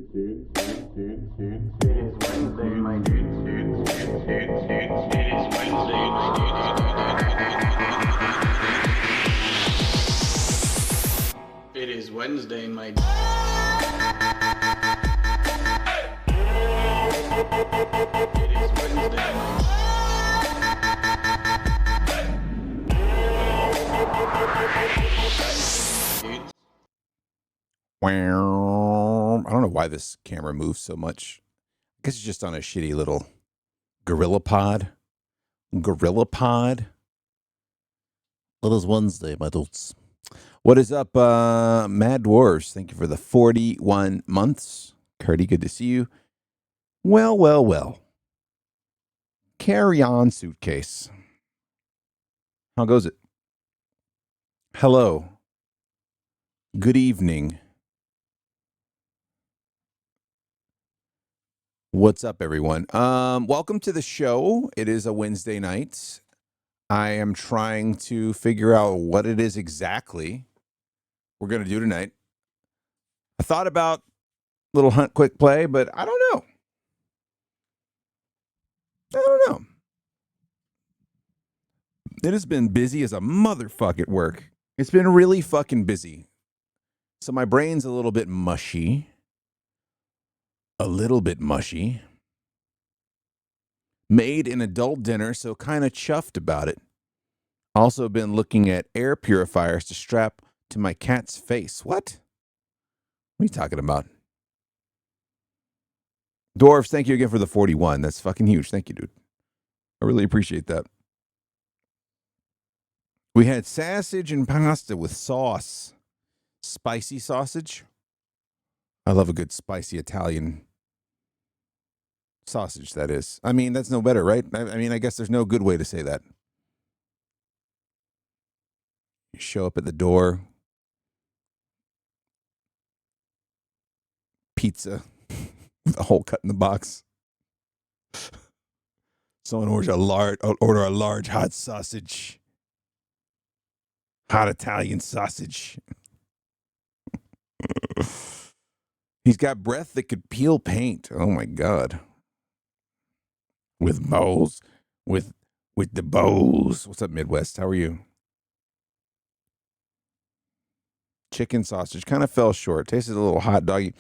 It is Wednesday, my dude. It is Wednesday. I don't know why this camera moves so much. I guess it's just on a shitty little gorilla pod. It is Wednesday, my dudes. What is up, Mad Dwarves? Thank you for the 41 months. Curdy, good to see you. Well. Carry on, suitcase. How goes it? Hello. Good evening. What's up, everyone? Welcome to the show. It is a Wednesday night. I am trying to figure out what it is exactly we're going to do tonight. I thought about little hunt quick play, but I don't know. It has been busy as a motherfucker at work. It's been really fucking busy. So my brain's a little bit mushy. Made an adult dinner, so kind of chuffed about it. Also been looking at air purifiers to strap to my cat's face. What? What are you talking about? Dwarves, thank you again for the 41. That's fucking huge. Thank you, dude. I really appreciate that. We had sausage and pasta with sauce. Spicy sausage. I love a good spicy Italian sausage, that is. I mean, that's no better, right? I mean, I guess there's no good way to say that. You show up at the door. Pizza with a hole cut in the box. Someone orders a large hot sausage. Hot Italian sausage. He's got breath that could peel paint. Oh my God. With bowls. With the bowls. What's up, Midwest? How are you? Chicken sausage kind of fell short. Tasted a little hot doggy.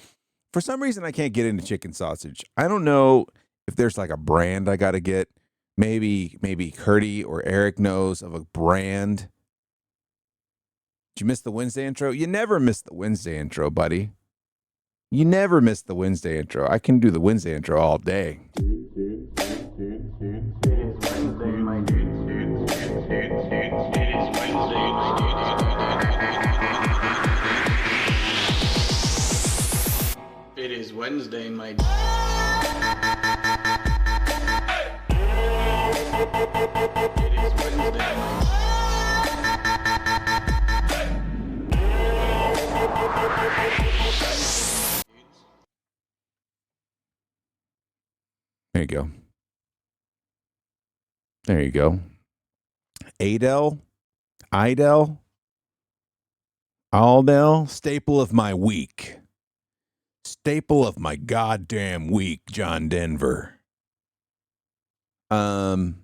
For some reason, I can't get into chicken sausage. I don't know if there's like a brand I got to get. Maybe Curdy or Eric knows of a brand. Did you miss the Wednesday intro? You never miss the Wednesday intro, buddy. You never miss the Wednesday intro. I can do the Wednesday intro all day. It is Wednesday, my dude. It is Wednesday. There you go. There you go. Aldel, staple of my week. Staple of my goddamn week, John Denver. Let's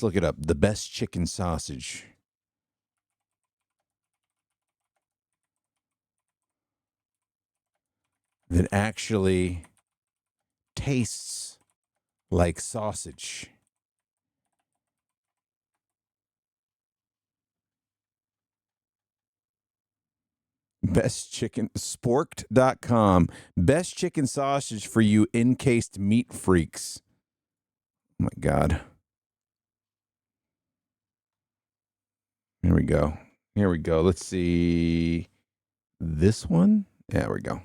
look it up. The best chicken sausage. That actually tastes like sausage. Best chicken, sporked.com. Best chicken sausage for you encased meat freaks. Oh my God. Here we go. Let's see. This one? There we go.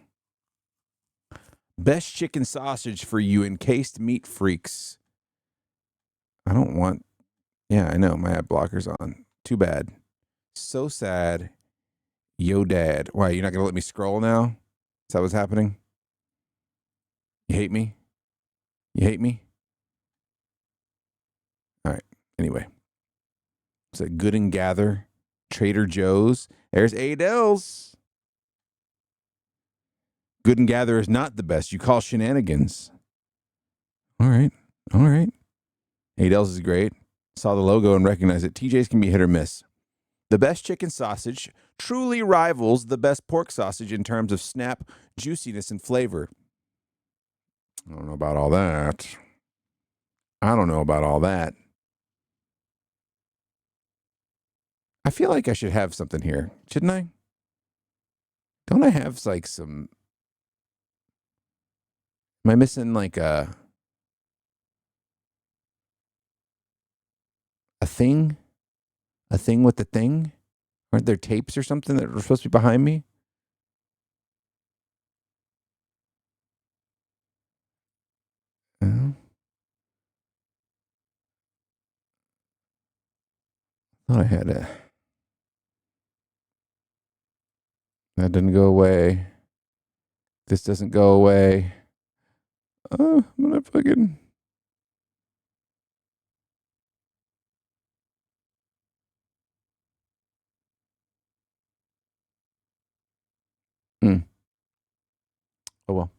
Best chicken sausage for you encased meat freaks. I don't want. Yeah, I know. My ad blocker's on. Too bad. So sad. Yo, Dad. Why, you're not going to let me scroll now? Is that what's happening? You hate me? All right. Anyway. So Good and Gather. Trader Joe's. There's Adele's. Good and Gather is not the best. You call shenanigans. All right. All right. Adele's is great. Saw the logo and recognized it. TJ's can be hit or miss. The best chicken sausage truly rivals the best pork sausage in terms of snap, juiciness, and flavor. I don't know about all that. I don't know about all that. I feel like I should have something here, shouldn't I? Don't I have like some? Am I missing like a thing? A thing with the thing? Aren't there tapes or something that are supposed to be behind me? Oh, thought I had a. That didn't go away. This doesn't go away. Oh, I'm gonna fucking. Oh well.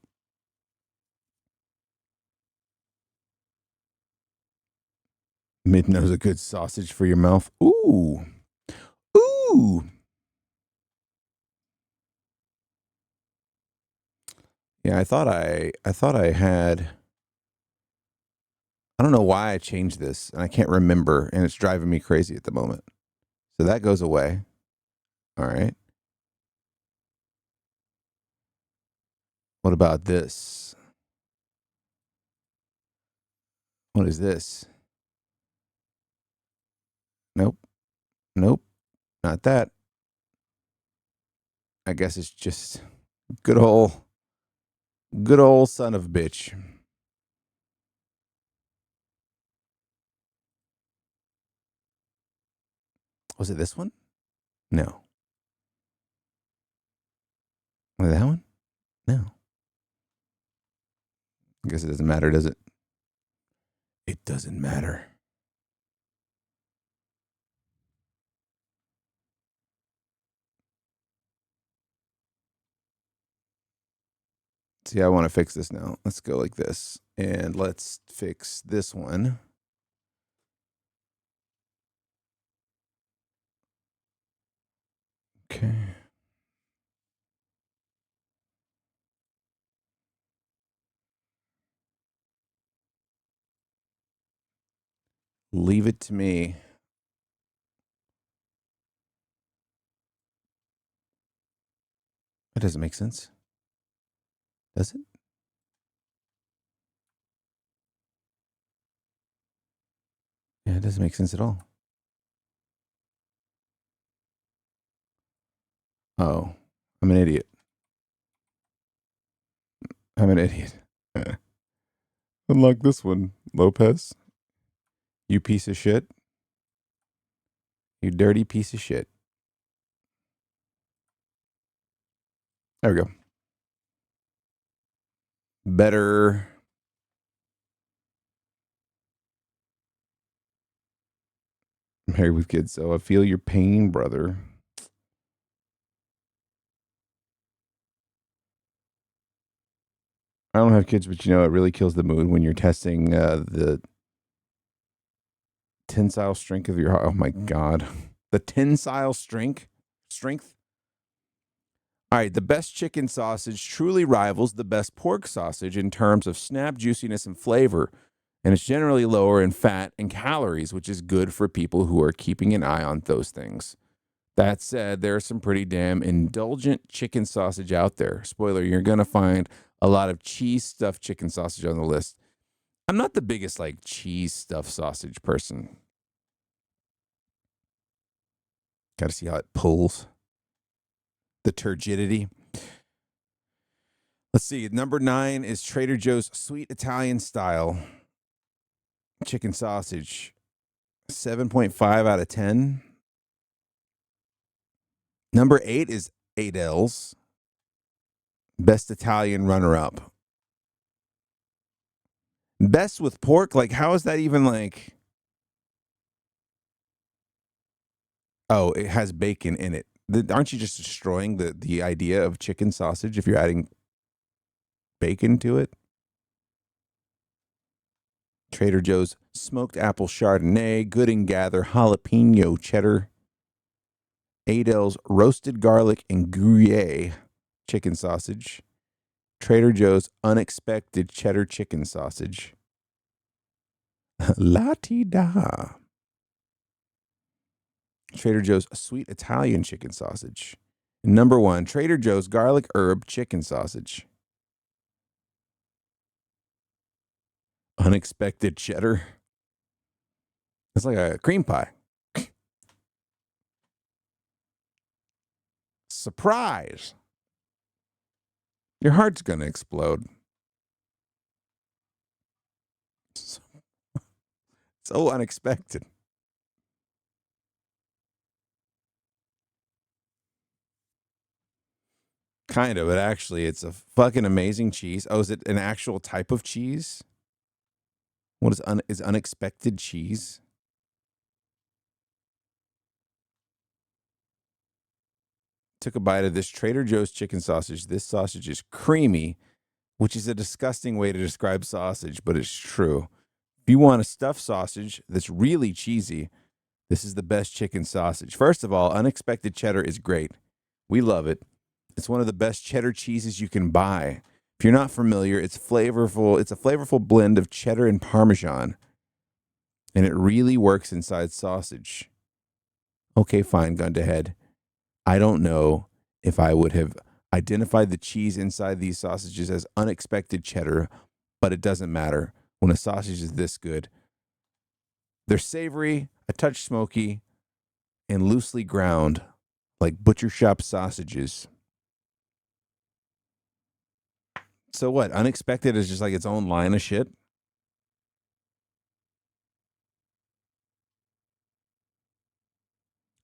Mid-nose a good sausage for your mouth. Ooh. Ooh. Yeah, I thought I had. I don't know why I changed this, and I can't remember, and it's driving me crazy at the moment. So that goes away. All right. What about this? What is this? Nope. Nope. Not that. I guess it's just good old son of a bitch. Was it this one? No. Was it that one? No. I guess it doesn't matter, does it? It doesn't matter. See, I want to fix this now. Let's go like this. And let's fix this one. Okay. Leave it to me. That doesn't make sense. Does it? Yeah, it doesn't make sense at all. Oh, I'm an idiot. I'm an idiot. Unlock this one, Lopez. You piece of shit. You dirty piece of shit. There we go. Better. Married with kids, so I feel your pain, brother. I don't have kids, but you know, it really kills the mood when you're testing the tensile strength of your. Oh my God. The tensile strength. All right, the best chicken sausage truly rivals the best pork sausage in terms of snap, juiciness, and flavor. And it's generally lower in fat and calories, which is good for people who are keeping an eye on those things. That said, there are some pretty damn indulgent chicken sausage out there. Spoiler, you're going to find a lot of cheese stuffed chicken sausage on the list. I'm not the biggest like cheese stuffed sausage person. Got to see how it pulls. The turgidity. Let's see. Number 9 is Trader Joe's sweet Italian style chicken sausage. 7.5 out of 10. Number 8 is Adele's best Italian runner-up. Best with pork? Like, how is that even like... Oh, it has bacon in it. Aren't you just destroying the idea of chicken sausage if you're adding bacon to it. Trader Joe's smoked apple Chardonnay, Good and Gather jalapeno cheddar. Adele's roasted garlic and Gruyere chicken sausage. Trader Joe's unexpected cheddar chicken sausage. La-ti-da. Trader Joe's sweet Italian chicken sausage. And number 1, Trader Joe's garlic herb chicken sausage. Unexpected cheddar. It's like a cream pie. Surprise. Your heart's going to explode. So unexpected. Kind of, but actually, it's a fucking amazing cheese. Oh, is it an actual type of cheese? What is unexpected cheese? Took a bite of this Trader Joe's chicken sausage. This sausage is creamy, which is a disgusting way to describe sausage, but it's true. If you want a stuffed sausage that's really cheesy, this is the best chicken sausage. First of all, unexpected cheddar is great. We love it. It's one of the best cheddar cheeses you can buy. If you're not familiar, it's flavorful. It's a flavorful blend of cheddar and Parmesan, and it really works inside sausage. Okay, fine, gun to head. I don't know if I would have identified the cheese inside these sausages as unexpected cheddar, but it doesn't matter when a sausage is this good. They're savory, a touch smoky, and loosely ground like butcher shop sausages. So what? Unexpected is just like its own line of shit?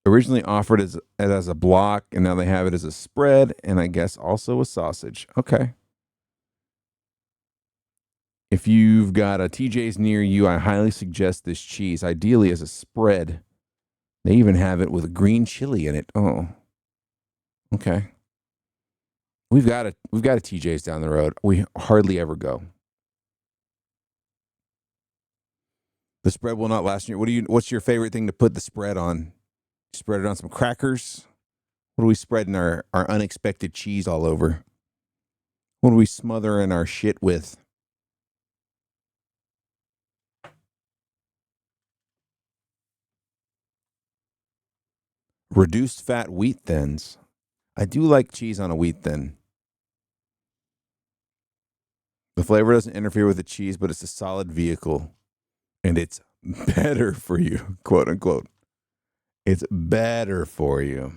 Originally offered as a block, and now they have it as a spread, and I guess also a sausage. Okay. If you've got a TJ's near you, I highly suggest this cheese, ideally as a spread. They even have it with green chili in it. Oh, okay. We've got a TJ's down the road. We hardly ever go. The spread will not last. What's your favorite thing to put the spread on? Spread it on some crackers. What are we spreading our unexpected cheese all over? What are we smothering our shit with? Reduced fat wheat thins. I do like cheese on a wheat thin. The flavor doesn't interfere with the cheese, but it's a solid vehicle. And it's better for you, quote unquote. It's better for you.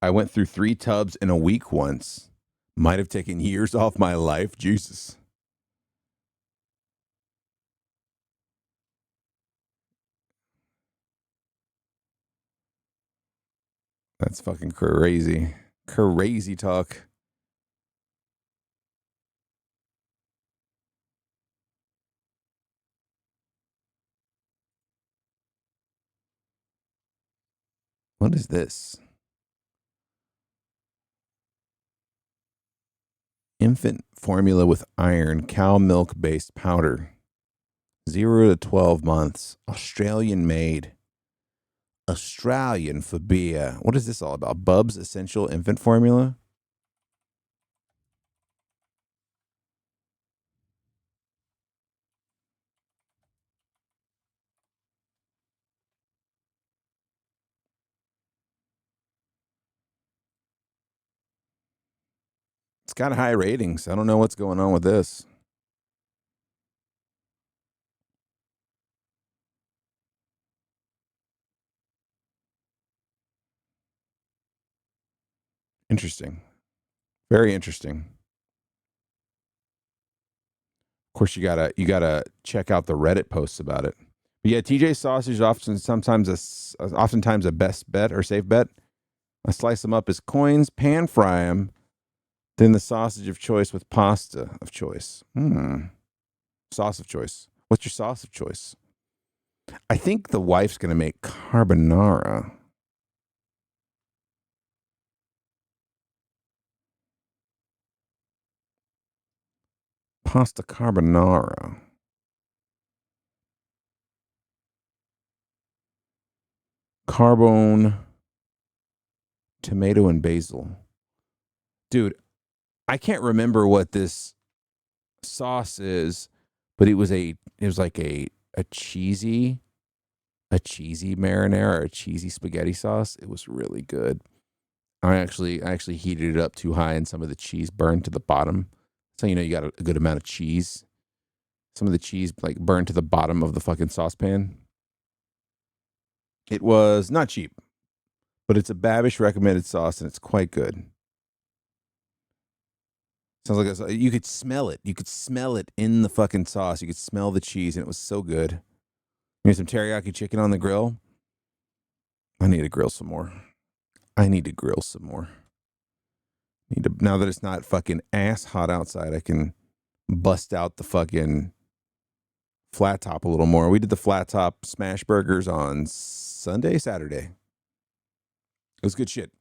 I went through 3 tubs in a week once. Might have taken years off my life. Jesus. That's fucking crazy. Crazy talk. What is this? Infant formula with iron, cow milk based powder. 0 to 12 months. Australian made. Australian for beer. What is this all about? Bub's Essential Infant Formula? It's got high ratings. I don't know what's going on with this. Interesting. Very interesting. Of course, you gotta check out the Reddit posts about it. But yeah, TJ sausage is oftentimes a best bet or safe bet. I slice them up as coins, pan fry them, Then the sausage of choice with pasta of choice. Sauce of choice. What's your sauce of choice? I think the wife's going to make carbonara. Pasta carbonara. Carbone, tomato, and basil. Dude, I can't remember what this sauce is, but it was like a cheesy marinara or a cheesy spaghetti sauce. It was really good. I actually heated it up too high and some of the cheese burned to the bottom. So you know you got a good amount of cheese. Some of the cheese like burned to the bottom of the fucking saucepan. It was not cheap, but it's a Babish recommended sauce and it's quite good. Sounds like you could smell it. You could smell it in the fucking sauce. You could smell the cheese and it was so good. You need some teriyaki chicken on the grill? I need to grill some more. Now that it's not fucking ass hot outside, I can bust out the fucking flat top a little more. We did the flat top smash burgers on Saturday. It was good shit.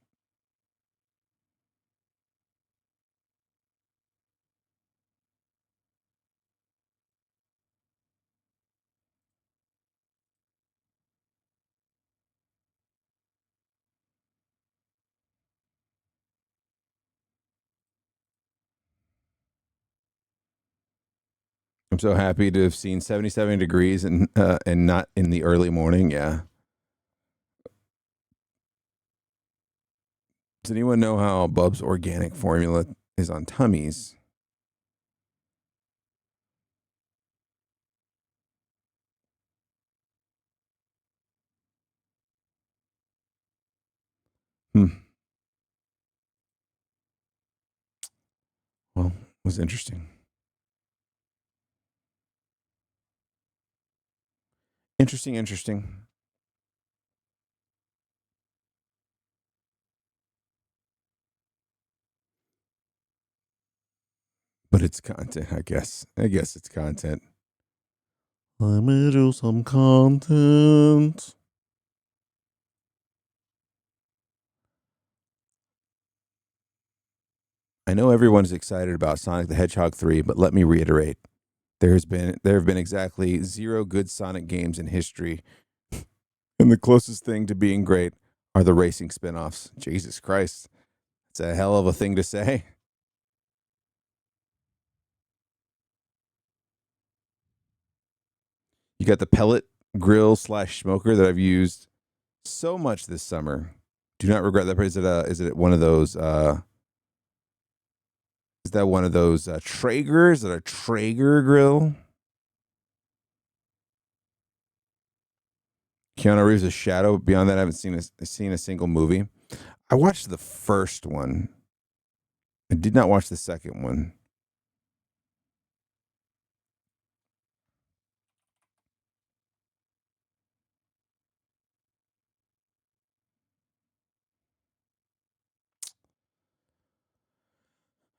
I'm so happy to have seen 77 degrees and not in the early morning. Yeah. Does anyone know how Bub's organic formula is on tummies? Well, it was interesting. Interesting. But it's content, I guess. I guess it's content. Let me do some content. I know everyone's excited about Sonic the Hedgehog 3, but let me reiterate. There have been exactly 0 good Sonic games in history. And the closest thing to being great are the racing spin-offs. Jesus Christ. It's a hell of a thing to say. You got the pellet grill / smoker that I've used so much this summer. Do not regret that. Is it one of those is that one of those Traeger? Is it a Traeger grill? Keanu Reeves' A Shadow. Beyond that, I haven't seen a single movie. I watched the first one. I did not watch the second one.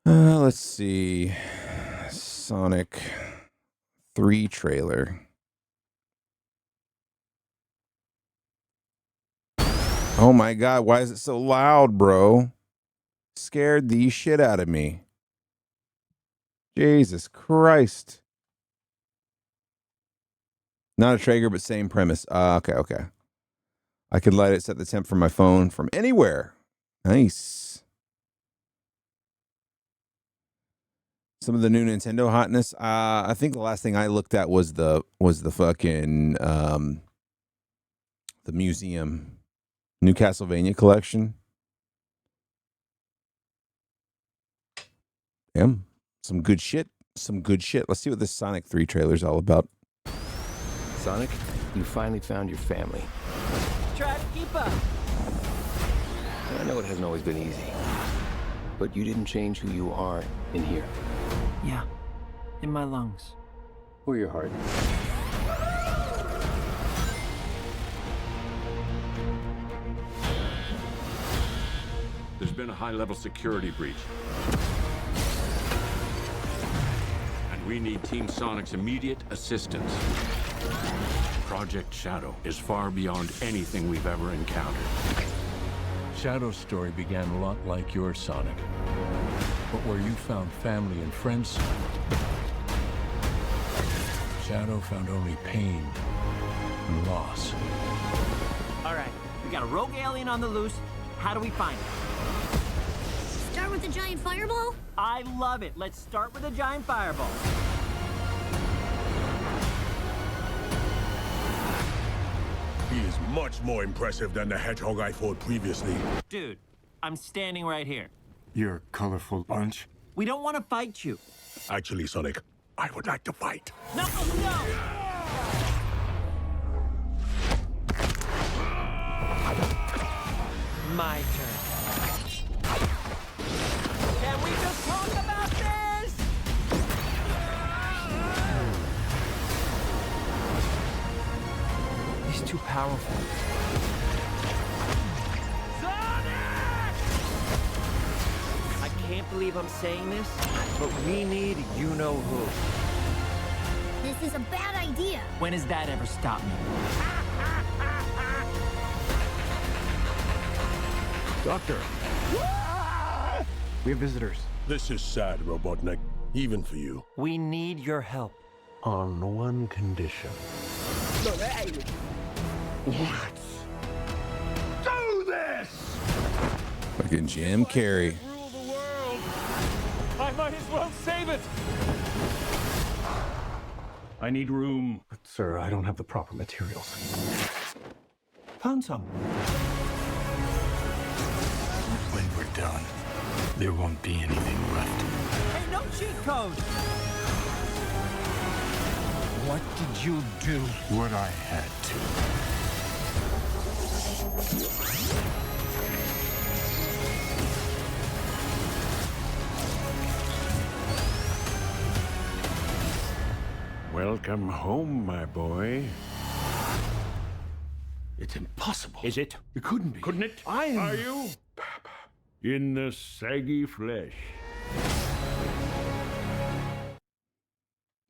Let's see. Sonic 3 trailer. Oh my God, why is it so loud, bro? Scared the shit out of me. Jesus Christ. Not a Traeger, but same premise. Okay. I could light it, set the temp from my phone from anywhere. Nice. Some of the new Nintendo hotness. I think the last thing I looked at was the fucking the museum, New Castlevania collection. Yeah, some good shit. Let's see what this Sonic 3 trailer is all about. Sonic, you finally found your family. Try to keep up. I know it hasn't always been easy, but you didn't change who you are in here. Yeah, in my lungs. Or your heart. There's been a high-level security breach. We need Team Sonic's immediate assistance. Project Shadow is far beyond anything we've ever encountered. Shadow's story began a lot like your Sonic. But where you found family and friends, Shadow found only pain and loss. All right, we got a rogue alien on the loose. How do we find it? Start with the giant fireball? I love it. Let's start with a giant fireball. He is much more impressive than the hedgehog I fought previously. Dude, I'm standing right here. You're a colorful bunch. We don't want to fight you. Actually, Sonic, I would like to fight. No, no! My turn. Can we just talk about this? He's too powerful. Sonic! I can't believe I'm saying this, but we need you-know-who. This is a bad idea. When has that ever stopped me? Doctor, We have visitors. this is sad, Robotnik. Even for you. We need your help. On one condition. Let's do this! Fucking Jim Carrey. Rule the world! I might as well save it! I need room. But, sir, I don't have the proper materials. Found some. When we're done, there won't be anything left. Hey, no cheat code! What did you do? What I had to. Welcome home, my boy. It's impossible. Is it? It couldn't be. Couldn't it? Are you? In the saggy flesh.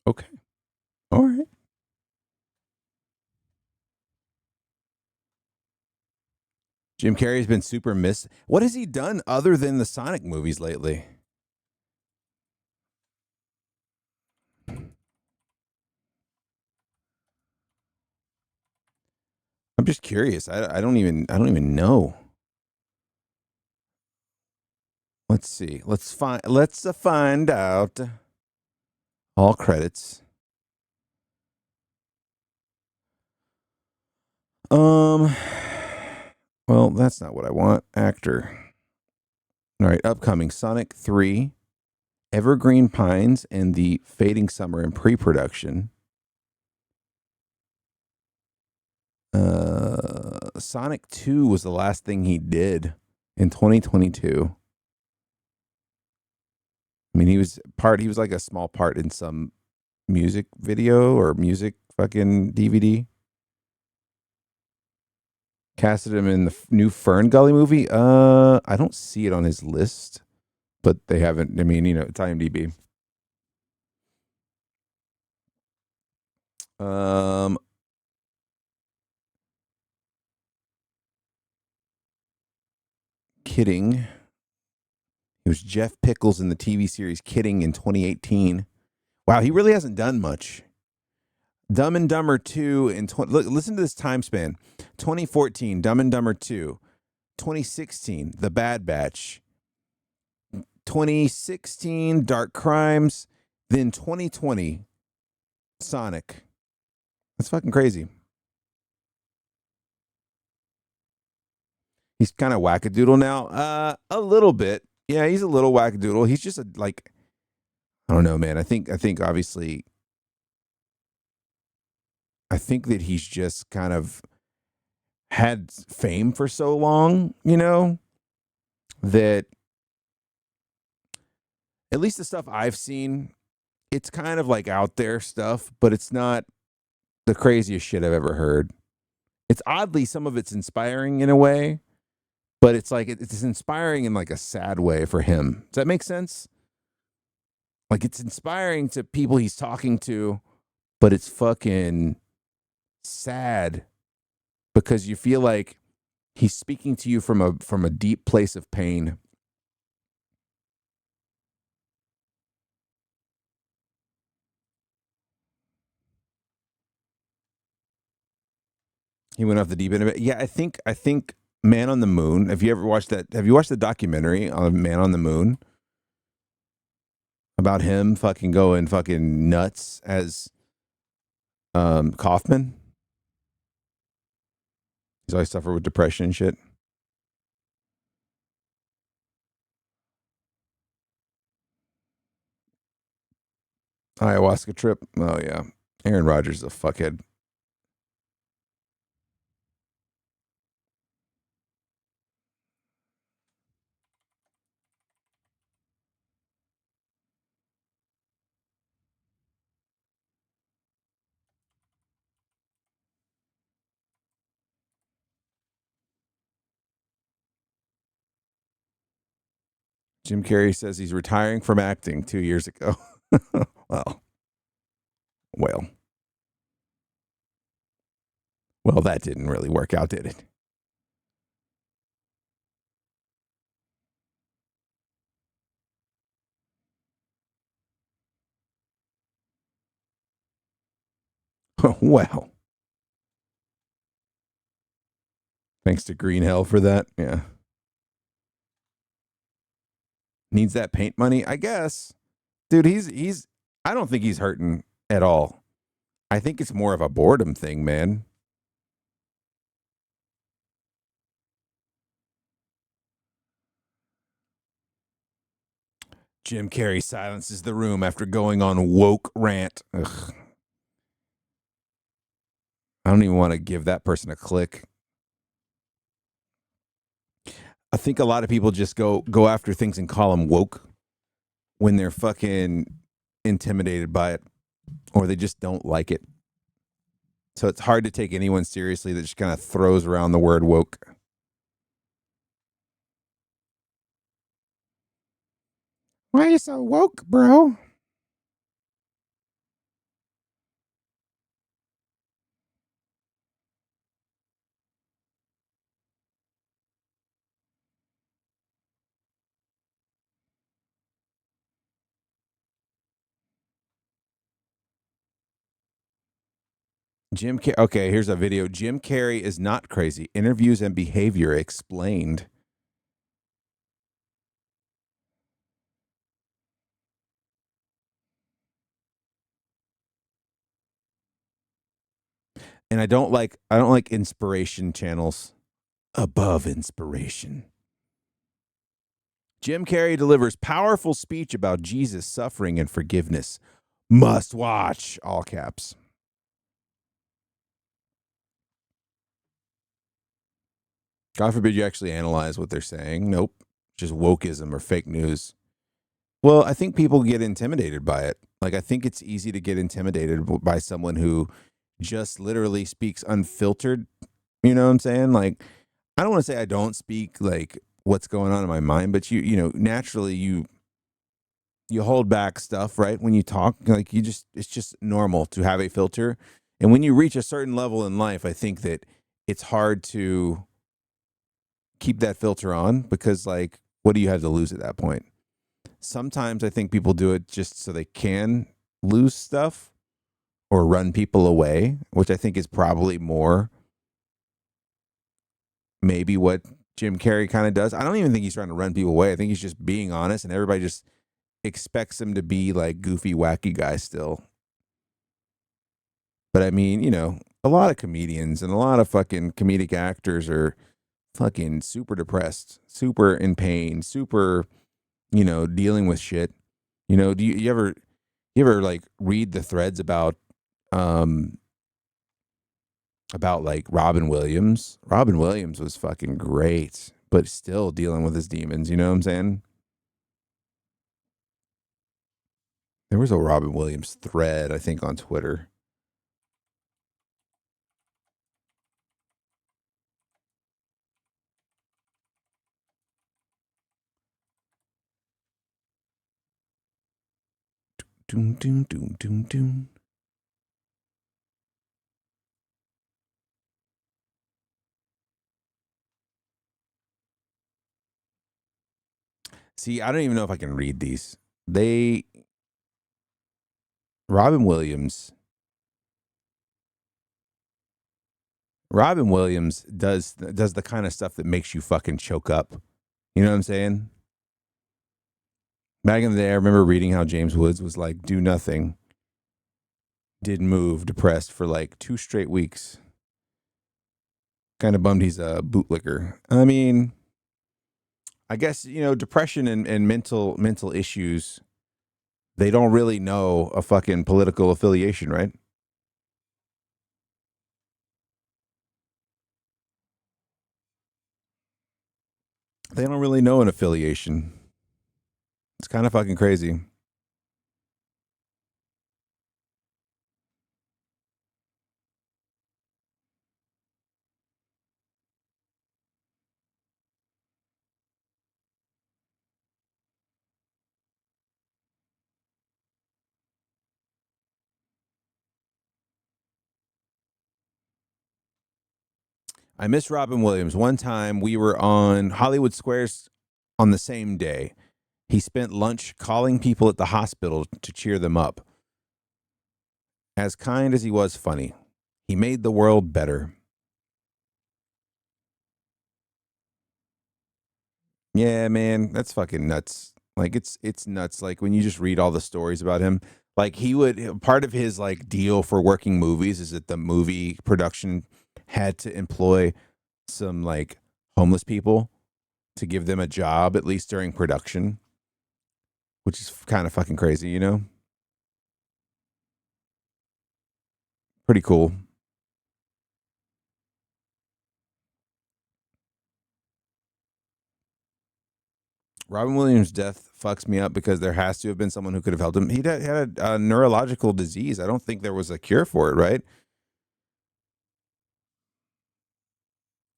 Okay. All right. Jim Carrey's been super missed. What has he done other than the Sonic movies lately? I'm just curious. I don't even know. Let's see. Let's find out. All credits. Well, that's not what I want. Actor. All right, upcoming Sonic 3, Evergreen Pines, and the Fading Summer in pre-production. Sonic 2 was the last thing he did in 2022. I mean, he was like a small part in some music video or music fucking DVD. Casted him in the new Fern Gully movie. I don't see it on his list, but they haven't. I mean, it's IMDb. Kidding. He was Jeff Pickles in the TV series Kidding in 2018. Wow, he really hasn't done much. Dumb and Dumber 2 in listen to this time span. 2014, Dumb and Dumber 2. 2016, The Bad Batch. 2016, Dark Crimes. Then 2020, Sonic. That's fucking crazy. He's kind of wackadoodle now. A little bit. Yeah, he's a little wackadoodle. He's just I don't know, man. I think obviously, I think that he's just kind of had fame for so long, that at least the stuff I've seen, it's kind of like out there stuff, but it's not the craziest shit I've ever heard. It's oddly, some of it's inspiring in a way, but it's like it's inspiring in like a sad way for him. Does that make sense? Like, it's inspiring to people he's talking to, but it's fucking sad because you feel like he's speaking to you from a deep place of pain. He went off the deep end of it. Yeah, I think Man on the Moon. Have you ever watched that? Have you watched the documentary on Man on the Moon about him fucking going fucking nuts as Kaufman? He's always suffered with depression and shit. Ayahuasca trip. Oh yeah, Aaron Rodgers is a fuckhead. Jim Carrey says he's retiring from acting 2 years ago. well, well, well, that didn't really work out, did it? Well, thanks to Green Hell for that. Yeah. Needs that paint money, I guess. Dude, he's I don't think he's hurting at all. I think it's more of a boredom thing, man. Jim Carrey silences the room after going on woke rant. Ugh. I don't even want to give that person a click. I think a lot of people just go after things and call them woke when they're fucking intimidated by it or they just don't like it. So it's hard to take anyone seriously that just kind of throws around the word woke. Why are you so woke, bro? Jim Carrey. Okay, here's a video. Jim Carrey is not crazy. Interviews and behavior explained. And I don't like inspiration channels above inspiration. Jim Carrey delivers powerful speech about Jesus' suffering and forgiveness. Must watch, all caps. God forbid you actually analyze what they're saying. Nope. Just wokeism or fake news. Well, I think people get intimidated by it. Like, I think it's easy to get intimidated by someone who just literally speaks unfiltered. You know what I'm saying? Like, I don't want to say I don't speak like what's going on in my mind, but you know, naturally you hold back stuff, right? When you talk, like it's just normal to have a filter. And when you reach a certain level in life, I think that it's hard to keep that filter on because, like, what do you have to lose at that point? Sometimes I think people do it just so they can lose stuff or run people away, which I think is probably more maybe what Jim Carrey kind of does. I don't even think he's trying to run people away. I think he's just being honest, and everybody just expects him to be like goofy, wacky guy still. But I mean, you know, a lot of comedians and a lot of fucking comedic actors are fucking super depressed, super in pain, super, you know, dealing with shit. You know, do you ever like read the threads about like Robin Williams? Robin Williams was fucking great, but still dealing with his demons, you know what I'm saying? There was a Robin Williams thread, I think, on Twitter. Doom, doom, doom, doom, doom. See, I don't even know if I can read these. Robin Williams does the kind of stuff that makes you fucking choke up. You know what I'm saying? Back in the day, I remember reading how James Woods was like, do nothing, didn't move, depressed for like 2 straight weeks. Kind of bummed he's a bootlicker. I mean, I guess, depression and mental issues, they don't really know a fucking political affiliation, right? They don't really know an affiliation. It's kind of fucking crazy. I miss Robin Williams. One time we were on Hollywood Squares on the same day. He spent lunch calling people at the hospital to cheer them up. As kind as he was funny, he made the world better. Yeah, man, that's fucking nuts. Like it's nuts. Like when you just read all the stories about him, like part of his like deal for working movies is that the movie production had to employ some like homeless people to give them a job at least during production, which is kind of fucking crazy, you know? Pretty cool. Robin Williams' death fucks me up because there has to have been someone who could have helped him. He had a neurological disease. I don't think there was a cure for it, right?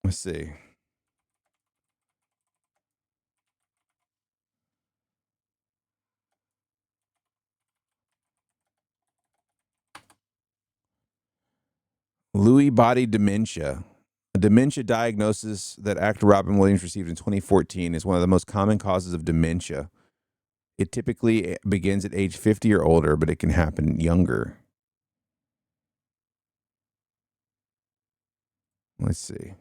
Let's see. Lewy body dementia. A dementia diagnosis that actor Robin Williams received in 2014 is one of the most common causes of dementia. It typically begins at age 50 or older, but it can happen younger. Let's see.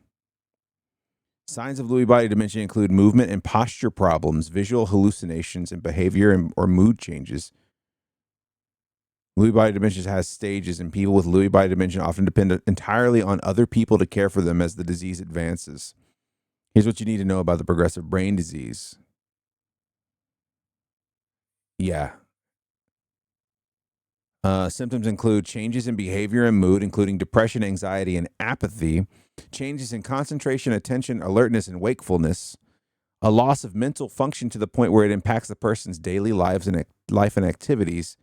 Signs of Lewy body dementia include movement and posture problems, visual hallucinations, and behavior or mood changes. Lewy body dementia has stages, and people with Lewy body dementia often depend entirely on other people to care for them as the disease advances. Here's what you need to know about the progressive brain disease. Yeah. Symptoms include changes in behavior and mood, including depression, anxiety, and apathy, changes in concentration, attention, alertness, and wakefulness, a loss of mental function to the point where it impacts the person's daily life and activities,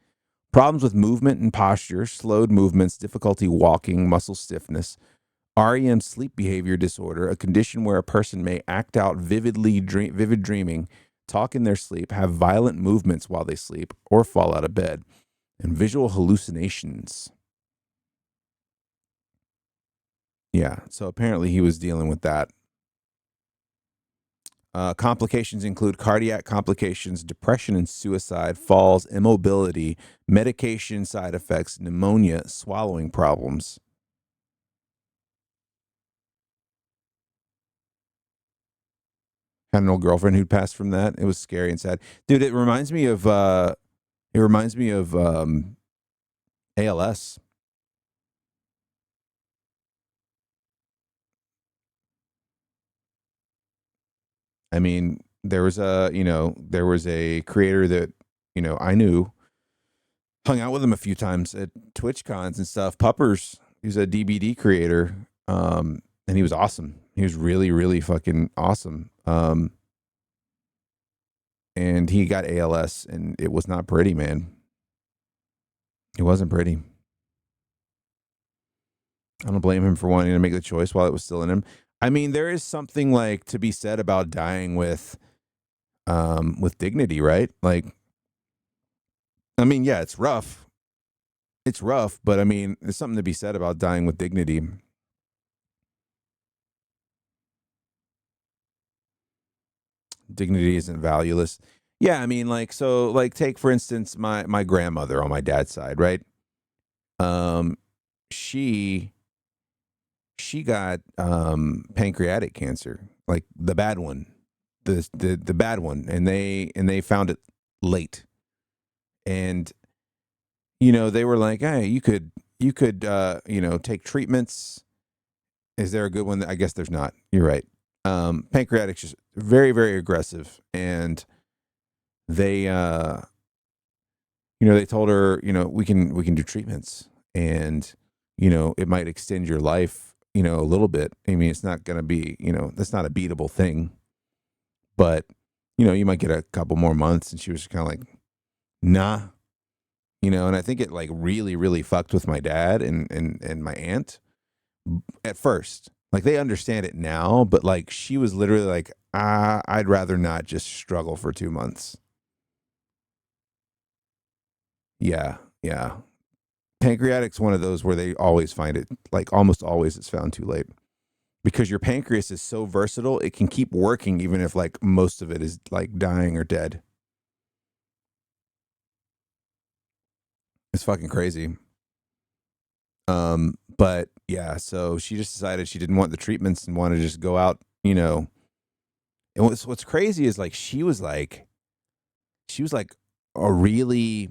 problems with movement and posture, slowed movements, difficulty walking, muscle stiffness, REM sleep behavior disorder, a condition where a person may act out vivid dreaming, talk in their sleep, have violent movements while they sleep, or fall out of bed, and visual hallucinations. Yeah, so apparently he was dealing with that. Complications include cardiac complications, depression and suicide, falls, immobility, medication side effects, pneumonia, swallowing problems. Had an old girlfriend who'd passed from that. It was scary and sad. Dude, it reminds me of ALS. I mean, there was a creator that, I knew, hung out with him a few times at Twitch cons and stuff. Puppers, he was a DBD creator. And he was awesome. He was really, really fucking awesome. And he got ALS, and it was not pretty, man. It wasn't pretty. I don't blame him for wanting to make the choice while it was still in him. I mean, there is something like to be said about dying with dignity, right? Like, I mean, yeah, it's rough. It's rough, but I mean, there's something to be said about dying with dignity. Dignity isn't valueless. Yeah, I mean, like, so, like, take for instance my grandmother on my dad's side, right? Um, she got pancreatic cancer, like the bad one, the bad one, and they found it late, and they were like, hey, you could take treatments. Is there a good one? I guess there's not. You're right. Pancreatic's just very, very aggressive, and they they told her, we can do treatments, and it might extend your life, a little bit. I mean, it's not going to be, that's not a beatable thing, but you might get a couple more months. And she was kind of like, nah, and I think it like really, really fucked with my dad and my aunt at first. Like, they understand it now, but like, she was literally like, I'd rather not just struggle for 2 months. Yeah, yeah. Pancreatic's one of those where they always find it, like almost always it's found too late. Because your pancreas is so versatile, it can keep working even if like most of it is like dying or dead. It's fucking crazy. But yeah, so she just decided she didn't want the treatments and wanted to just go out, And what's crazy is like she was like a really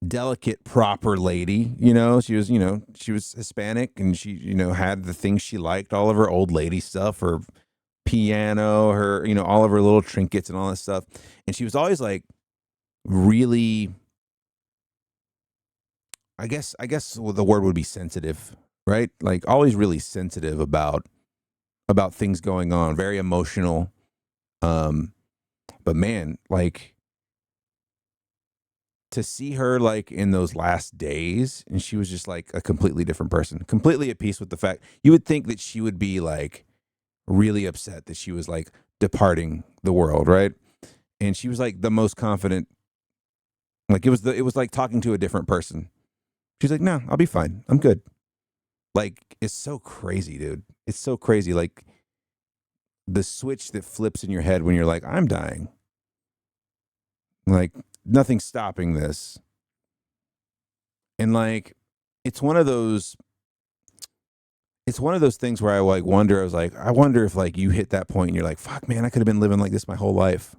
delicate, proper lady. She was Hispanic, and she, had the things she liked, all of her old lady stuff, her piano, her, all of her little trinkets and all that stuff. And she was always like really, I guess the word would be sensitive, right? Like always really sensitive about things going on, very emotional. But man, like, to see her like in those last days, and she was just like a completely different person, completely at peace with the fact. You would think that she would be like really upset that she was like departing the world, right? And she was like the most confident. Like it was like talking to a different person. She's like, no, I'll be fine. I'm good. Like, it's so crazy, dude. It's so crazy. Like the switch that flips in your head when you're like, I'm dying. Like, nothing's stopping this. And like, it's one of those things where I like wonder, I wonder if like you hit that point and you're like, fuck man, I could have been living like this my whole life.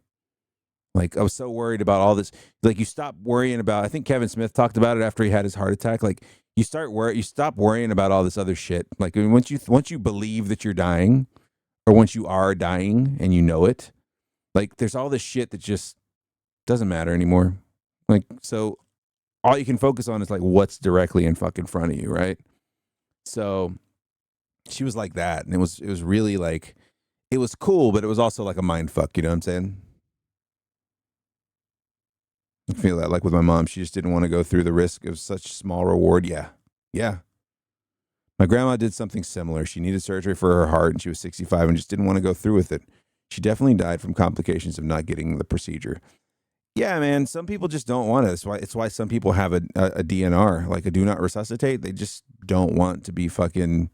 Like, I was so worried about all this. Like, you stop worrying about, I think Kevin Smith talked about it after he had his heart attack. Like, you stop worrying about all this other shit. Like, I mean, once you believe that you're dying, or once you are dying and you know it, like, there's all this shit that just doesn't matter anymore. Like, so all you can focus on is like what's directly in fucking front of you, right? So she was like that, and it was really like, it was cool, but it was also like a mind fuck, you know what I'm saying? I feel that like with my mom, she just didn't want to go through the risk of such small reward. Yeah. My grandma did something similar. She needed surgery for her heart, and she was 65 and just didn't want to go through with it. She definitely died from complications of not getting the procedure. Yeah, man. Some people just don't want it. It's why some people have a DNR, like a do not resuscitate. They just don't want to be fucking.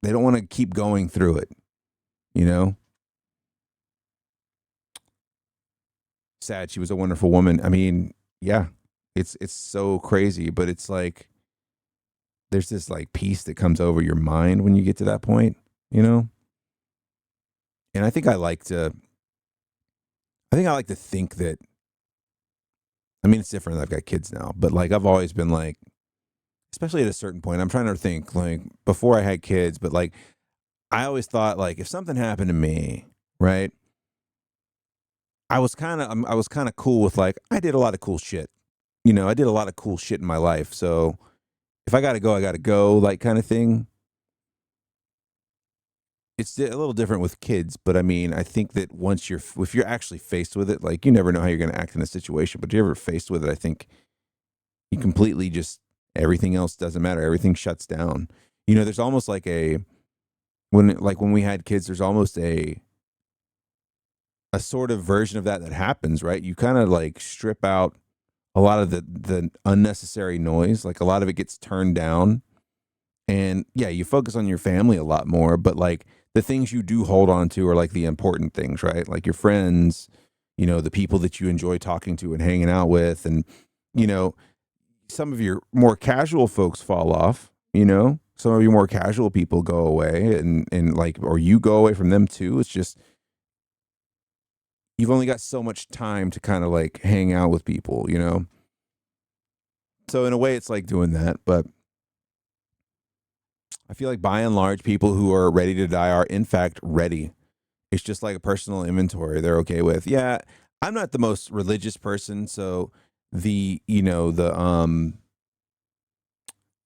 They don't want to keep going through it. Sad. She was a wonderful woman. I mean, yeah, it's so crazy, but it's like there's this like peace that comes over your mind when you get to that point, And I think I like to think that, I mean, it's different. I've got kids now, but like I've always been like, especially at a certain point, I'm trying to think like before I had kids, but like I always thought like if something happened to me, right? I was kind of cool with like, I did a lot of cool shit. I did a lot of cool shit in my life. So if I got to go, I got to go, like kind of thing. It's a little different with kids, but I mean, I think that if you're actually faced with it, like you never know how you're going to act in a situation, but you're ever faced with it, I think you completely just, everything else doesn't matter. Everything shuts down. There's almost like when we had kids, there's almost a sort of version of that happens, right? You kind of like strip out a lot of the unnecessary noise. Like a lot of it gets turned down. And yeah, you focus on your family a lot more, but like the things you do hold on to are like the important things, right? Like your friends, you know, the people that you enjoy talking to and hanging out with. And, you know, some of your more casual folks fall off, you know, some of your more casual people go away and like, or you go away from them too. It's just, you've only got so much time to kind of like hang out with people, you know? So in a way it's like doing that, but I feel like by and large, people who are ready to die are in fact ready. It's just like a personal inventory they're okay with. Yeah, I'm not the most religious person, so the, you know, the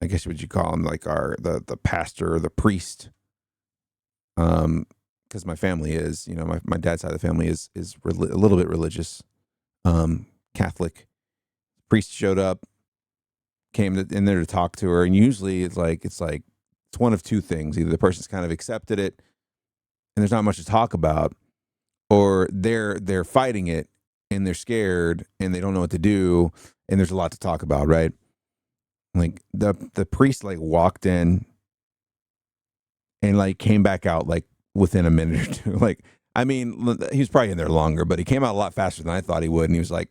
I guess what you call him, like the pastor or the priest, because my family is, you know, my dad's side of the family is a little bit religious, Catholic. Priest showed up, came in there to talk to her, and usually it's one of two things: either the person's kind of accepted it, and there's not much to talk about, or they're fighting it and they're scared and they don't know what to do, and there's a lot to talk about, right? Like the priest like walked in and like came back out like within a minute or two. Like, I mean, he was probably in there longer, but he came out a lot faster than I thought he would. And he was like,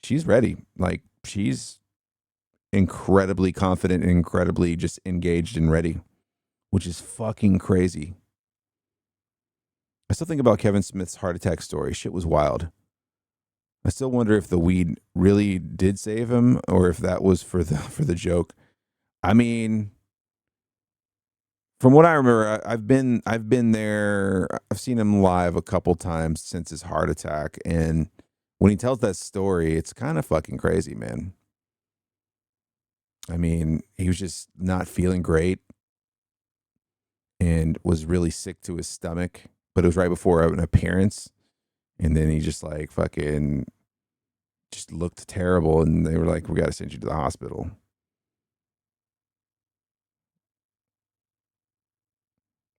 she's ready. Like, she's incredibly confident and incredibly just engaged and ready, which is fucking crazy. I still think about Kevin Smith's heart attack story. Shit was wild. I still wonder if the weed really did save him or if that was for the joke. I mean, from what I remember, I've been there. I've seen him live a couple times since his heart attack, and when he tells that story, it's kind of fucking crazy, man. I mean, he was just not feeling great and was really sick to his stomach, but it was right before an appearance, and then he just like fucking just looked terrible, and they were like, "We got to send you to the hospital."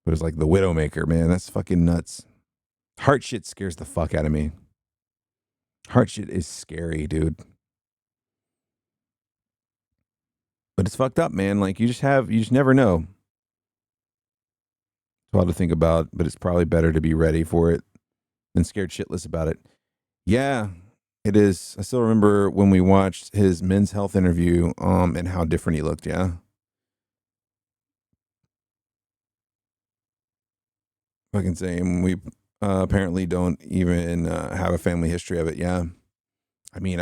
But it was like the Widowmaker, man. That's fucking nuts. Heart shit scares the fuck out of me. Heart shit is scary, dude. But it's fucked up, man. Like you just never know. It's wild to think about, but it's probably better to be ready for it than scared shitless about it. Yeah, it is. I still remember when we watched his Men's Health interview, and how different he looked. Yeah. Fucking same. We apparently don't even have a family history of it. Yeah. I mean,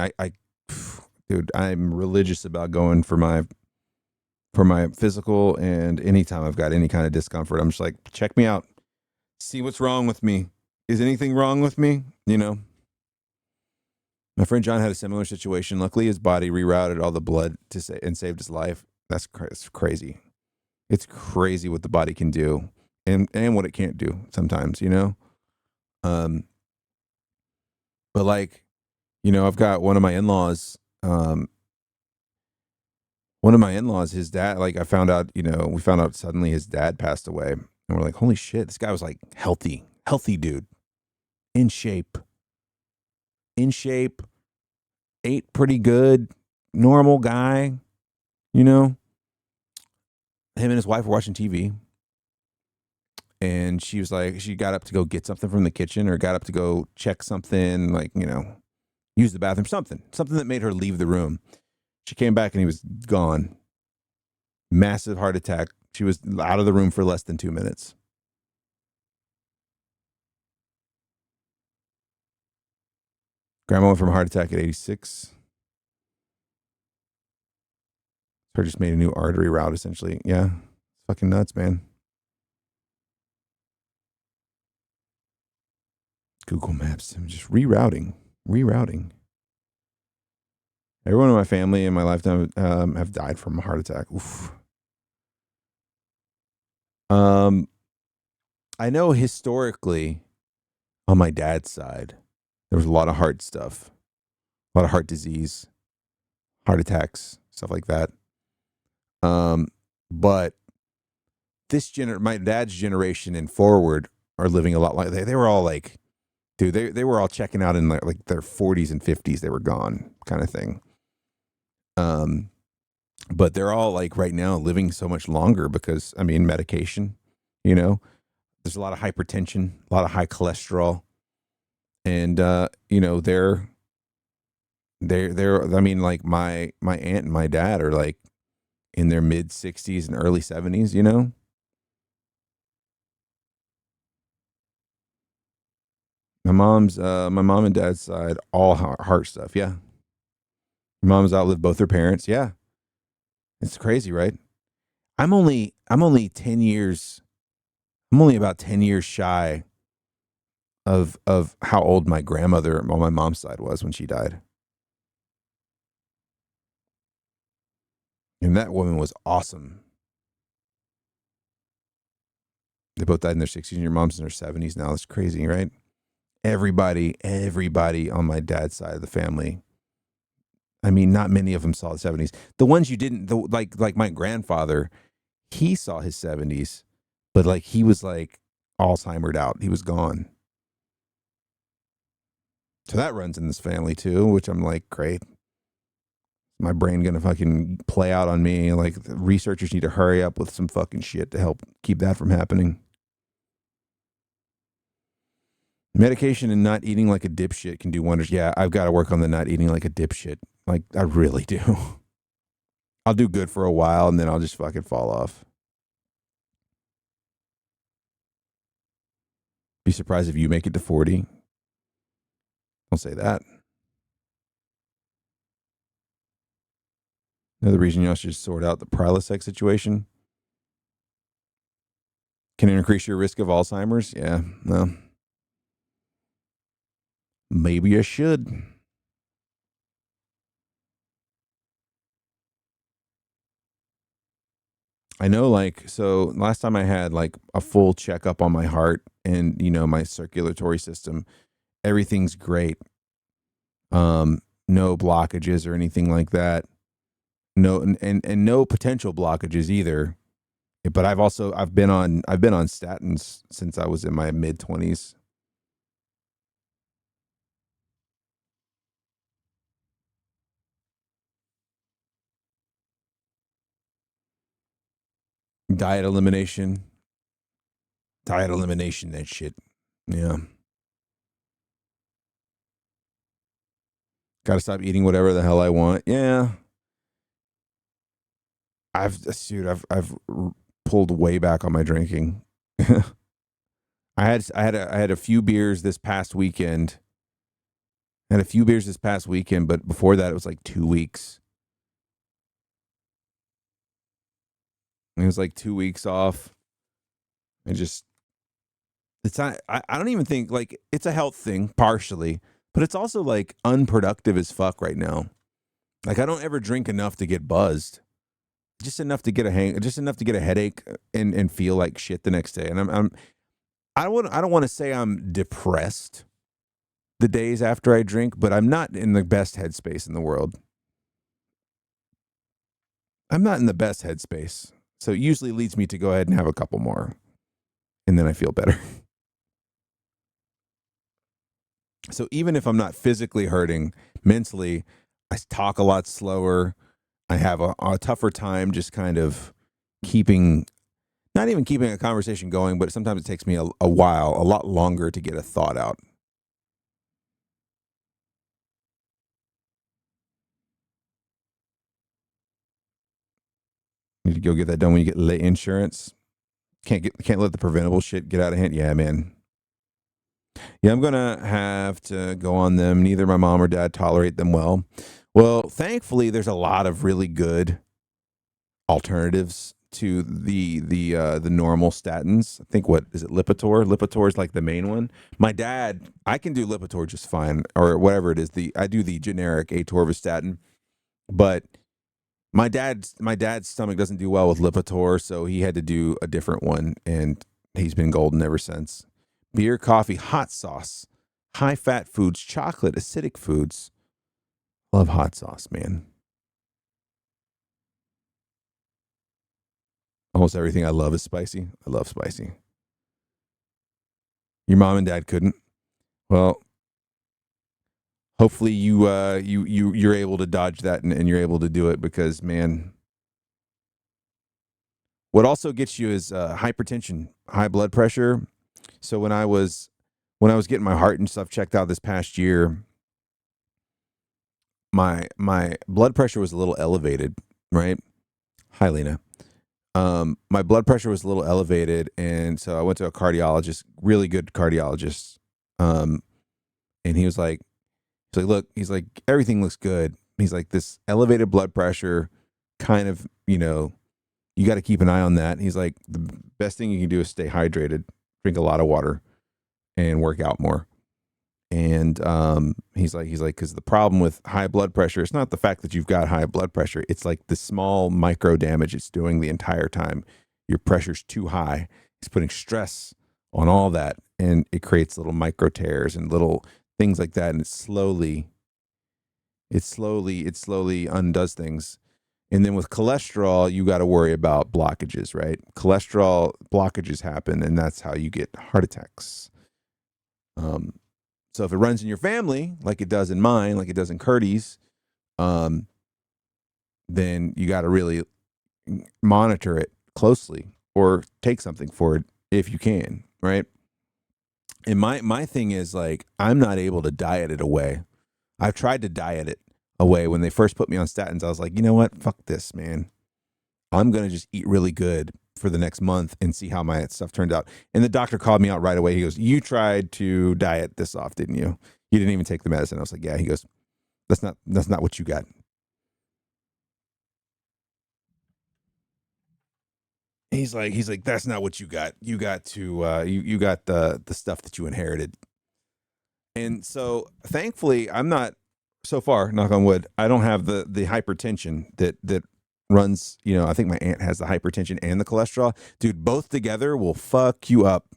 dude, I'm religious about going for my physical, and anytime I've got any kind of discomfort, I'm just like, check me out. See what's wrong with me. Is anything wrong with me? You know? My friend John had a similar situation. Luckily, his body rerouted all the blood and saved his life. That's crazy. It's crazy what the body can do and what it can't do sometimes, you know? But like, you know, I've got one of my in-laws, his dad, like we found out suddenly his dad passed away, and we're like, holy shit, this guy was like healthy dude, in shape, ate pretty good, normal guy, you know? Him and his wife were watching TV, and she was like, she got up to go get something from the kitchen, or got up to go check something, like, you know, use the bathroom, something that made her leave the room. She came back and he was gone. Massive heart attack. She was out of the room for less than 2 minutes. Grandma went from a heart attack at 86. Her just made a new artery route, essentially. Yeah. It's fucking nuts, man. Google Maps. I'm just rerouting. Everyone in my family in my lifetime have died from a heart attack. Oof. I know historically on my dad's side, there was a lot of heart stuff, a lot of heart disease, heart attacks, stuff like that. But my dad's generation and forward are living a lot like they were all like Dude, they were all checking out in like their 40s and 50s. They were gone, kind of thing. But they're all like right now living so much longer because I mean medication. You know, there's a lot of hypertension, a lot of high cholesterol, and you know they're I mean like my aunt and my dad are like in their mid 60s and early 70s. You know. My mom and dad's side, all heart stuff. Yeah. My mom's outlived both her parents. Yeah. It's crazy, right? I'm only 10 years, I'm only about 10 years shy of how old my grandmother on my mom's side was when she died. And that woman was awesome. They both died in their 60s, and your mom's in her 70s now. That's crazy, right? Everybody on my dad's side of the family. I mean, not many of them saw the 70s. The ones you didn't, like my grandfather, he saw his 70s, but like he was like Alzheimer'd out. He was gone. So that runs in this family too, which I'm like, great. My brain gonna fucking play out on me. Like the researchers need to hurry up with some fucking shit to help keep that from happening. Medication and not eating like a dipshit can do wonders. Yeah, I've got to work on the not eating like a dipshit. Like I really do. I'll do good for a while and then I'll just fucking fall off. Be surprised if you make it to 40. Don't say that. Another reason y'all should sort out the Prilosec situation. Can it increase your risk of Alzheimer's? Yeah, well, maybe I should. I know, like, so last time I had like a full checkup on my heart and, you know, my circulatory system, everything's great. No blockages or anything like that. No, and no potential blockages either. But I've been on statins since I was in my mid-20s. Diet elimination, that shit. Yeah. Got to stop eating whatever the hell I want. Yeah. I've pulled way back on my drinking. I had a few beers this past weekend. But before that it was like 2 weeks. It was like 2 weeks off. It's not, I don't even think like it's a health thing partially, but it's also like unproductive as fuck right now. Like I don't ever drink enough to get buzzed. Just enough to get a headache and feel like shit the next day. And I don't want to say I'm depressed the days after I drink, but I'm not in the best headspace in the world. I'm not in the best headspace. So it usually leads me to go ahead and have a couple more. And then I feel better. So even if I'm not physically hurting, mentally, I talk a lot slower. I have a tougher time just kind of not even keeping a conversation going, but sometimes it takes me a while, a lot longer to get a thought out. Need to go get that done when you get late insurance. Can't let the preventable shit get out of hand. Yeah, man. Yeah, I'm gonna have to go on them. Neither my mom or dad tolerate them well. Well, thankfully, there's a lot of really good alternatives to the normal statins. I think what is it, Lipitor? Lipitor is like the main one. My dad, I can do Lipitor just fine, or whatever it is. I do the generic atorvastatin, but my dad's stomach doesn't do well with Lipitor, so he had to do a different one, and he's been golden ever since. Beer, coffee, hot sauce, high fat foods, chocolate, acidic foods. Love hot sauce, man. Almost everything I love is spicy. I love spicy. Your mom and dad couldn't? Well, hopefully you're able to dodge that and you're able to do it, because man, what also gets you is hypertension, high blood pressure. So when I was getting my heart and stuff checked out this past year, my blood pressure was a little elevated, right? Hi, Lena. My blood pressure was a little elevated, and so I went to a cardiologist, really good cardiologist. And he's like, look, he's like, everything looks good. He's like, this elevated blood pressure, kind of, you got to keep an eye on that. He's like, the best thing you can do is stay hydrated, drink a lot of water, and work out more. And he's like, because the problem with high blood pressure, it's not the fact that you've got high blood pressure. It's like the small micro damage it's doing the entire time. Your pressure's too high. It's putting stress on all that, and it creates little micro tears and little things like that. And it slowly undoes things. And then with cholesterol, you got to worry about blockages, right? Cholesterol blockages happen, and that's how you get heart attacks. So if it runs in your family, like it does in mine, like it does in Curdy's, then you got to really monitor it closely or take something for it if you can, right? And my thing is, like, I'm not able to diet it away. I've tried to diet it away. When they first put me on statins, I was like, you know what? Fuck this, man. I'm going to just eat really good for the next month and see how my stuff turned out. And the doctor called me out right away. He goes, you tried to diet this off, didn't you? You didn't even take the medicine. I was like, yeah. He goes, that's not what you got. He's like, that's not what you got. You got to, you got the stuff that you inherited. And so thankfully I'm not, so far, knock on wood, I don't have the hypertension that runs, I think my aunt has the hypertension and the cholesterol. Dude, both together will fuck you up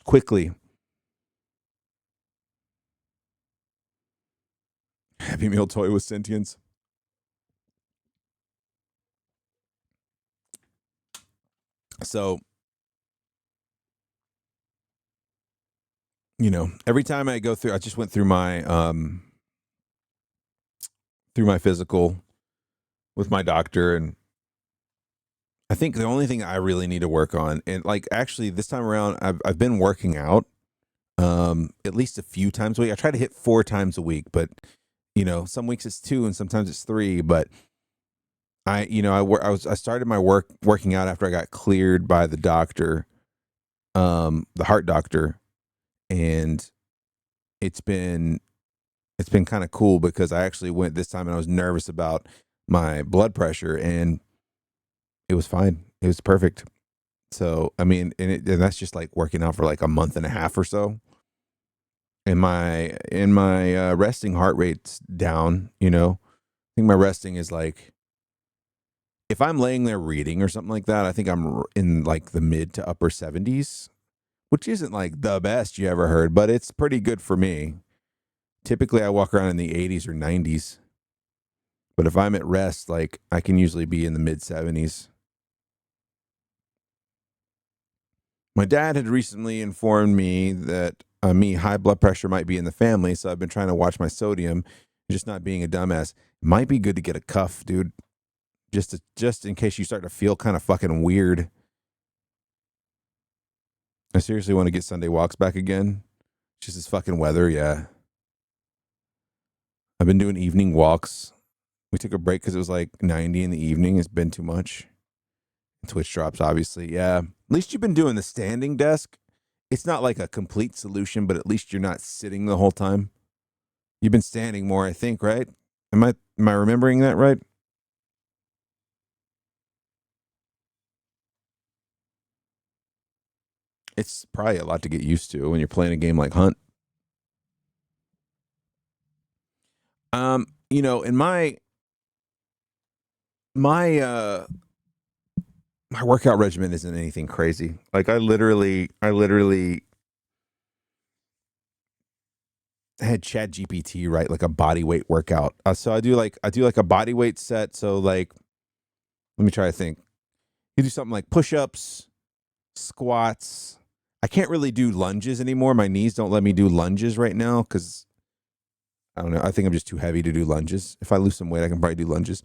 quickly. Happy Meal toy with sentience. So, every time I go through, I just went through my physical with my doctor, and I think the only thing I really need to work on, and like actually this time around, I've been working out at least a few times a week. I try to hit 4 times a week, but some weeks it's 2 and sometimes it's 3. But I started my working out after I got cleared by the doctor, the heart doctor, and it's been kind of cool because I actually went this time and I was nervous about my blood pressure, and it was fine. It was perfect. So, I mean, and that's just like working out for like a month and a half or so. And my resting heart rate's down, I think my resting is like, if I'm laying there reading or something like that, I think I'm in like the mid to upper 70s, which isn't like the best you ever heard, but it's pretty good for me. Typically I walk around in the 80s or 90s. But if I'm at rest, like I can usually be in the mid 70s. My dad had recently informed me that high blood pressure might be in the family, so I've been trying to watch my sodium, just not being a dumbass. It might be good to get a cuff, dude, just in case you start to feel kind of fucking weird. I seriously want to get Sunday walks back again. It's just this fucking weather, yeah. I've been doing evening walks. We took a break because it was like 90 in the evening. It's been too much. Twitch drops, obviously. Yeah. At least you've been doing the standing desk. It's not like a complete solution, but at least you're not sitting the whole time. You've been standing more, I think, right? Am I remembering that right? It's probably a lot to get used to when you're playing a game like Hunt. In my workout regimen isn't anything crazy. Like I literally had Chat GPT write like a body weight workout. So I do like a body weight set. So like, let me try to think. You do something like push-ups, squats, I can't really do lunges anymore. My knees don't let me do lunges right now because I don't know. I think I'm just too heavy to do lunges. If I lose some weight, I can probably do lunges.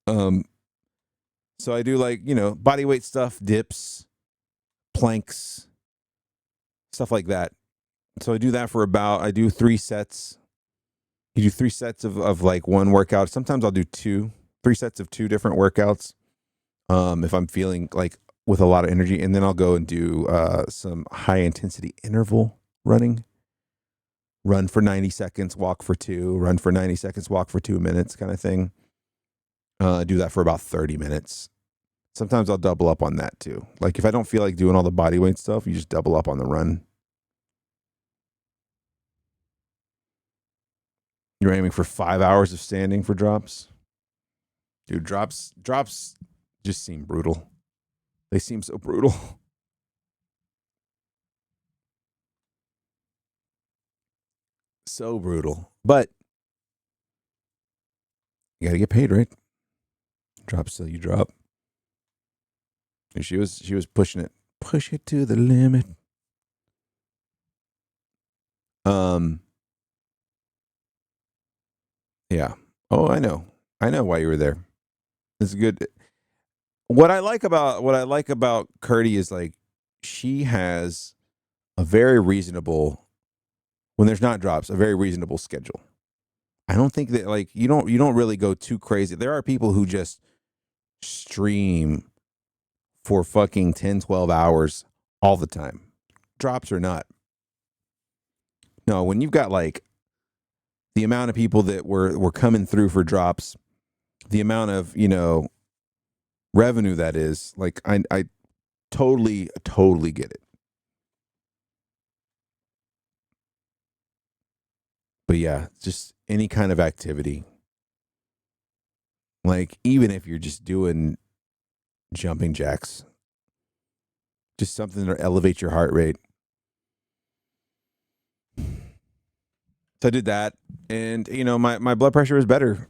So I do like, body weight stuff, dips, planks, stuff like that. So I do that I do 3 sets. You do 3 sets of like one workout. Sometimes I'll do 3 sets of 2 different workouts. If I'm feeling like with a lot of energy, and then I'll go and do some high intensity interval running. Run for 90 seconds, walk for 2, run for 90 seconds, walk for 2 minutes kind of thing. Do that for about 30 minutes. Sometimes I'll double up on that too. Like if I don't feel like doing all the body weight stuff, you just double up on the run. You're aiming for 5 hours of standing for drops? Dude, drops just seem brutal. They seem so brutal. So brutal. But you got to get paid, right? Drops till you drop. And she was pushing it. Push it to the limit. Yeah. Oh, I know why you were there. It's good. What I like about Curdy is like she has a very reasonable, when there's not drops, a very reasonable schedule. I don't think that like you don't really go too crazy. There are people who just stream for fucking 10, 12 hours all the time. Drops or not. No, when you've got like the amount of people that were coming through for drops, the amount of, revenue that is, like I totally get it. But yeah, just any kind of activity. Like even if you're just doing jumping jacks, just something to elevate your heart rate. So I did that, and my blood pressure is better.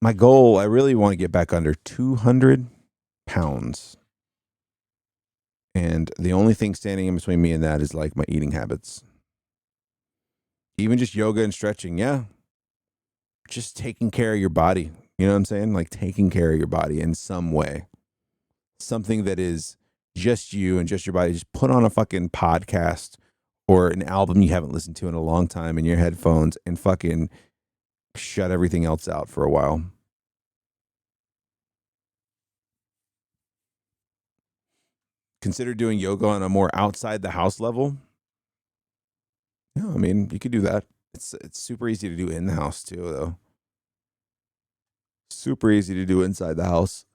My goal, I really want to get back under 200 pounds. And the only thing standing in between me and that is like my eating habits. Even just yoga and stretching, yeah. Just taking care of your body. You know what I'm saying? Like taking care of your body in some way. Something that is just you and just your body. Just put on a fucking podcast or an album you haven't listened to in a long time in your headphones and fucking shut everything else out for a while. Consider doing yoga on a more outside the house level. Yeah, I mean, you could do that. It's super easy to do in the house too, though. Super easy to do inside the house.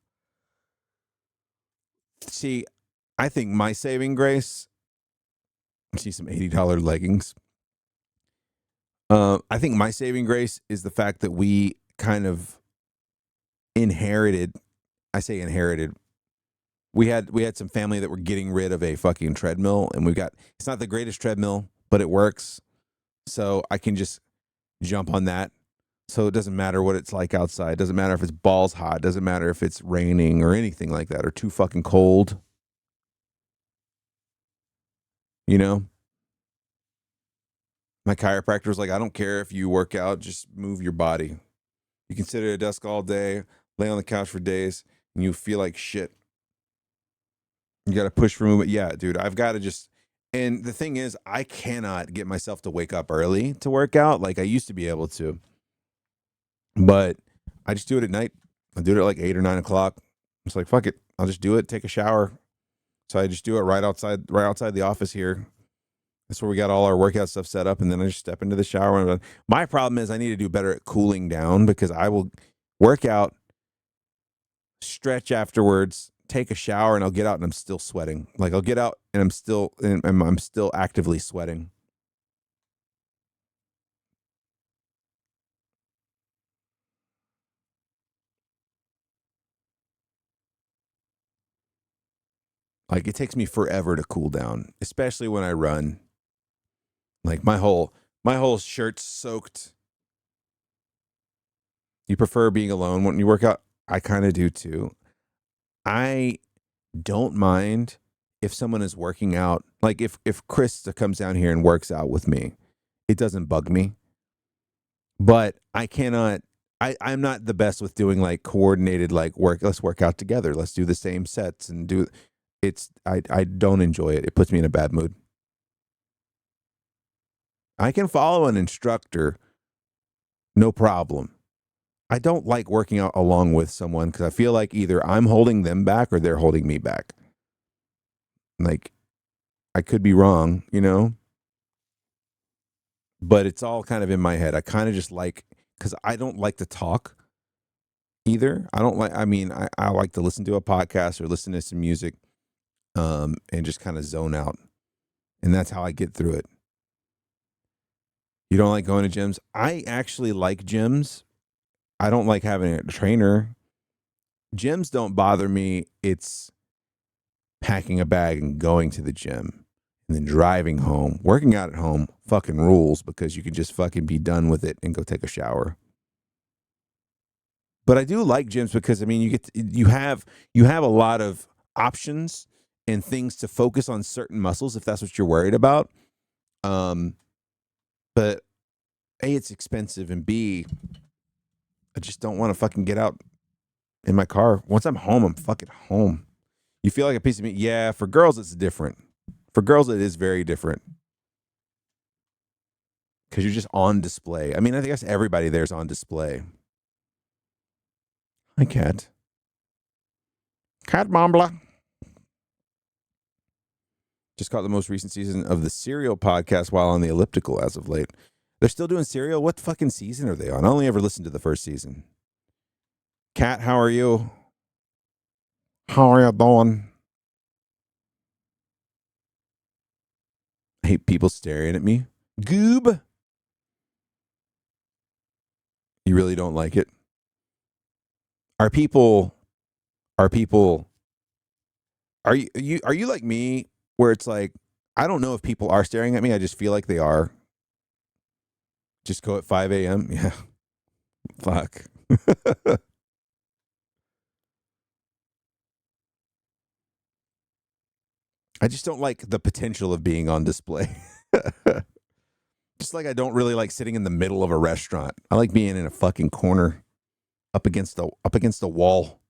See, I think my saving grace. See some $80 leggings. I think my saving grace is the fact that we kind of inherited. I say inherited. We had some family that were getting rid of a fucking treadmill, and it's not the greatest treadmill, but it works. So I can just jump on that. So it doesn't matter what it's like outside. It doesn't matter if it's balls hot. It doesn't matter if it's raining or anything like that or too fucking cold. My chiropractor was like, I don't care if you work out, just move your body. You can sit at a desk all day, lay on the couch for days, and you feel like shit. You got to push for movement. Yeah, dude, I've got to just. And the thing is, I cannot get myself to wake up early to work out like I used to be able to. But I just do it at night. I do it at like 8 or 9 o'clock. It's like, fuck it. I'll just do it, take a shower. So I just do it right outside the office here. That's where we got all our workout stuff set up. And then I just step into the shower. My problem is I need to do better at cooling down because I will work out, stretch afterwards, take a shower, and I'll get out and I'm still sweating. Like I'll get out and I'm still actively sweating. Like it takes me forever to cool down, especially when I run. Like my whole shirt's soaked. You prefer being alone when you work out? I kind of do too. I don't mind if someone is working out, like if Krista comes down here and works out with me, it doesn't bug me. But I cannot. I'm not the best with doing like coordinated like work. Let's work out together. Let's do the same sets and do. I don't enjoy it. It puts me in a bad mood. I can follow an instructor, no problem. I don't like working out along with someone because I feel like either I'm holding them back or they're holding me back. Like, I could be wrong, you know? But it's all kind of in my head. I kind of just like, because I don't like to talk either. I like to listen to a podcast or listen to some music and just kind of zone out. And that's how I get through it. You don't like going to gyms? I actually like gyms. I don't like having a trainer. Gyms don't bother me. It's packing a bag and going to the gym and then driving home. Working out at home fucking rules because you can just fucking be done with it and go take a shower. But I do like gyms because I mean you have a lot of options and things to focus on certain muscles if that's what you're worried about. But A, it's expensive, and B, I just don't want to fucking get out in my car. Once I'm home, I'm fucking home. You feel like a piece of meat? Yeah, for girls, it's different. For girls, it is very different. Because you're just on display. I mean, I guess everybody there's on display. Hi, Cat. Cat Mambla. Just caught the most recent season of the Serial podcast while on the elliptical as of late. They're still doing Serial? What fucking season are they on? I only ever listened to the first season. Cat, how are you? How are you doing? I hate people staring at me. Goob. You really don't like it? Are you like me where it's like, I don't know if people are staring at me. I just feel like they are. Just go at 5 a.m. Yeah. Fuck. I just don't like the potential of being on display. Just like I don't really like sitting in the middle of a restaurant. I like being in a fucking corner up against the wall.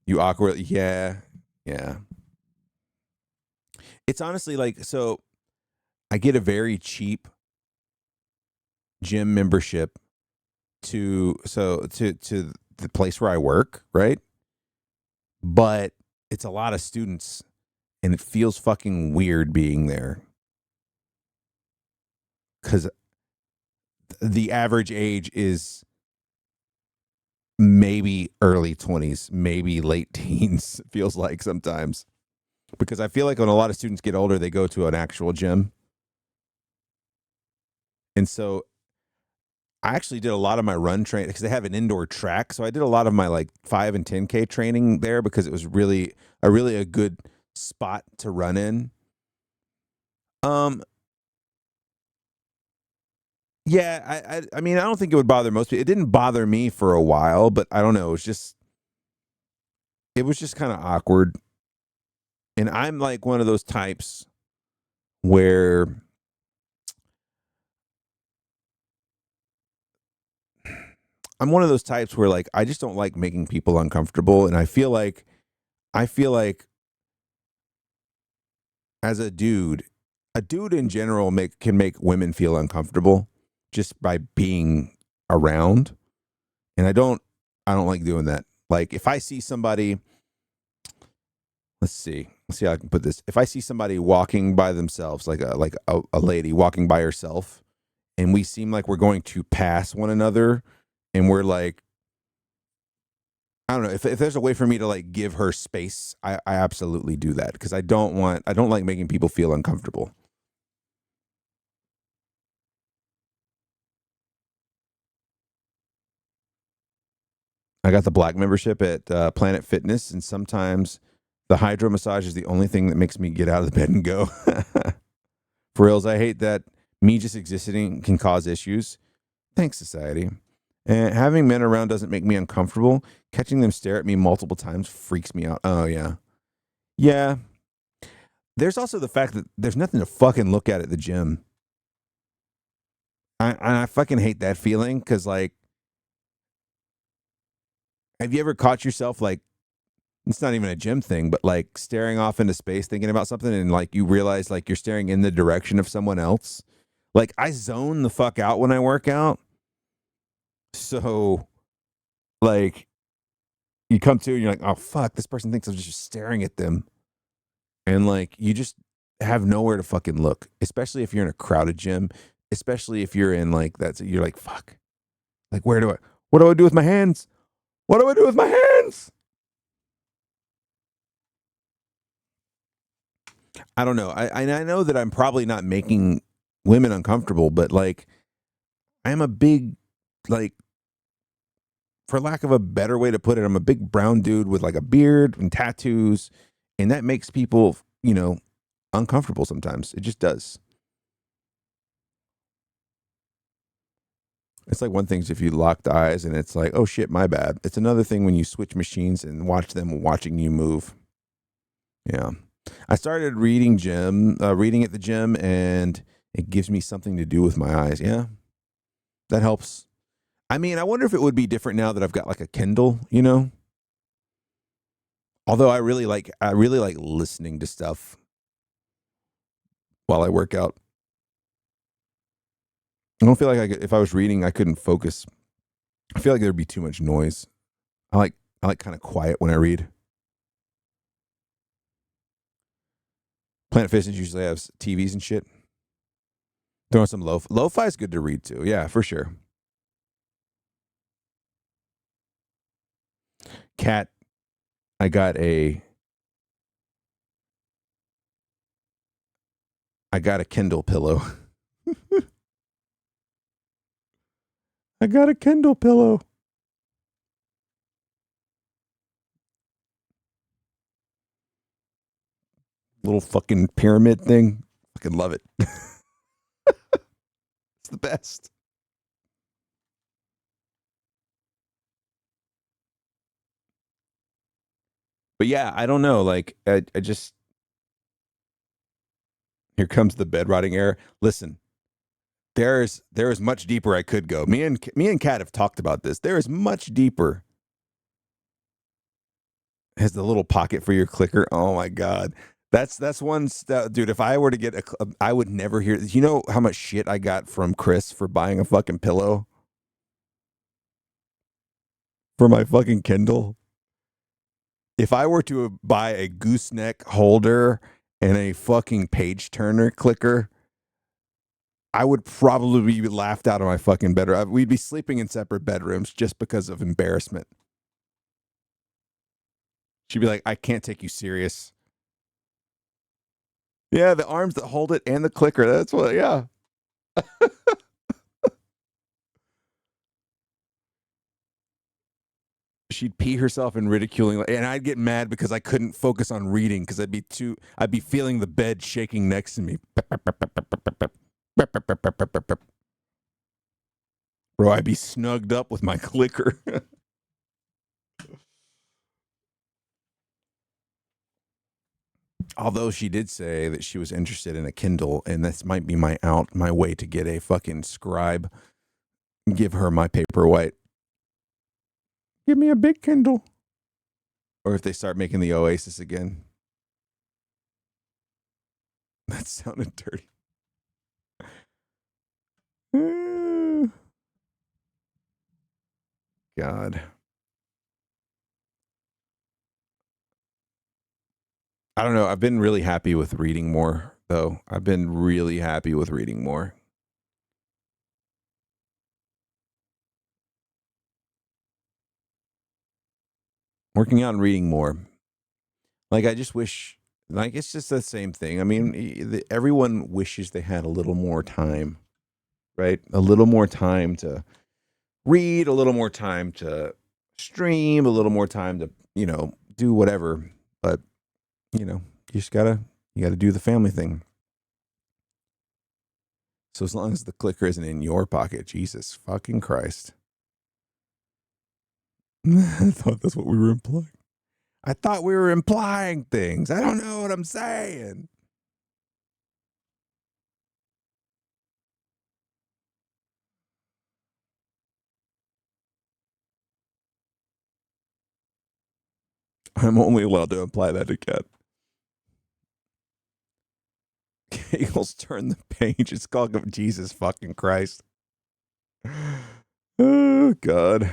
You awkward. Yeah. It's honestly like, so I get a very cheap gym membership to the place where I work, right? But it's a lot of students and it feels fucking weird being there. Cuz the average age is maybe early 20s, maybe late teens, it feels like sometimes. Because I feel like when a lot of students get older, they go to an actual gym. And so I actually did a lot of my run training because they have an indoor track. So I did a lot of my like 5 and 10K training there because it was really a good spot to run in. Yeah, I mean, I don't think it would bother most people. It didn't bother me for a while, but I don't know. It was just kind of awkward. And I'm like one of those types where like I just don't like making people uncomfortable, and I feel like as a dude in general can make women feel uncomfortable just by being around. And I don't like doing that. Like if I see somebody, let's see how I can put this. If I see somebody walking by themselves, like a lady walking by herself, and we seem like we're going to pass one another, and we're like, I don't know, if there's a way for me to like give her space, I absolutely do that because I don't like making people feel uncomfortable. I got the black membership at Planet Fitness, and sometimes the hydro massage is the only thing that makes me get out of the bed and go. For reals, I hate that me just existing can cause issues. Thanks, society. And having men around doesn't make me uncomfortable. Catching them stare at me multiple times freaks me out. Oh, yeah. Yeah. There's also the fact that there's nothing to fucking look at the gym. I fucking hate that feeling because, like, have you ever caught yourself, like, it's not even a gym thing, but like staring off into space thinking about something and like you realize like you're staring in the direction of someone else? Like, I zone the fuck out when I work out. So, like, you come to and you're like, oh, fuck, this person thinks I'm just staring at them. And, like, you just have nowhere to fucking look, especially if you're in a crowded gym, especially if you're in, like, you're like, fuck. Like, what do I do with my hands? What do I do with my hands? I don't know. I know that I'm probably not making women uncomfortable, but, like, I am a big, like, for lack of a better way to put it, I'm a big brown dude with like a beard and tattoos, and that makes people, you know, uncomfortable sometimes. It just does. It's like one thing is if you locked eyes and it's like, oh shit, my bad. It's another thing when you switch machines and watch them watching you move. Yeah. I started reading at the gym, and it gives me something to do with my eyes. Yeah. That helps. I mean, I wonder if it would be different now that I've got like a Kindle, you know? Although I really like listening to stuff while I work out. I don't feel like if I was reading, I couldn't focus. I feel like there'd be too much noise. I like kind of quiet when I read. Planet Fitness usually has TVs and shit. Throw on some lo-fi is good to read too. Yeah, for sure. Cat, I got a Kindle pillow. I got a Kindle pillow. Little fucking pyramid thing. Fucking love it. It's the best. But yeah, I don't know. Like, I just, here comes the bed rotting era. Listen, there is much deeper I could go. Me and Kat have talked about this. There is much deeper. Has the little pocket for your clicker. Oh my god, that's one dude. If I were to get I would never hear. You know how much shit I got from Chris for buying a fucking pillow for my fucking Kindle. If I were to buy a gooseneck holder and a fucking page turner clicker, I would probably be laughed out of my fucking bedroom. We'd be sleeping in separate bedrooms just because of embarrassment. She'd be like, I can't take you serious. Yeah, the arms that hold it and the clicker. That's what, yeah. She'd pee herself in ridiculing, and I'd get mad because I couldn't focus on reading because I'd be feeling the bed shaking next to me. Bro, I'd be snugged up with my clicker. Although she did say that she was interested in a Kindle, and this might be my way to get a fucking scribe. Give her my Paperwhite. Give me a big Kindle. Or if they start making the Oasis again. That sounded dirty. God. I don't know. I've been really happy with reading more, though. I've been really happy with reading more. Working out and reading more. Like, I just wish, like, it's just the same thing. I mean, everyone wishes they had a little more time, right? A little more time to read, a little more time to stream, a little more time to, do whatever. But, you just gotta do the family thing. So as long as the clicker isn't in your pocket, Jesus fucking Christ. I thought that's what we were implying. I thought we were implying things. I don't know what I'm saying. I'm only allowed to imply that again. Eagles turn the page. It's called Jesus fucking Christ. Oh, God.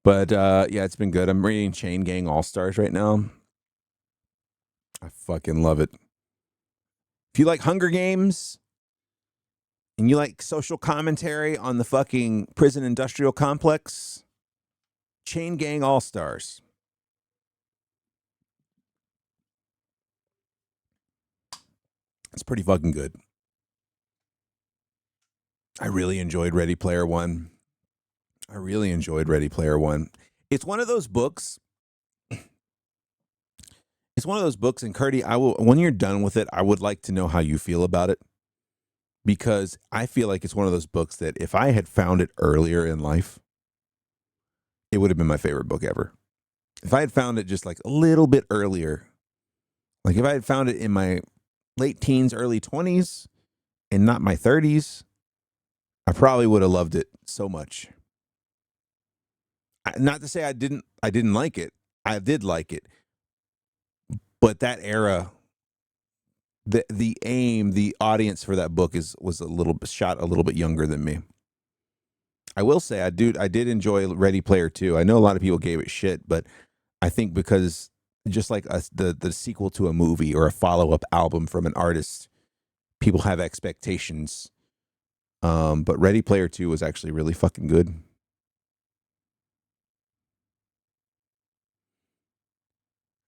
But yeah, it's been good. I'm reading Chain Gang All Stars right now. I fucking love it. If you like Hunger Games and you like social commentary on the fucking prison industrial complex, Chain Gang All Stars. It's pretty fucking good. I really enjoyed Ready Player One. It's one of those books. It's one of those books, and Curdy, when you're done with it, I would like to know how you feel about it. Because I feel like it's one of those books that if I had found it earlier in life, it would have been my favorite book ever. If I had found it just like a little bit earlier, like if I had found it in my late teens, early 20s, and not my 30s, I probably would have loved it so much. Not to say I didn't like it. I did like it. But that era, the aim, the audience for that book was a little bit younger than me. I will say I did enjoy Ready Player 2. I know a lot of people gave it shit, but I think because just like the sequel to a movie or a follow-up album from an artist, people have expectations. But Ready Player 2 was actually really fucking good.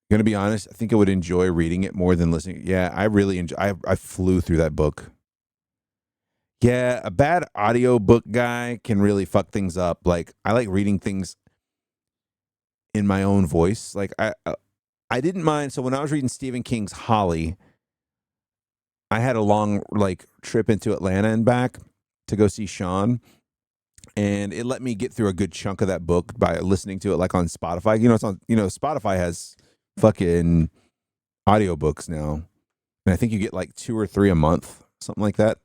Gonna be honest, I think I would enjoy reading it more than listening. Yeah, I really enjoy. I flew through that book. Yeah, a bad audiobook guy can really fuck things up. Like I like reading things in my own voice. Like I didn't mind. So when I was reading Stephen King's Holly, I had a long like trip into Atlanta and back to go see Sean, and it let me get through a good chunk of that book by listening to it like on Spotify. You know, it's on. You know, Spotify has fucking audiobooks now, and I think you get like 2 or 3 a month, something like that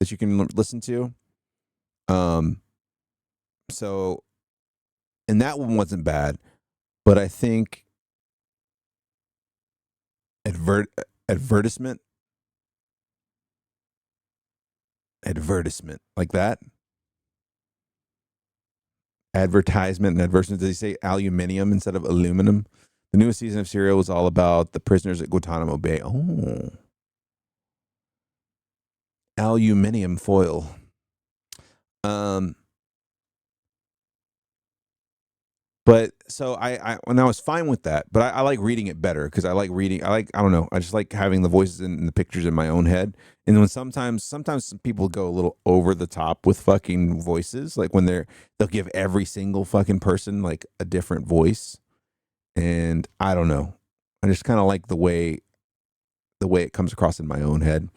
you can listen to. So, and that one wasn't bad, but I think advertisement like that. Advertisement and advertisement. Did he say aluminium instead of aluminum? The newest season of Serial was all about the prisoners at Guantanamo Bay. Oh. Aluminium foil. But so I when I was fine with that, but I like reading it better because I don't know, I just like having the voices and the pictures in my own head. And when sometimes people go a little over the top with fucking voices, like when they'll give every single fucking person like a different voice. And I don't know. I just kind of like the way it comes across in my own head.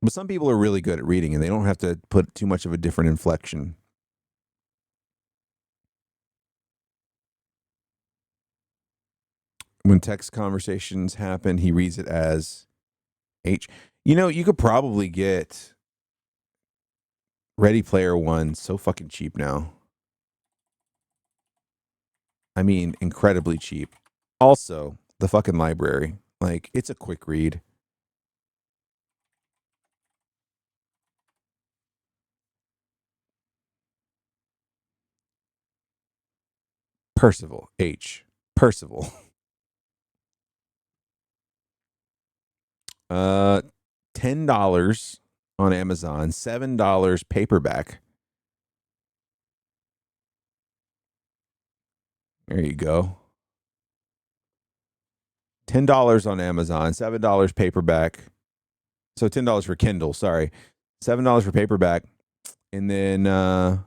But some people are really good at reading and they don't have to put too much of a different inflection. When text conversations happen, he reads it as H. You know, you could probably get Ready Player One so fucking cheap now. I mean, incredibly cheap. Also, the fucking library. Like, it's a quick read. Percival. H. Percival. $10 on Amazon, $7 paperback. There you go. $10 on Amazon, $7 paperback. So $10 for Kindle, sorry. $7 for paperback. And then man,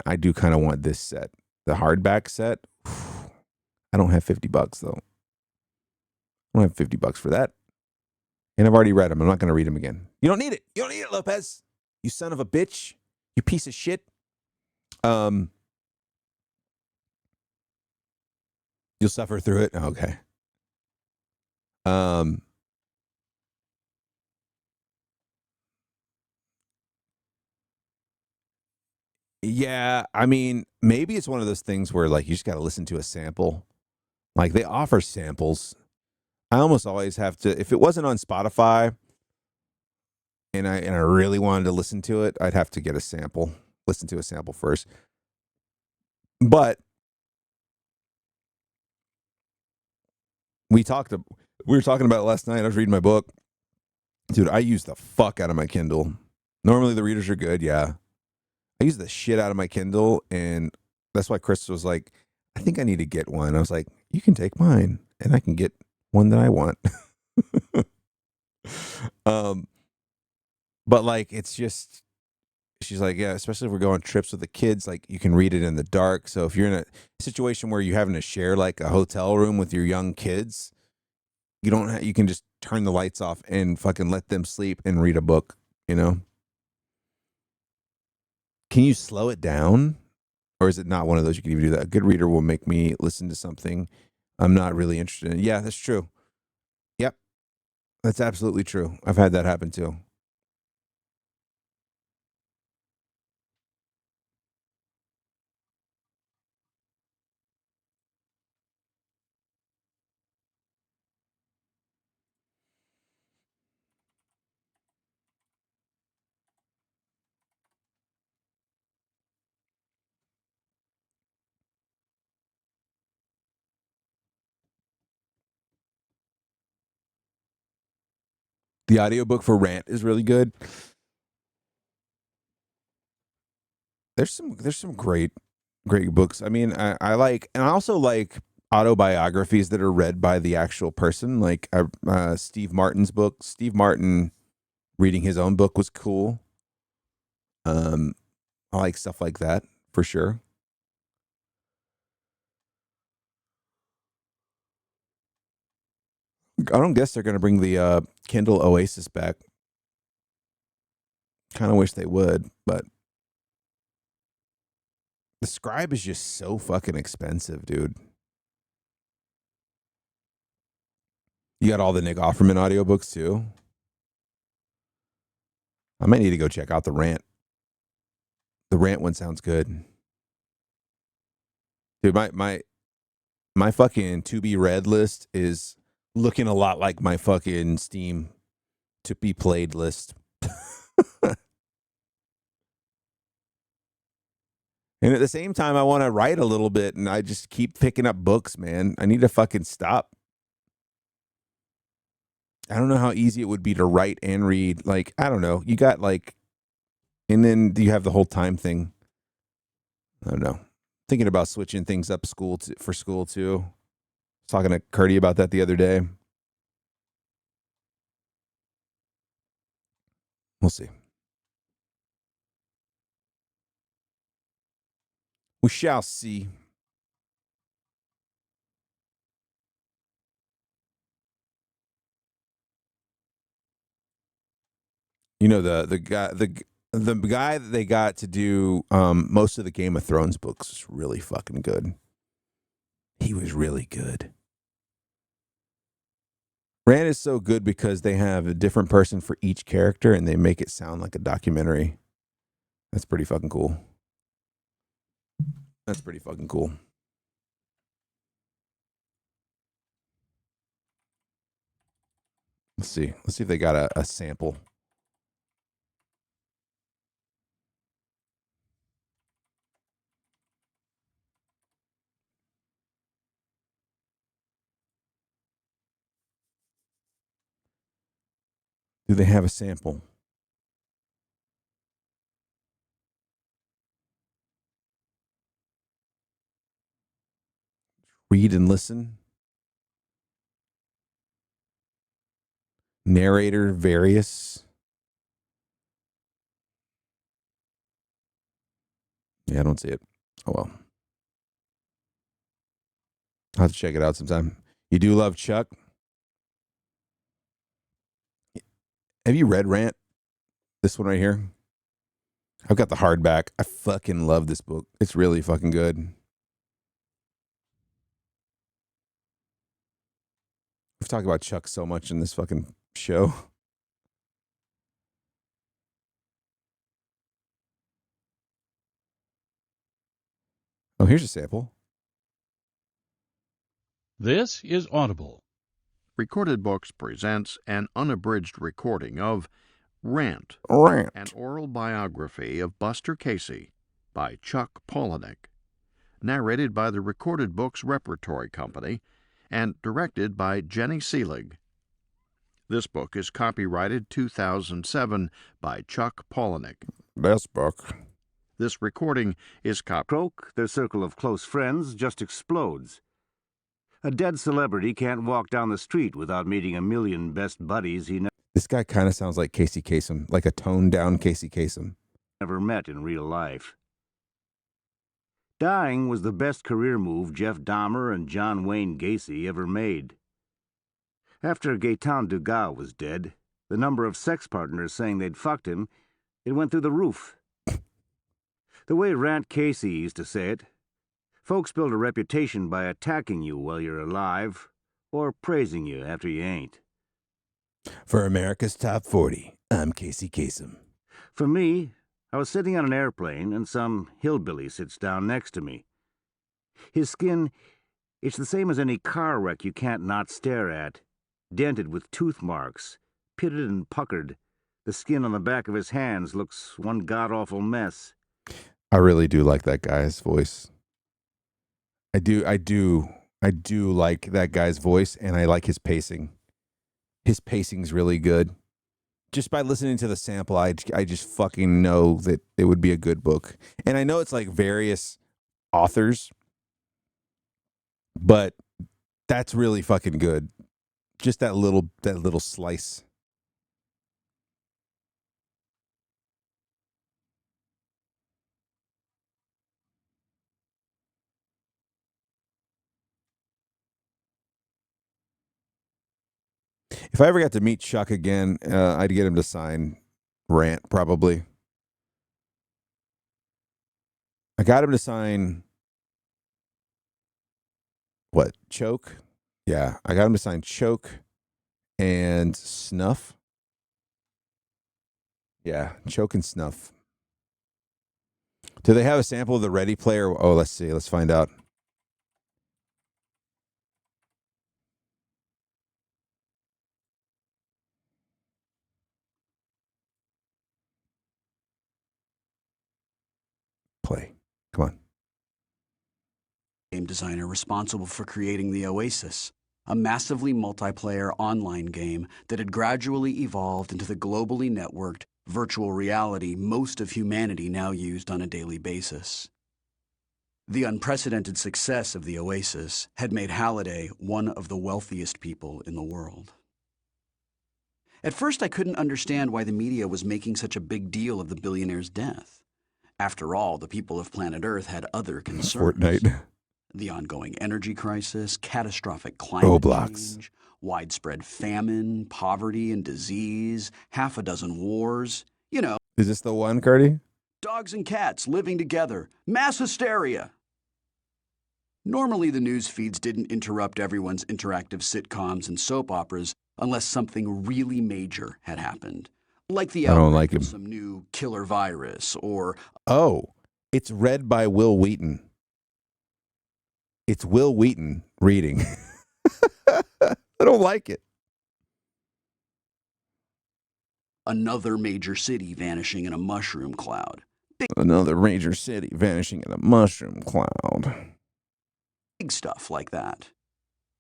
I do kind of want this set. The hardback set. I don't have $50 though. I don't have $50 for that. And I've already read them. I'm not going to read them again. You don't need it. You don't need it, Lopez. You son of a bitch. You piece of shit. You'll suffer through it. Okay. Yeah, I mean, maybe it's one of those things where like you just got to listen to a sample. Like they offer samples. I almost always have to, if it wasn't on Spotify and I really wanted to listen to it, I'd have to get a sample, listen to a sample first. But we were talking about it last night. I was reading my book. Dude, I use the fuck out of my Kindle. Normally the readers are good, yeah. I use the shit out of my Kindle, and that's why Chris was like, I think I need to get one. I was like, you can take mine, and I can get one that I want. But like, it's just, she's like, yeah, especially if we're going trips with the kids, like you can read it in the dark. So if you're in a situation where you're having to share like a hotel room with your young kids, you can just turn the lights off and fucking let them sleep and read a book, you know? Can you slow it down? Or is it not one of those you can even do that? A good reader will make me listen to something I'm not really interested in. Yeah, that's true. Yep. That's absolutely true. I've had that happen too. The audiobook for Rant is really good. There's some great books. I mean, I like, and I also like autobiographies that are read by the actual person. Like Steve Martin's book. Steve Martin reading his own book was cool. I like stuff like that for sure. I don't guess they're going to bring the Kindle Oasis back. Kind of wish they would, but the Scribe is just so fucking expensive, dude. You got all the Nick Offerman audiobooks too. I might need to go check out the Rant. The Rant one sounds good. Dude, my fucking to be read list is looking a lot like my fucking Steam to be played list. And at the same time, I want to write a little bit, and I just keep picking up books, man. I need to fucking stop. I don't know how easy it would be to write and read. Like, I don't know. You got like, and then you have the whole time thing. I don't know. Thinking about switching things up for school too. Talking to Curdy about that the other day. We'll see. We shall see. You know, the guy that they got to do most of the Game of Thrones books is really fucking good. He was really good. Rand is so good because they have a different person for each character and they make it sound like a documentary. That's pretty fucking cool. That's pretty fucking cool. Let's see. Let's see if they got a sample. Do they have a sample? Read and listen. Narrator various. Yeah, I don't see it. Oh well. I'll have to check it out sometime. You do love Chuck? Have you read Rant? This one right here? I've got the hardback. I fucking love this book. It's really fucking good. We've talked about Chuck so much in this fucking show. Oh, here's a sample. This is Audible. Recorded Books presents an unabridged recording of Rant, an oral biography of Buster Casey by Chuck Palahniuk, narrated by the Recorded Books Repertory Company and directed by Jenny Seelig. This book is copyrighted 2007 by Chuck Palahniuk. Best book. This recording is Croak, their circle of close friends just explodes. A dead celebrity can't walk down the street without meeting a million best buddies he This guy kind of sounds like Casey Kasem, like a toned-down Casey Kasem. never met in real life. Dying was the best career move Jeff Dahmer and John Wayne Gacy ever made. After Gaetan Dugas was dead, the number of sex partners saying they'd fucked him, it went through the roof. The way Rant Casey used to say it, folks build a reputation by attacking you while you're alive, or praising you after you ain't. For America's Top 40, I'm Casey Kasem. For me, I was sitting on an airplane and some hillbilly sits down next to me. His skin, it's the same as any car wreck you can't not stare at. Dented with tooth marks, pitted and puckered. The skin on the back of his hands looks one god-awful mess. I really do like that guy's voice. I do like that guy's voice, and I like his pacing. His pacing's really good. Just by listening to the sample, I just fucking know that it would be a good book. And I know it's like various authors, but that's really fucking good. Just that little slice. If I ever got to meet Chuck again, I'd get him to sign Rant, probably. I got him to sign what? Choke? Yeah, I got him to sign Choke and Snuff. Yeah, Choke and Snuff. Do they have a sample of the Ready Player? Oh, let's see. Let's find out. Play. Come on. Game designer responsible for creating the Oasis, a massively multiplayer online game that had gradually evolved into the globally networked virtual reality most of humanity now used on a daily basis. The unprecedented success of the Oasis had made Halliday one of the wealthiest people in the world. At first, I couldn't understand why the media was making such a big deal of the billionaire's death. After all, the people of planet Earth had other concerns. Fortnite. The ongoing energy crisis, catastrophic climate change, widespread famine, poverty and disease, half a dozen wars. You know. Is this the one, Cardi? Dogs and cats living together. Mass hysteria. Normally, the news feeds didn't interrupt everyone's interactive sitcoms and soap operas unless something really major had happened. Like the outbreak of some new killer virus or... Oh, it's read by Will Wheaton. It's Will Wheaton reading. I don't like it. Another major city vanishing in a mushroom cloud. Another major city vanishing in a mushroom cloud. Big stuff like that.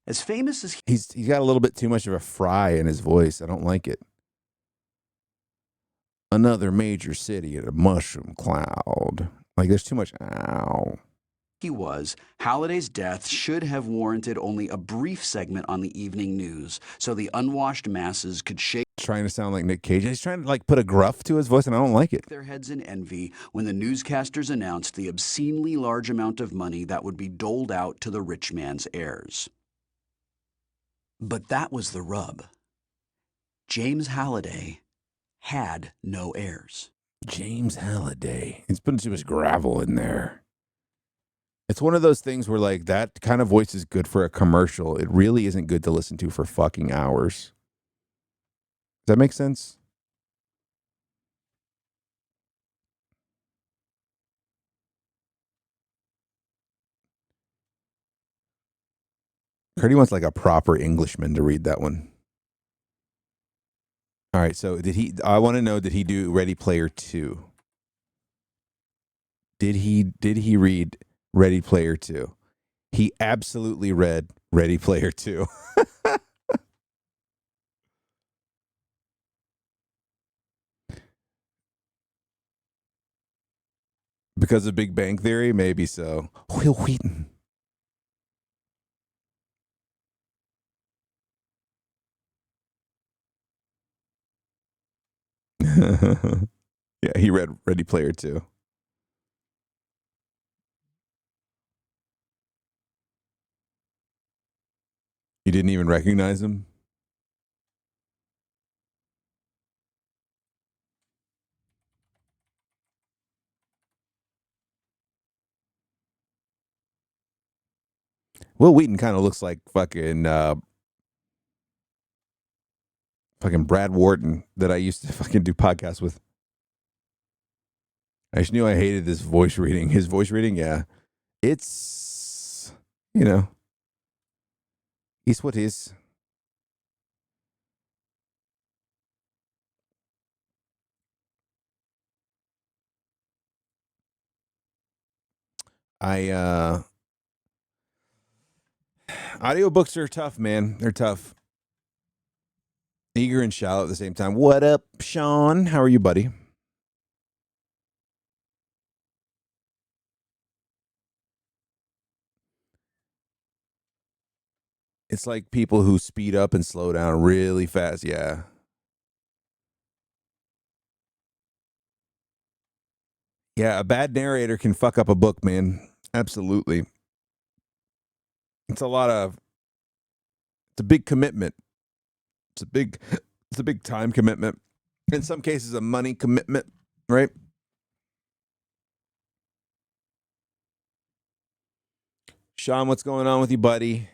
As famous as he's got a little bit too much of a fry in his voice. I don't like it. Another major city in a mushroom cloud. Like there's too much ow. He was, Halliday's death should have warranted only a brief segment on the evening news so the unwashed masses could shake trying to sound like Nick Cage. He's trying to like put a gruff to his voice and I don't like it. Their heads in envy when the newscasters announced the obscenely large amount of money that would be doled out to the rich man's heirs. But that was the rub. James Halliday had no heirs. James Halliday. He's putting too much gravel in there. It's one of those things where, like, that kind of voice is good for a commercial. It really isn't good to listen to for fucking hours. Does that make sense? Curdy wants like a proper Englishman to read that one. All right, so I want to know, did he do Ready Player 2? Did he read Ready Player 2? He absolutely read Ready Player 2. Because of Big Bang Theory? Maybe so. Will Wheaton. Yeah, he read Ready Player 2. You didn't even recognize him? Will Wheaton kind of looks like fucking Brad Wharton that I used to fucking do podcasts with. I just knew I hated this voice reading. His voice reading, yeah. It's, it's what is. Audiobooks are tough, man. They're tough. Eager and shallow at the same time. What up, Sean? How are you, buddy? It's like people who speed up and slow down really fast. Yeah. Yeah, a bad narrator can fuck up a book, man. Absolutely. It's a big commitment. It's a big time commitment. In some cases, a money commitment, right? Sean, what's going on with you, buddy?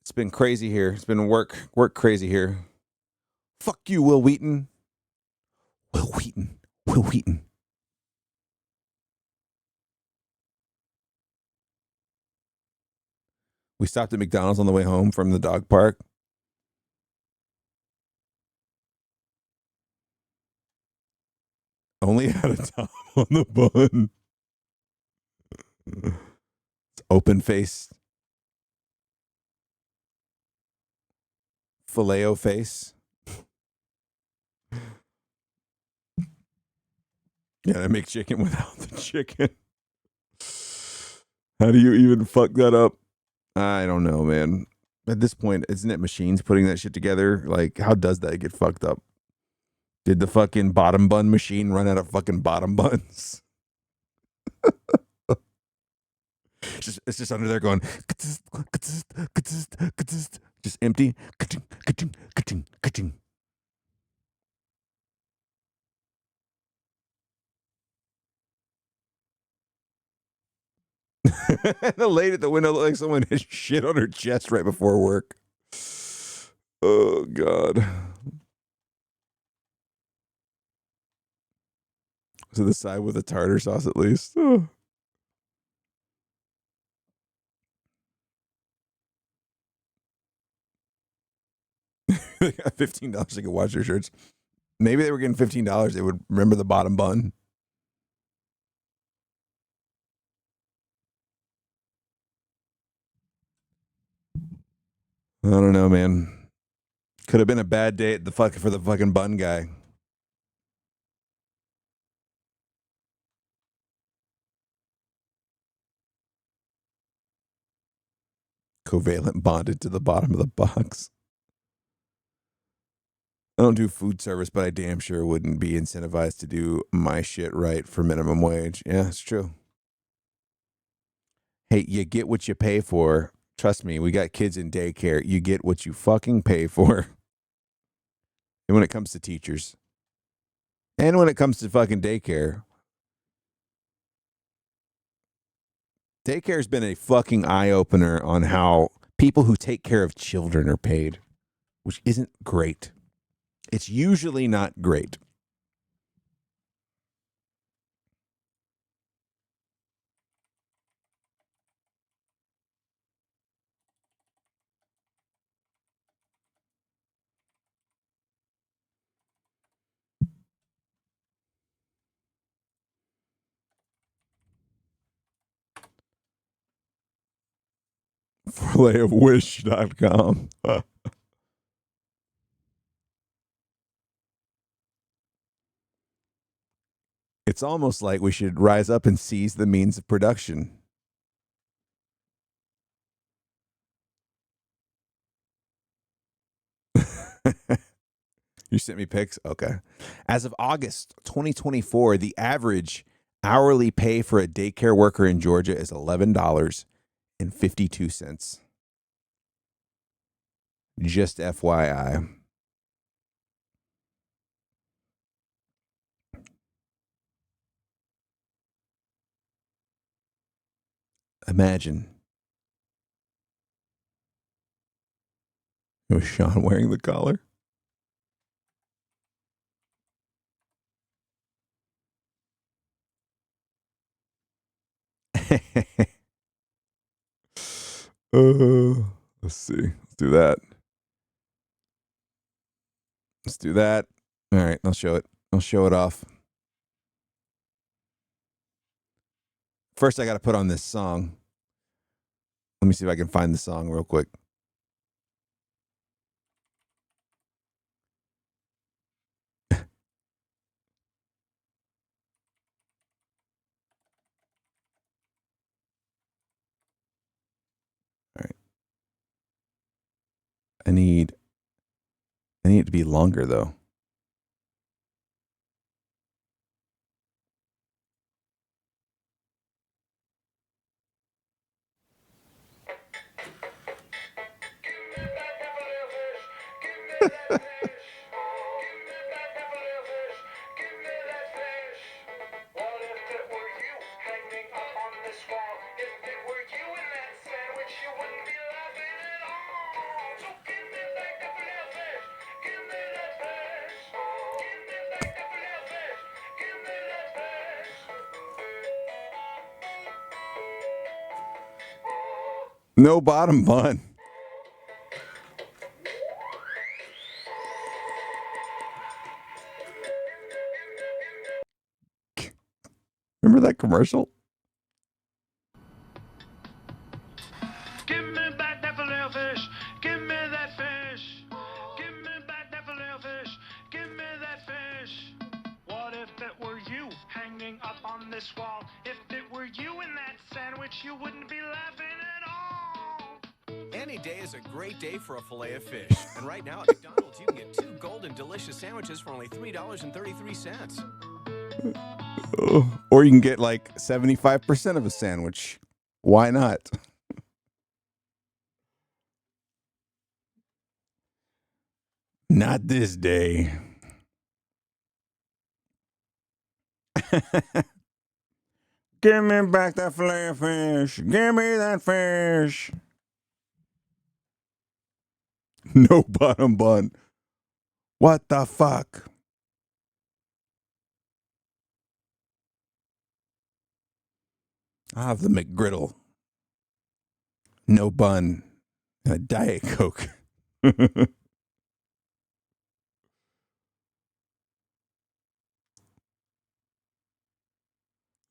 It's been crazy here. It's been work crazy here. Fuck you, Will Wheaton. Will Wheaton. Will Wheaton. We stopped at McDonald's on the way home from the dog park. Only had a top on the bun. It's open faced. Filet-o face. Yeah, I make chicken without the chicken. How do you even fuck that up? I don't know, man. At this point, isn't it machines putting that shit together? Like, how does that get fucked up? Did the fucking bottom bun machine run out of fucking bottom buns? It's just under there going, just empty. The lady at the window looked like someone had shit on her chest right before work. Oh, God. To the side with the tartar sauce, at least. Oh. They got $15 they could wash their shirts. Maybe they were getting $15. They would remember the bottom bun. I don't know, man. Could have been a bad day at for the fucking bun guy. Covalent bonded to the bottom of the box. I don't do food service, but I damn sure wouldn't be incentivized to do my shit right for minimum wage. Yeah, it's true. Hey, you get what you pay for. Trust me, we got kids in daycare. You get what you fucking pay for. And when it comes to teachers. And when it comes to fucking daycare. Daycare's been a fucking eye-opener on how people who take care of children are paid, which isn't great. It's usually not great. Flayofwish.com. It's almost like we should rise up and seize the means of production. You sent me pics? Okay. As of August 2024, the hourly pay for a daycare worker in Georgia is $11.52. Just FYI. Imagine. It was Sean wearing the collar. Let's see. Let's do that. Let's do that. All right, I'll show it. I'll show it off. First, I got to put on this song. Let me see if I can find the song real quick. All right. I need it to be longer though. No bottom bun. Remember that commercial? Give me back that filet fish. Give me that fish. Give me back that filet fish. Give me that fish. What if it were you hanging up on this wall? If it were you in that sandwich, you wouldn't be laughing at all. Any day is a great day for a filet of fish. And right now at McDonald's, you can get 2 golden delicious sandwiches for only $3.33. Or you can get like 75% of a sandwich. Why not? Not this day. Give me back that filet of fish. Give me that fish. No bottom bun. What the fuck? I have the McGriddle. No bun. And a Diet Coke.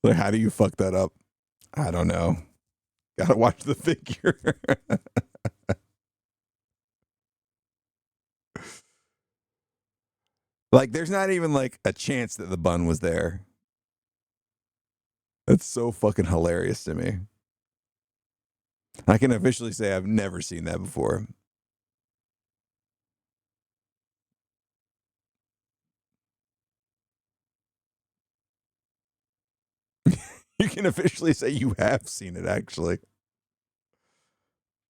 Like, how do you fuck that up? I don't know. Gotta watch the figure. Like, there's not even like a chance that the bun was there. That's so fucking hilarious to me. I can officially say I've never seen that before. You can officially say you have seen it, actually.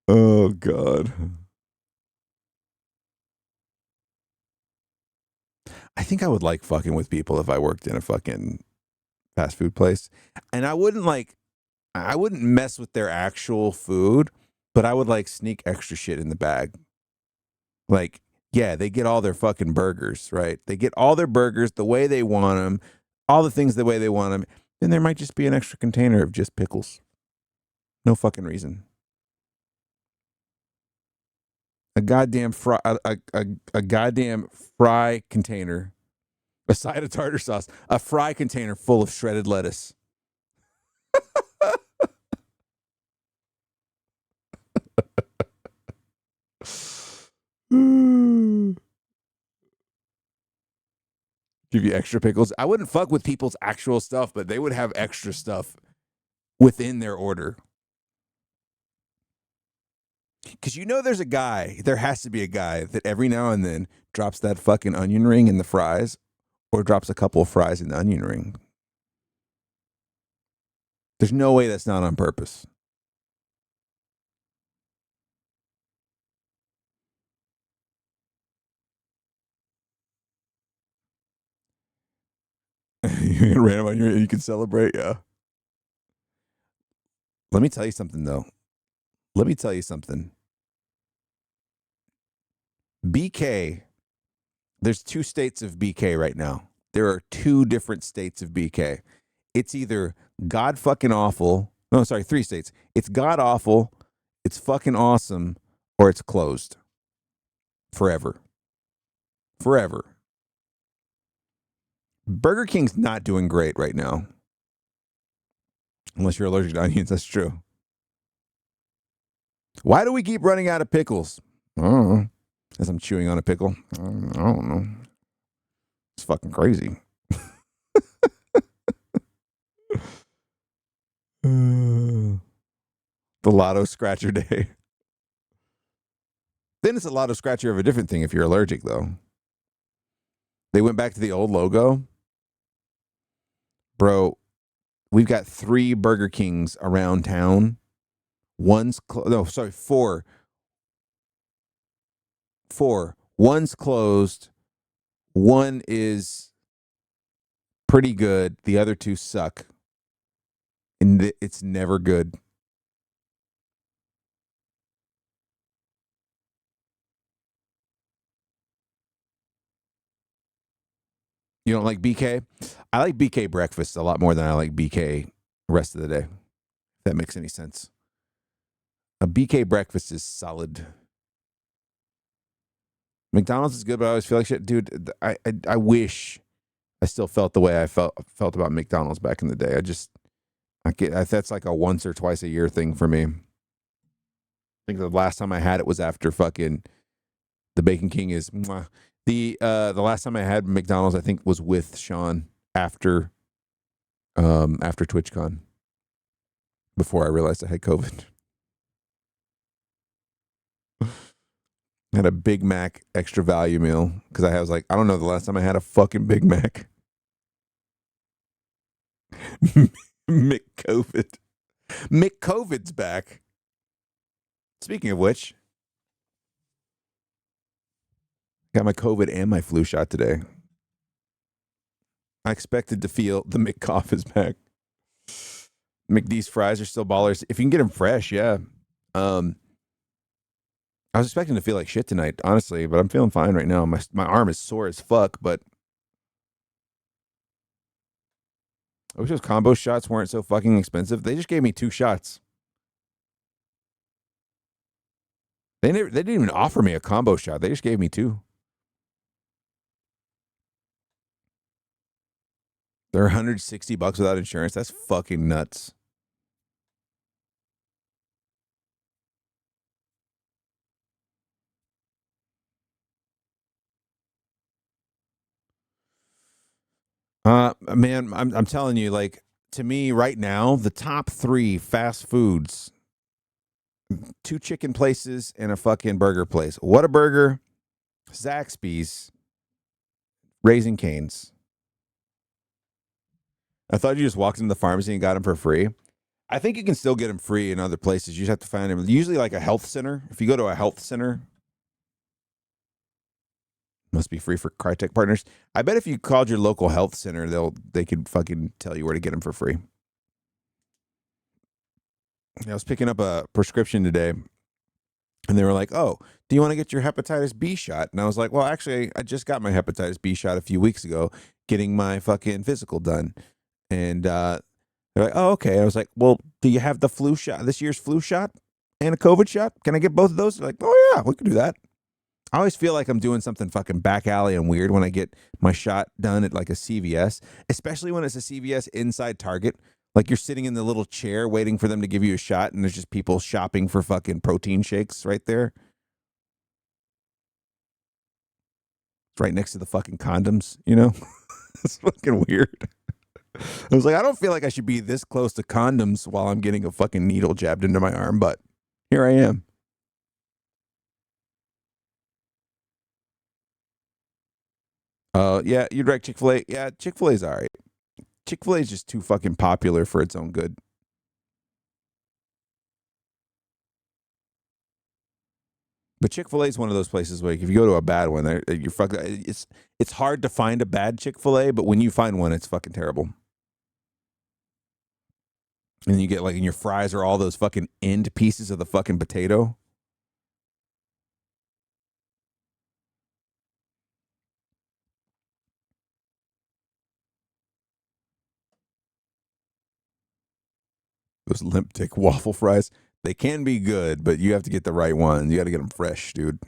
Oh, God. I think I would like fucking with people if I worked in a fucking fast food place. And I wouldn't mess with their actual food, but I would like sneak extra shit in the bag. Like, yeah, they get all their fucking burgers, right? They get all their burgers the way they want them, all the things the way they want them. Then there might just be an extra container of just pickles. No fucking reason. A goddamn a goddamn fry container, a side of tartar sauce, a fry container full of shredded lettuce. Give you extra pickles. I wouldn't fuck with people's actual stuff, but they would have extra stuff within their order. Because there's a guy, there has to be a guy that every now and then drops that fucking onion ring in the fries or drops a couple of fries in the onion ring. There's no way that's not on purpose. You random on you can celebrate, yeah. Let me tell you something though. BK, there's 2 states of BK right now. There are 2 different states of BK. It's either god fucking awful. No, sorry, 3 states. It's god awful, it's fucking awesome, or it's closed. Forever. Burger King's not doing great right now. Unless you're allergic to onions, that's true. Why do we keep running out of pickles? I don't know. As I'm chewing on a pickle. I don't know. It's fucking crazy. The lotto scratcher day. Then it's a lotto scratcher of a different thing if you're allergic, though. They went back to the old logo. Bro, we've got 3 Burger Kings around town. 4. 4. One's closed. One is pretty good. The other 2 suck. And it's never good. You don't like BK? I like BK breakfast a lot more than I like BK rest of the day. If that makes any sense. A BK breakfast is solid. McDonald's is good, but I always feel like shit. Dude, I wish I still felt the way I felt about McDonald's back in the day. That's like a once or twice a year thing for me. I think the last time I had it was after fucking the Bacon King is mwah. The last time I had McDonald's, I think, was with Sean after TwitchCon. Before I realized I had COVID. I had a Big Mac extra value meal because I was like, I don't know the last time I had a fucking Big Mac. McCovid. McCovid's back. Speaking of which, got my COVID and my flu shot today. I expected to feel the McCough is back. McD's fries are still ballers. If you can get them fresh, yeah. I was expecting to feel like shit tonight, honestly, but I'm feeling fine right now. My arm is sore as fuck, but I wish those combo shots weren't so fucking expensive. They just gave me 2 shots. They didn't even offer me a combo shot. They just gave me 2. They're $160 without insurance. That's fucking nuts. Man, I'm telling you, like, to me right now, the top 3 fast foods, 2 chicken places and a fucking burger place. Whataburger, Zaxby's, Raising Cane's. I thought you just walked into the pharmacy and got them for free. I think you can still get them free in other places. You just have to find them. Usually like a health center. If you go to a health center. Must be free for Crytek partners. I bet if you called your local health center, they could fucking tell you where to get them for free. I was picking up a prescription today, and they were like, "Oh, do you want to get your hepatitis B shot?" And I was like, "Well, actually, I just got my hepatitis B shot a few weeks ago, getting my fucking physical done." And they're like, "Oh, okay." I was like, "Well, do you have the flu shot, this year's flu shot, and a COVID shot? Can I get both of those?" They're like, "Oh yeah, we can do that." I always feel like I'm doing something fucking back alley and weird when I get my shot done at like a CVS, especially when it's a CVS inside Target. Like you're sitting in the little chair waiting for them to give you a shot, and there's just people shopping for fucking protein shakes right there. It's right next to the fucking condoms, you know? It's fucking weird. I was like, I don't feel like I should be this close to condoms while I'm getting a fucking needle jabbed into my arm, but here I am. Yeah, you'd like Chick-fil-A. Yeah, Chick-fil-A's all right. Chick-fil-A is just too fucking popular for its own good. But Chick-fil-A is one of those places where if you go to a bad one, you're fucking. It's hard to find a bad Chick-fil-A, but when you find one, it's fucking terrible. And you get like, and your fries are all those fucking end pieces of the fucking potato. Those limp dick waffle fries, they can be good, but you have to get the right ones. You got to get them fresh, dude.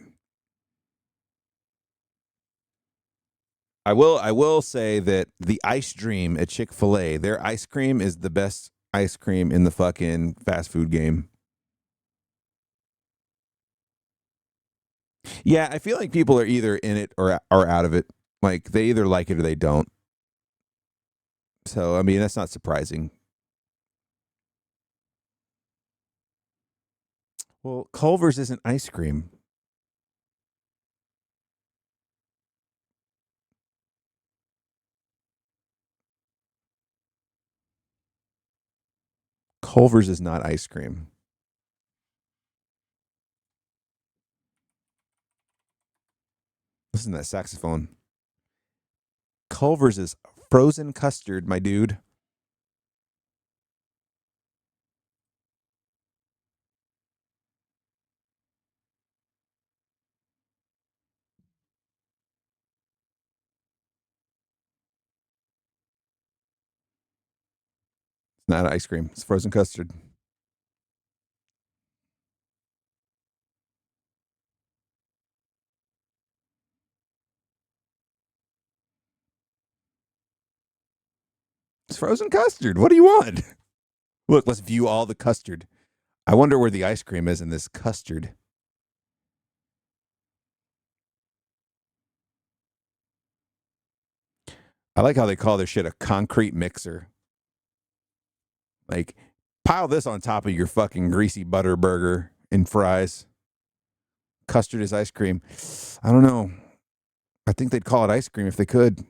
I will say that the Ice Dream at Chick-fil-A, their ice cream is the best ice cream in the fucking fast food game. Yeah, I feel like people are either in it or are out of it. Like they either like it or they don't. So, I mean, that's not surprising. Well, Culver's isn't ice cream. Culver's is not ice cream. Listen to that saxophone. Culver's is frozen custard, my dude. It's not ice cream. It's frozen custard. It's frozen custard. What do you want? Look, let's view all the custard. I wonder where the ice cream is in this custard. I like how they call their shit a concrete mixer. Like, pile this on top of your fucking greasy butter burger and fries. Custard is ice cream. I don't know. I think they'd call it ice cream if they could.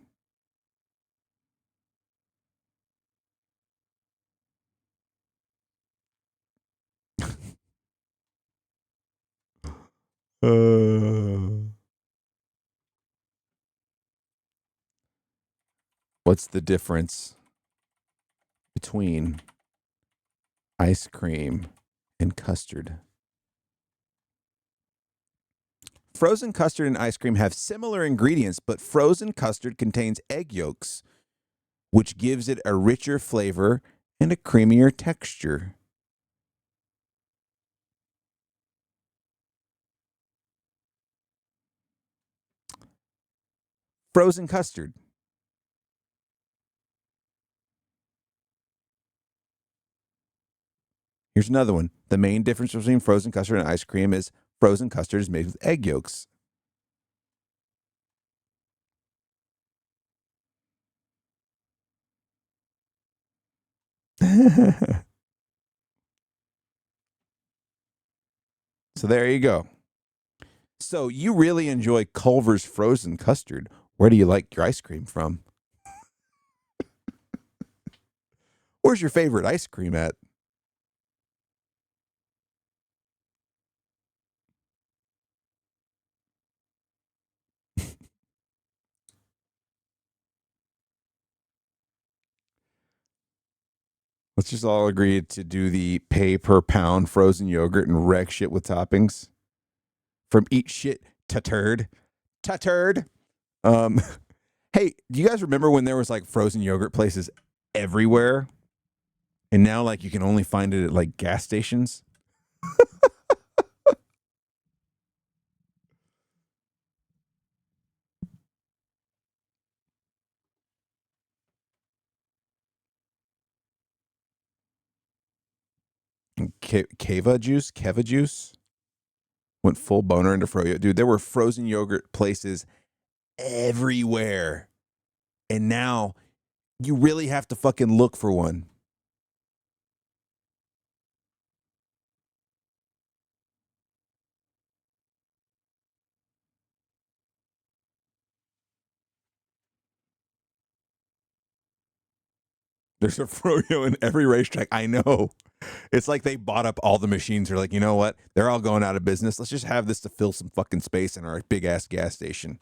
What's the difference between ice cream and custard? Frozen custard and ice cream have similar ingredients, but frozen custard contains egg yolks, which gives it a richer flavor and a creamier texture. Frozen custard. Here's another one. The main difference between frozen custard and ice cream is frozen custard is made with egg yolks. So there you go. So you really enjoy Culver's frozen custard. Where do you like your ice cream from? Where's your favorite ice cream at? Let's just all agree to do the pay per pound frozen yogurt and wreck shit with toppings. From eat shit to turd. Hey, do you guys remember when there was like frozen yogurt places everywhere? And now like you can only find it at like gas stations? Keva juice went full boner into froyo. Dude, there were frozen yogurt places everywhere. And now you really have to fucking look for one. There's a froyo in every racetrack. I know. It's like they bought up all the machines. They're like, you know what? They're all going out of business. Let's just have this to fill some fucking space in our big ass gas station.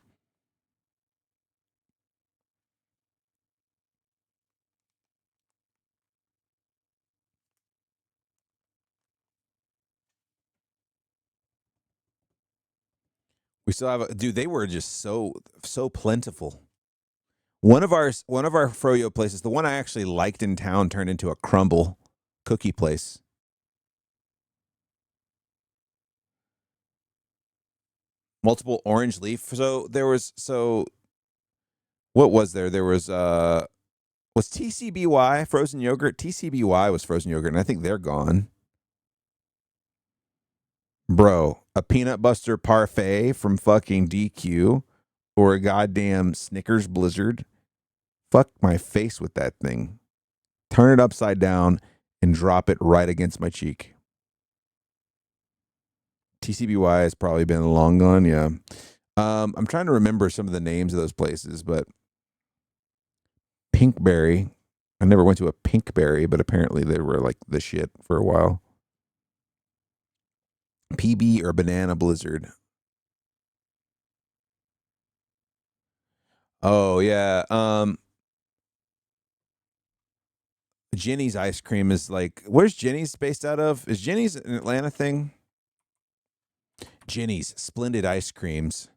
We still have dude, they were just so plentiful. One of our froyo places, the one I actually liked in town, turned into a crumble cookie place. Multiple orange leaf. So there was what was there? There was TCBY frozen yogurt? TCBY was frozen yogurt, and I think they're gone. Bro, a peanut buster parfait from fucking DQ or a goddamn Snickers Blizzard. Fuck my face with that thing. Turn it upside down and drop it right against my cheek. TCBY has probably been long gone, yeah. I'm trying to remember some of the names of those places, but Pinkberry. I never went to a Pinkberry, but apparently they were like the shit for a while. PB or Banana Blizzard. Oh yeah. Jenny's ice cream is like, where's Jenny's based out of? Is Jenny's an Atlanta thing? Jenny's Splendid Ice Creams.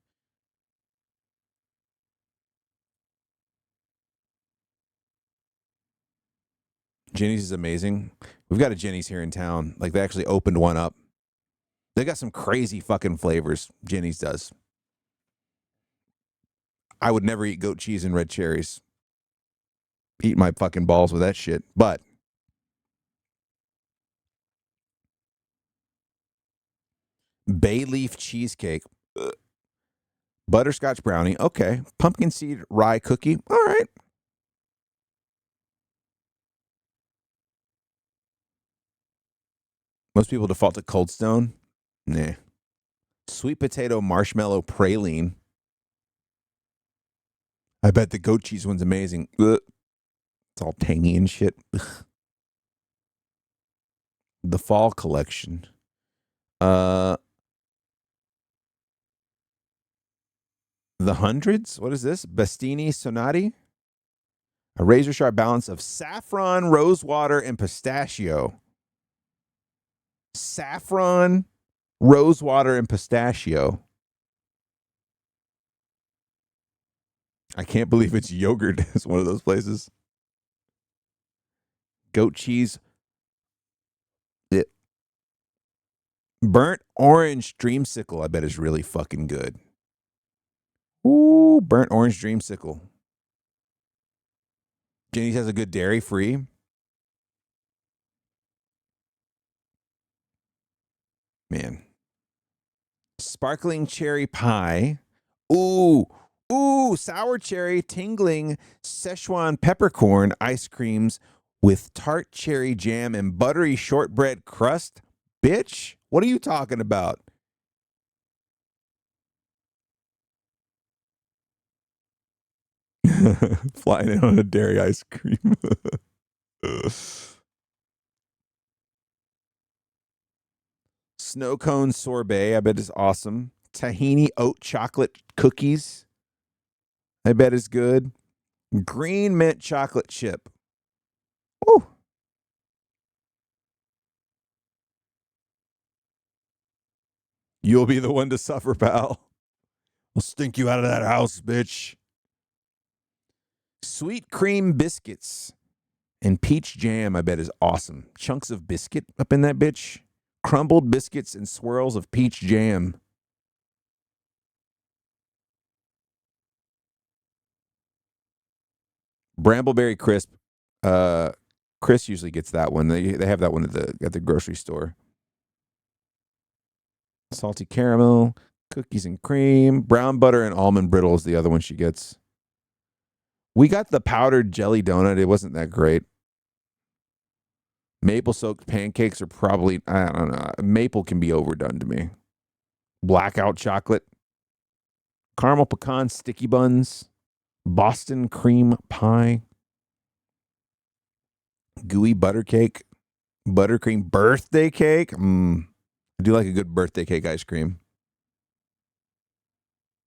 Jenny's is amazing. We've got a Jenny's here in town. Like they actually opened one up. They got some crazy fucking flavors. Jenny's does. I would never eat goat cheese and red cherries. Eat my fucking balls with that shit. But bay leaf cheesecake. Butterscotch brownie. Okay. Pumpkin seed rye cookie. All right. Most people default to Cold Stone. Nah. Sweet potato marshmallow praline. I bet the goat cheese one's amazing. Ugh. It's all tangy and shit. Ugh. The fall collection. The hundreds? What is this? Bestini Sonati? A razor sharp balance of saffron, rosewater, and pistachio. Saffron, rosewater, and pistachio. I can't believe it's yogurt. It's one of those places. Goat cheese. Burnt orange dreamsicle, I bet is really fucking good. Ooh, burnt orange dreamsicle. Jenny's has a good dairy free. Man. Sparkling cherry pie. Ooh, sour cherry tingling Szechuan peppercorn ice creams with tart cherry jam and buttery shortbread crust. Bitch, what are you talking about? Flying in on a dairy ice cream. Snow cone sorbet, I bet is awesome. Tahini oat chocolate cookies, I bet is good. Green mint chocolate chip. Ooh. You'll be the one to suffer, pal. We'll stink you out of that house, bitch. Sweet cream biscuits and peach jam, I bet, is awesome. Chunks of biscuit up in that bitch. Crumbled biscuits and swirls of peach jam. Brambleberry crisp. Chris usually gets that one. They have that one at the grocery store. Salty caramel, cookies and cream, brown butter and almond brittle is the other one she gets. We got the powdered jelly donut. It wasn't that great. Maple soaked pancakes are probably, I don't know. Maple can be overdone to me. Blackout chocolate, caramel pecan sticky buns, Boston cream pie, gooey butter cake, buttercream birthday cake. I do like a good birthday cake ice cream.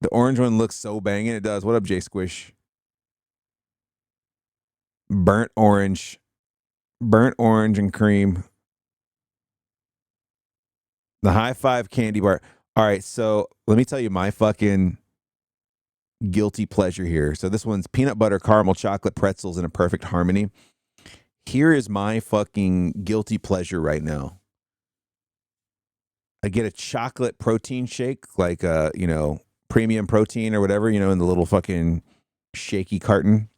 The orange one looks so banging. It does. What up, Jay Squish? Burnt orange and cream. The high five candy bar. All right, so let me tell you my fucking guilty pleasure here. So this one's peanut butter, caramel, chocolate, pretzels in a perfect harmony. Here is my fucking guilty pleasure right now. I get a chocolate protein shake, like premium protein or whatever, in the little fucking shaky carton.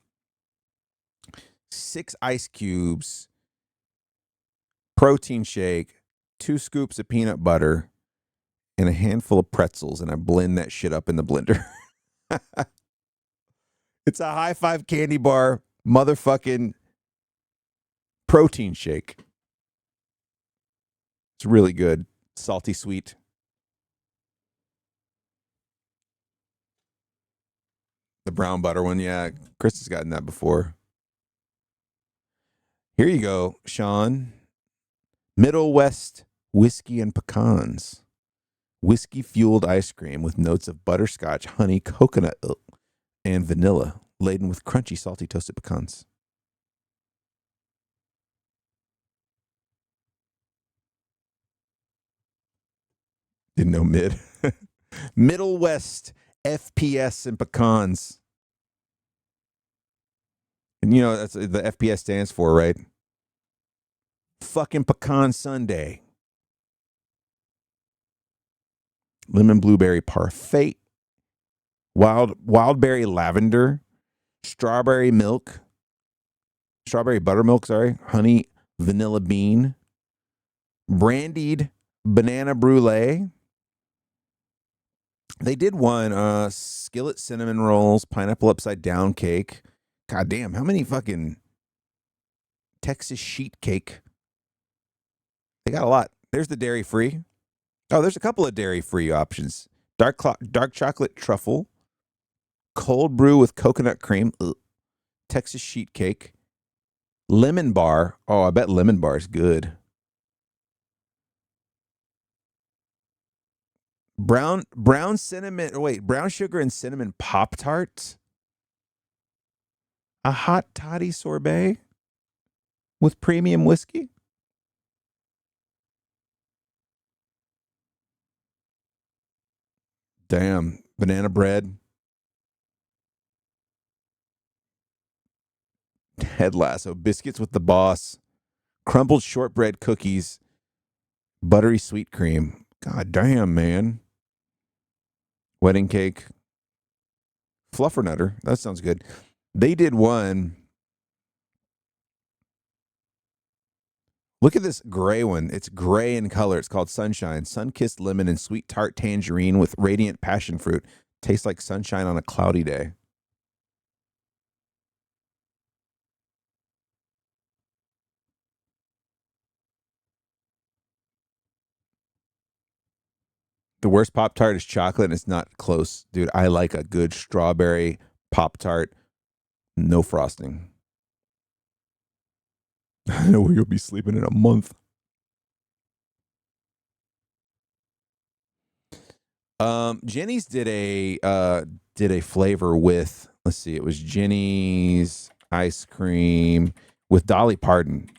6 ice cubes, protein shake, 2 scoops of peanut butter, and a handful of pretzels, and I blend that shit up in the blender. It's a high five candy bar, motherfucking protein shake. It's really good. Salty sweet. The brown butter one, yeah. Chris has gotten that before. Here you go, Sean. Middle West whiskey and pecans. Whiskey-fueled ice cream with notes of butterscotch, honey, coconut, and vanilla, laden with crunchy, salty, toasted pecans. Didn't know mid. Middle West FPS and pecans. And that's the FPS stands for, right? Fucking pecan sundae. Lemon blueberry parfait. Wild berry lavender. Strawberry buttermilk, honey vanilla bean. Brandied banana brulee. They did one skillet cinnamon rolls, pineapple upside down cake. God damn, how many fucking Texas sheet cake? They got a lot. There's the dairy free. Oh, there's a couple of dairy free options. Dark chocolate truffle, cold brew with coconut cream, Texas sheet cake, lemon bar. Oh, I bet lemon bar is good. Brown sugar and cinnamon Pop-Tarts. A hot toddy sorbet with premium whiskey. Damn. Banana bread. Head lasso. Biscuits with the boss. Crumbled shortbread cookies. Buttery sweet cream. God damn, man. Wedding cake. Fluffernutter. That sounds good. They did one. Look at this gray one. It's gray in color. It's called Sunshine. Sun-kissed lemon and sweet tart tangerine with radiant passion fruit. Tastes like sunshine on a cloudy day. The worst Pop-Tart is chocolate, and it's not close. Dude, I like a good strawberry Pop-Tart. No frosting. I know where you'll be sleeping in a month. Jenny's did a flavor with, let's see, it was Jenny's ice cream with Dolly Parton.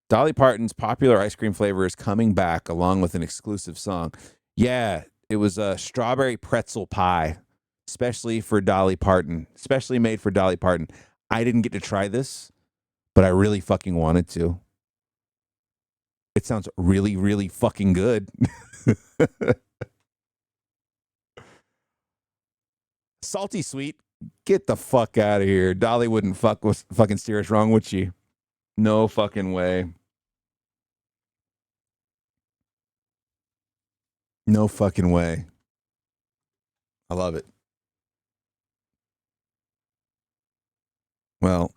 Dolly Parton's popular ice cream flavor is coming back along with an exclusive song. Yeah, it was a strawberry pretzel pie, especially for Dolly Parton, especially made for Dolly Parton. I didn't get to try this, but I really fucking wanted to. It sounds really, really fucking good. Salty sweet, get the fuck out of here. Dolly wouldn't fucking steer us wrong, would she? No fucking way. No fucking way. I love it. Well,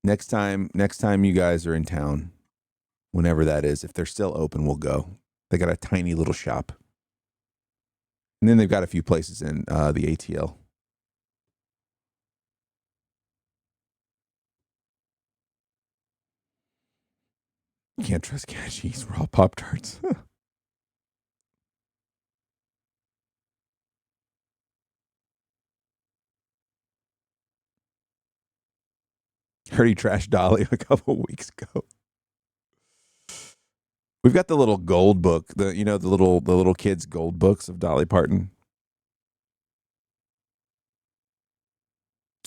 next time you guys are in town, whenever that is, if they're still open, we'll go. They got a tiny little shop. And then they've got a few places in the ATL. You can't trust cashews. We're all Pop-Tarts. Heard he trashed Dolly a couple weeks ago. We've got the little gold book, the little kids' gold books of Dolly Parton.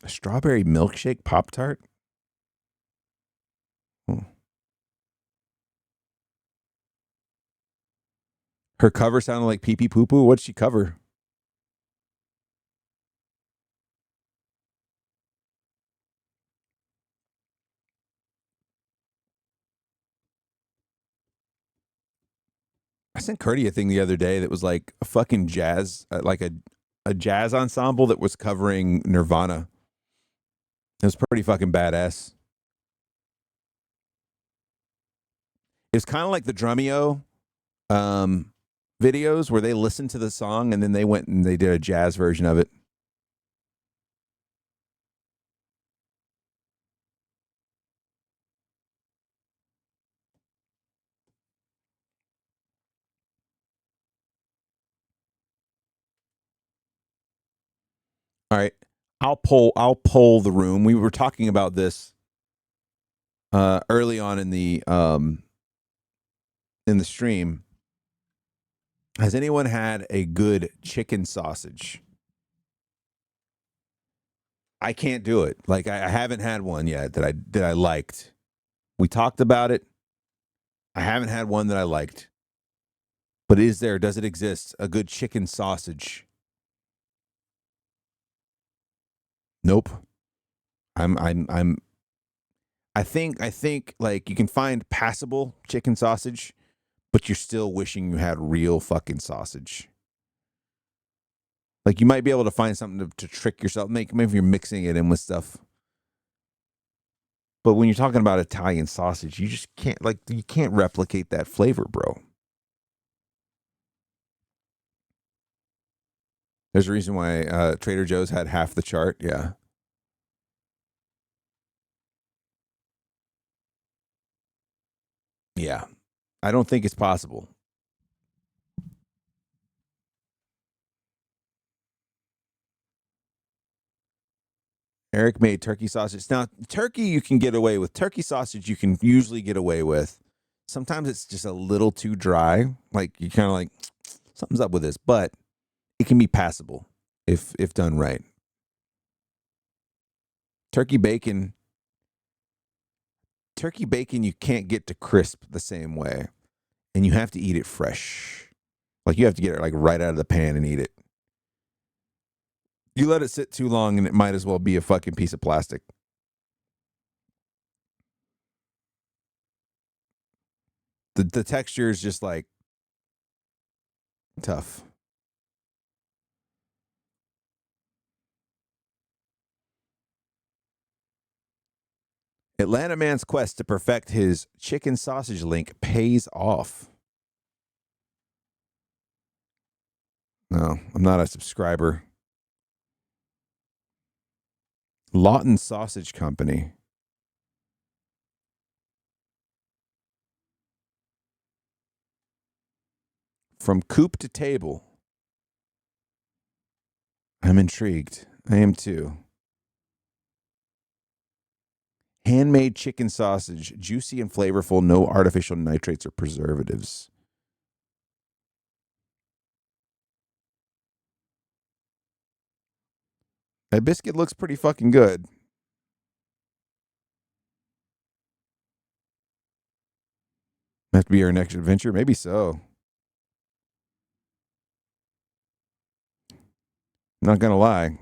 A strawberry milkshake Pop-Tart? Her cover sounded like Pee Pee Poo Poo. What'd she cover? I sent Curdy a thing the other day that was like a fucking jazz, like a jazz ensemble that was covering Nirvana. It was pretty fucking badass. It's kind of like the Drumeo videos where they listened to the song and then they went and they did a jazz version of it. All right. I'll poll the room. We were talking about this early on in the stream. Has anyone had a good chicken sausage? I can't do it. Like I haven't had one yet that I liked. We talked about it. I haven't had one that I liked. But does it exist? A good chicken sausage? Nope. I think like you can find passable chicken sausage, but you're still wishing you had real fucking sausage. Like you might be able to find something to trick yourself. Maybe if you're mixing it in with stuff. But when you're talking about Italian sausage, you just can't you can't replicate that flavor, bro. There's a reason why Trader Joe's had half the chart. Yeah. Yeah. I don't think it's possible. Eric made turkey sausage. Now, turkey you can get away with. Turkey sausage you can usually get away with. Sometimes it's just a little too dry. Like you kind of like something's up with this, but it can be passable if done right. Turkey bacon you can't get to crisp the same way, and you have to eat it fresh. Like you have to get it like right out of the pan and eat it. You let it sit too long and it might as well be a fucking piece of plastic. The texture is just like tough. Atlanta man's quest to perfect his chicken sausage link pays off. No, I'm not a subscriber. Lawton Sausage Company. From coop to table. I'm intrigued. I am too. Handmade chicken sausage, juicy and flavorful, no artificial nitrates or preservatives. That biscuit looks pretty fucking good. Have to be our next adventure? Maybe so. Not gonna lie.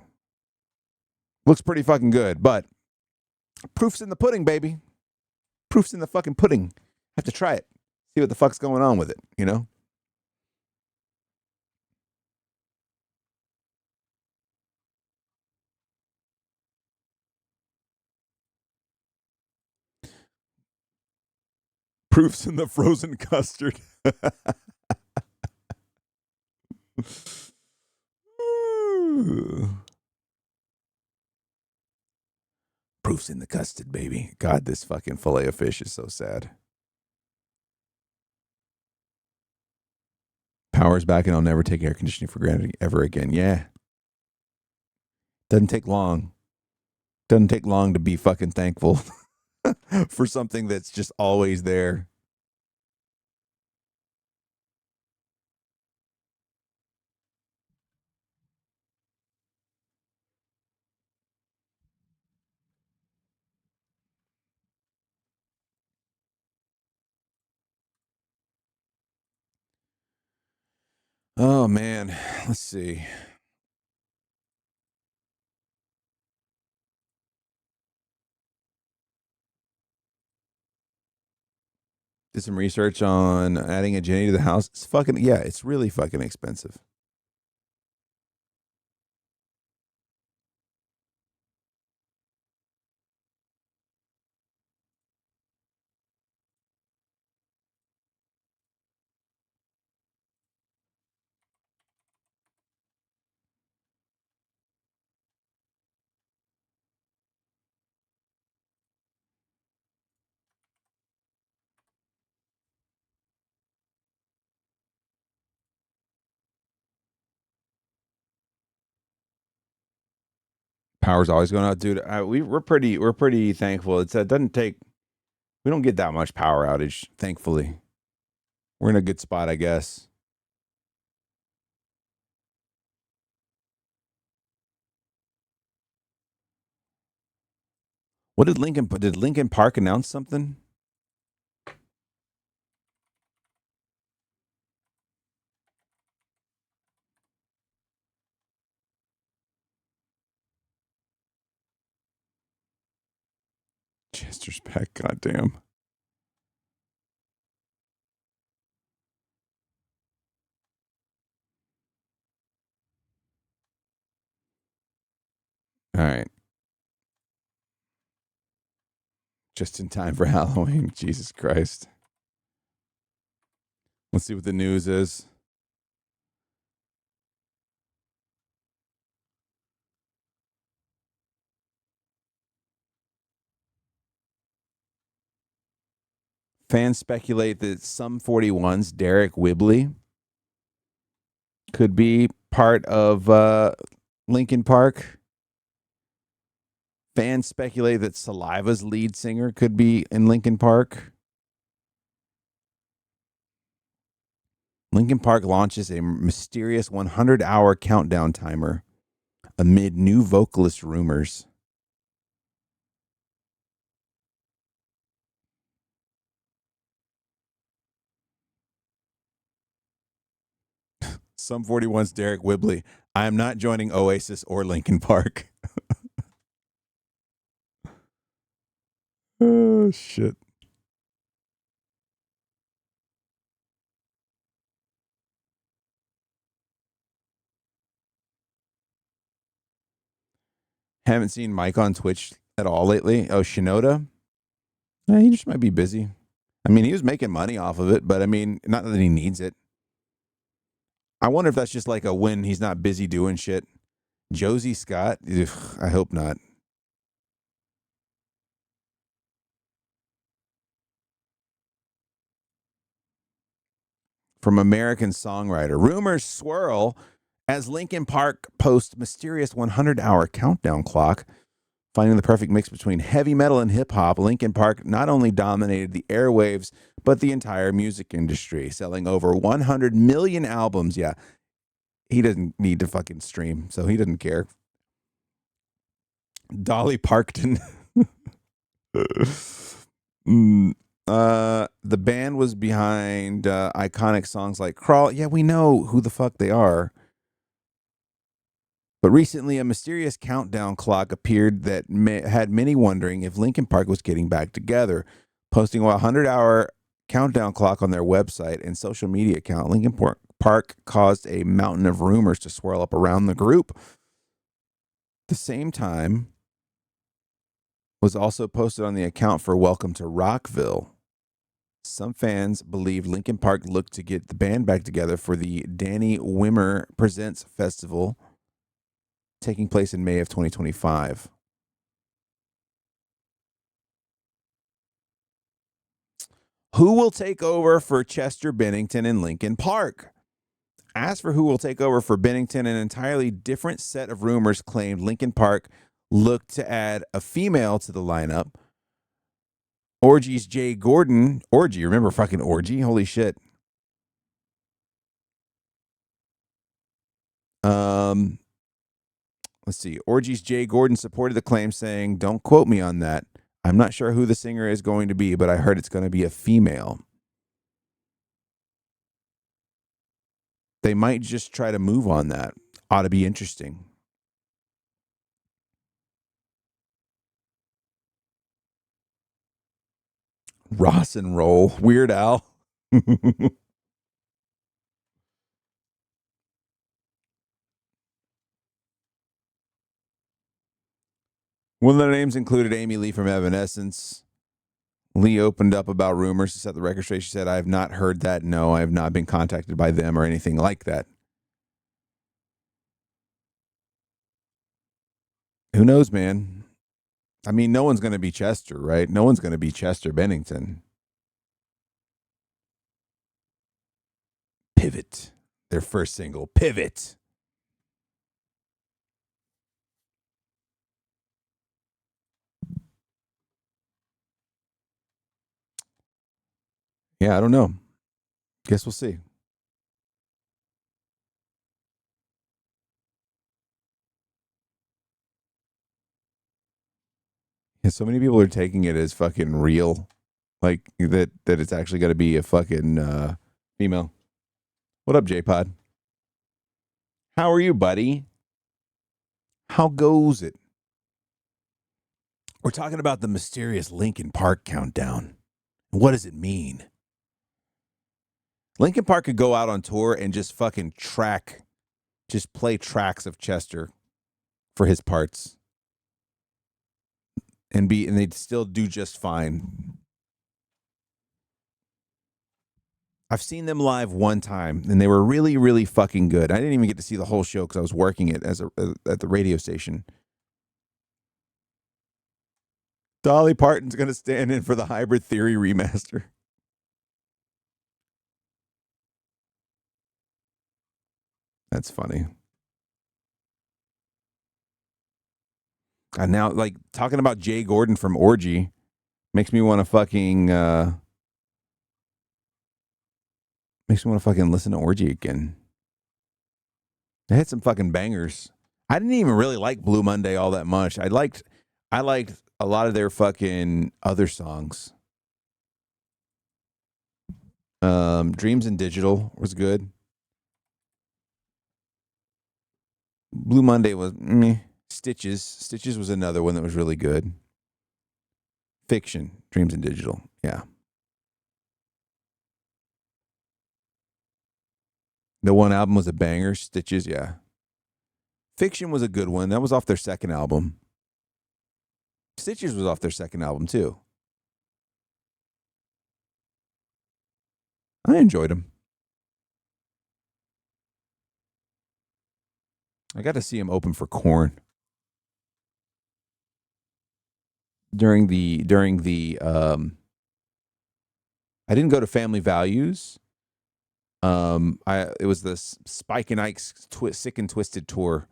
Looks pretty fucking good, but proof's in the pudding, baby. Proof's in the fucking pudding. Have to try it. See what the fuck's going on with it, you know? Proof's in the frozen custard. Proof's in the custard, baby. God, this fucking fillet of fish is so sad. Power's back and I'll never take air conditioning for granted ever again. Yeah. Doesn't take long. Doesn't take long to be fucking thankful for something that's just always there. Oh, man. Let's see. Did some research on adding a Jenny to the house. It's fucking, yeah, it's really fucking expensive. Power's always going out, dude. We're pretty thankful. It doesn't take. We don't get that much power outage, thankfully. We're in a good spot, I guess. What did Lincoln Park announce something? Chester's back, goddamn. All right. Just in time for Halloween. Jesus Christ. Let's see what the news is. Fans speculate that Sum 41's Derek Whibley could be part of Linkin Park. Fans speculate that Saliva's lead singer could be in Linkin Park. Linkin Park launches a mysterious 100-hour countdown timer amid new vocalist rumors. Sum 41's Derek Whibley. I am not joining Oasis or Linkin Park. Oh, shit. Haven't seen Mike on Twitch at all lately. Oh, Shinoda? He just might be busy. I mean, he was making money off of it, but I mean, not that he needs it. I wonder if that's just like a when he's not busy doing shit. Josie Scott? Ugh, I hope not. From American Songwriter. Rumors swirl as Linkin Park posts mysterious 100-hour countdown clock Finding the perfect mix between heavy metal and hip hop, Linkin Park not only dominated the airwaves, but the entire music industry, selling over 100 million albums. Yeah, he doesn't need to fucking stream, so he doesn't care. Dolly Parton. The band was behind iconic songs like Crawl. Yeah, we know who the fuck they are. But recently, a mysterious countdown clock appeared that had many wondering if Linkin Park was getting back together. Posting a 100-hour countdown clock on their website and social media account, Linkin Park caused a mountain of rumors to swirl up around the group. At the same time, was also posted on the account for Welcome to Rockville. Some fans believed Linkin Park looked to get the band back together for the Danny Wimmer Presents Festival, taking place in May of 2025. Who will take over for Chester Bennington and Linkin Park? As for who will take over for Bennington, an entirely different set of rumors claimed Linkin Park looked to add a female to the lineup. Orgy's Jay Gordon. Orgy, remember fucking Orgy? Holy shit. Let's see. Orgy's Jay Gordon supported the claim, saying, "Don't quote me on that. I'm not sure who the singer is going to be, but I heard it's going to be a female." They might just try to move on that. Ought to be interesting. Ross and Roll. Weird Al. One of the names included Amy Lee from Evanescence. Lee opened up about rumors to set the record straight. She said, "I have not heard that. No, I have not been contacted by them or anything like that." Who knows, man? I mean, no one's going to be Chester, right? No one's going to be Chester Bennington. Pivot. Their first single, Pivot. Yeah, I don't know. Guess we'll see. Yeah, so many people are taking it as fucking real. Like that it's actually going to be a fucking female. What up, J-Pod? How are you, buddy? How goes it? We're talking about the mysterious Linkin Park countdown. What does it mean? Linkin Park could go out on tour and just fucking just play tracks of Chester for his parts. And they'd still do just fine. I've seen them live one time, and they were really, really fucking good. I didn't even get to see the whole show because I was working it at the radio station. Dolly Parton's going to stand in for the Hybrid Theory remaster. That's funny. And now, like, talking about Jay Gordon from Orgy makes me want to fucking listen to Orgy again. They had some fucking bangers. I didn't even really like Blue Monday all that much. I liked a lot of their fucking other songs. Dreams in Digital was good. Blue Monday was meh. Stitches was another one that was really good. Fiction, Dreams in Digital. Yeah. The one album was a banger. Stitches, yeah. Fiction was a good one. That was off their second album. Stitches was off their second album, too. I enjoyed them. I got to see him open for Korn during the I didn't go to Family Values. It was the Spike and Ike's Sick and Twisted tour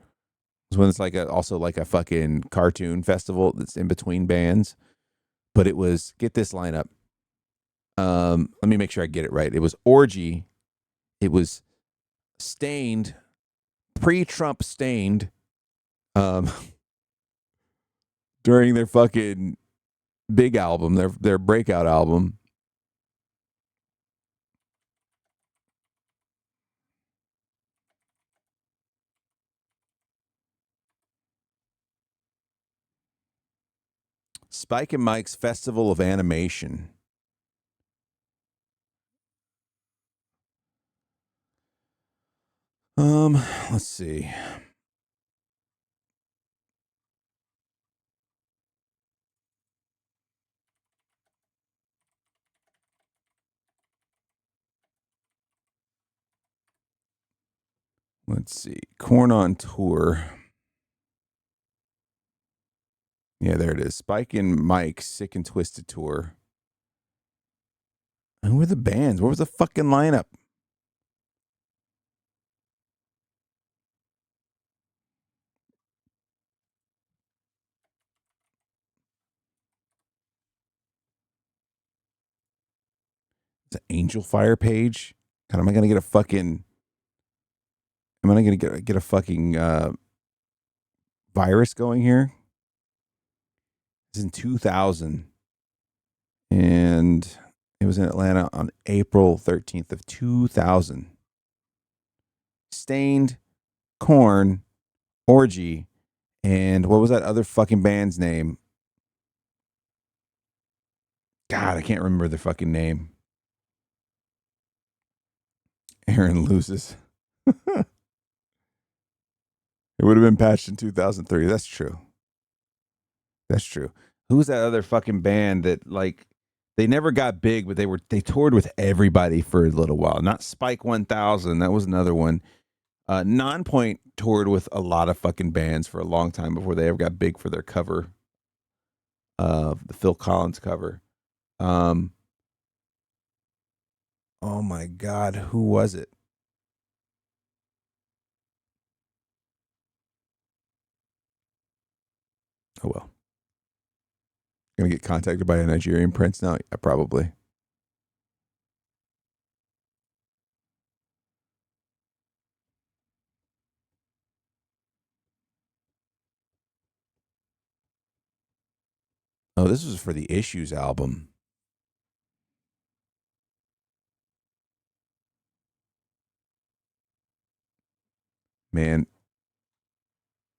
was when it's like also like a fucking cartoon festival that's in between bands. But it was, get this lineup. Let me make sure I get it right. It was Orgy. It was Stained, pre-Trump Stained, during their fucking big album, their breakout album. Spike and Mike's Festival of Animation. Let's see. Let's see. Corn on Tour. Yeah, there it is. Spike and Mike's Sick and Twisted Tour. And who were the bands? What was the fucking lineup? It's an Angel Fire page. God, am I gonna get a fucking? Am I gonna get a fucking virus going here? It's in 2000, and it was in Atlanta on April 13th of 2000. Stained, Corn, Orgy, and what was that other fucking band's name? God, I can't remember their fucking name. Aaron loses. It would have been patched in 2003. That's true. That's true. Who's that other fucking band that, like, they never got big, but they toured with everybody for a little while? Not Spike 1000. That was another one. Nonpoint toured with a lot of fucking bands for a long time before they ever got big for their cover. The Phil Collins cover. Oh my God, who was it? Oh well. Gonna get contacted by a Nigerian prince now? Yeah, probably. Oh, this was for the Issues album. Man,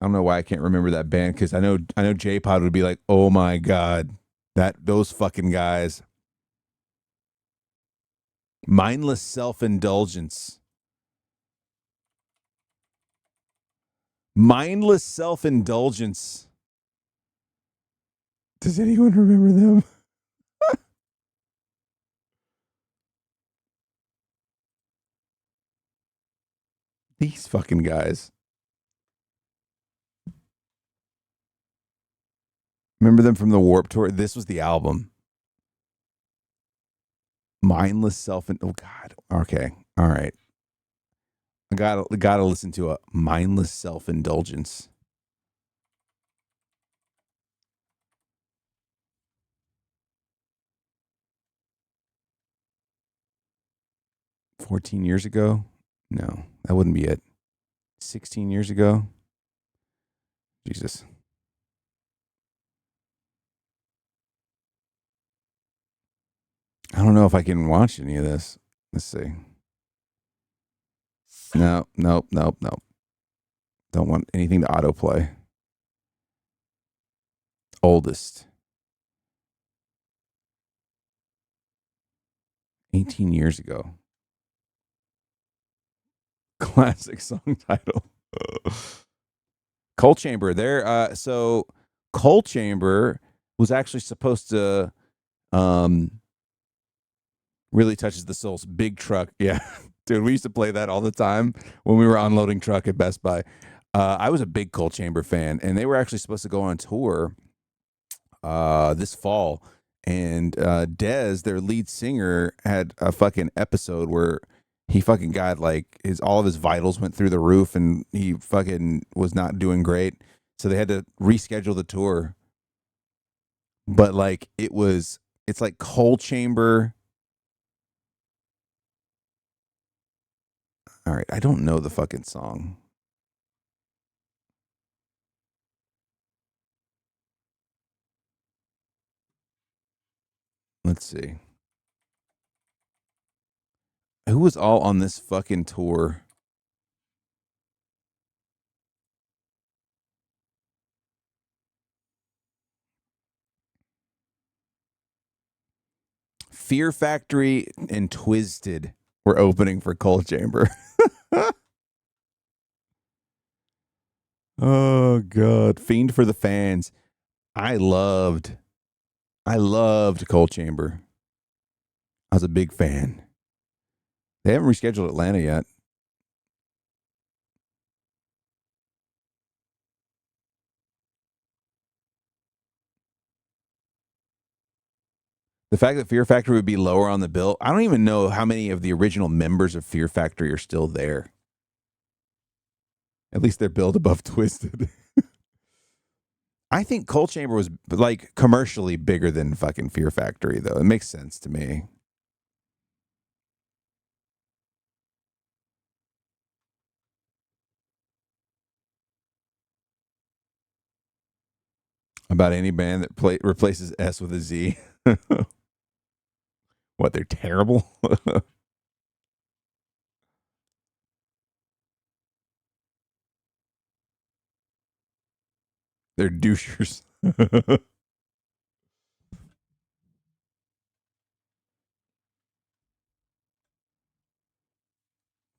I don't know why I can't remember that band, because I know J-Pod would be like, "Oh my God, those fucking guys." Mindless Self-Indulgence. Mindless Self-Indulgence. Does anyone remember them? These fucking guys. Remember them from the Warped Tour? This was the album. Mindless Self and oh God. Okay. All right. I gotta listen to a Mindless Self-Indulgence. $14 years ago? No, that wouldn't be it. 16 years ago? Jesus. I don't know if I can watch any of this. Let's see. No. Don't want anything to autoplay. Oldest. 18 years ago. Classic song title. Coal Chamber. So Coal Chamber was actually supposed to really touches the souls. Big Truck. Yeah. Dude, we used to play that all the time when we were unloading truck at Best Buy. I was a big Coal Chamber fan, and they were actually supposed to go on tour this fall. And Dez, their lead singer, had a fucking episode where he fucking got like all of his vitals went through the roof, and he fucking was not doing great. So they had to reschedule the tour. But like it's like Coal Chamber. All right, I don't know the fucking song. Let's see. Who was all on this fucking tour? Fear Factory and Twisted were opening for Coal Chamber. Oh god, Fiend for the Fans. I loved Coal Chamber. I was a big fan. They haven't rescheduled Atlanta yet. The fact that Fear Factory would be lower on the bill, I don't even know how many of the original members of Fear Factory are still there. At least they're billed above Twisted. I think Coal Chamber was like commercially bigger than fucking Fear Factory, though. It makes sense to me. About any band that replaces S with a Z. What, they're terrible? They're douchers.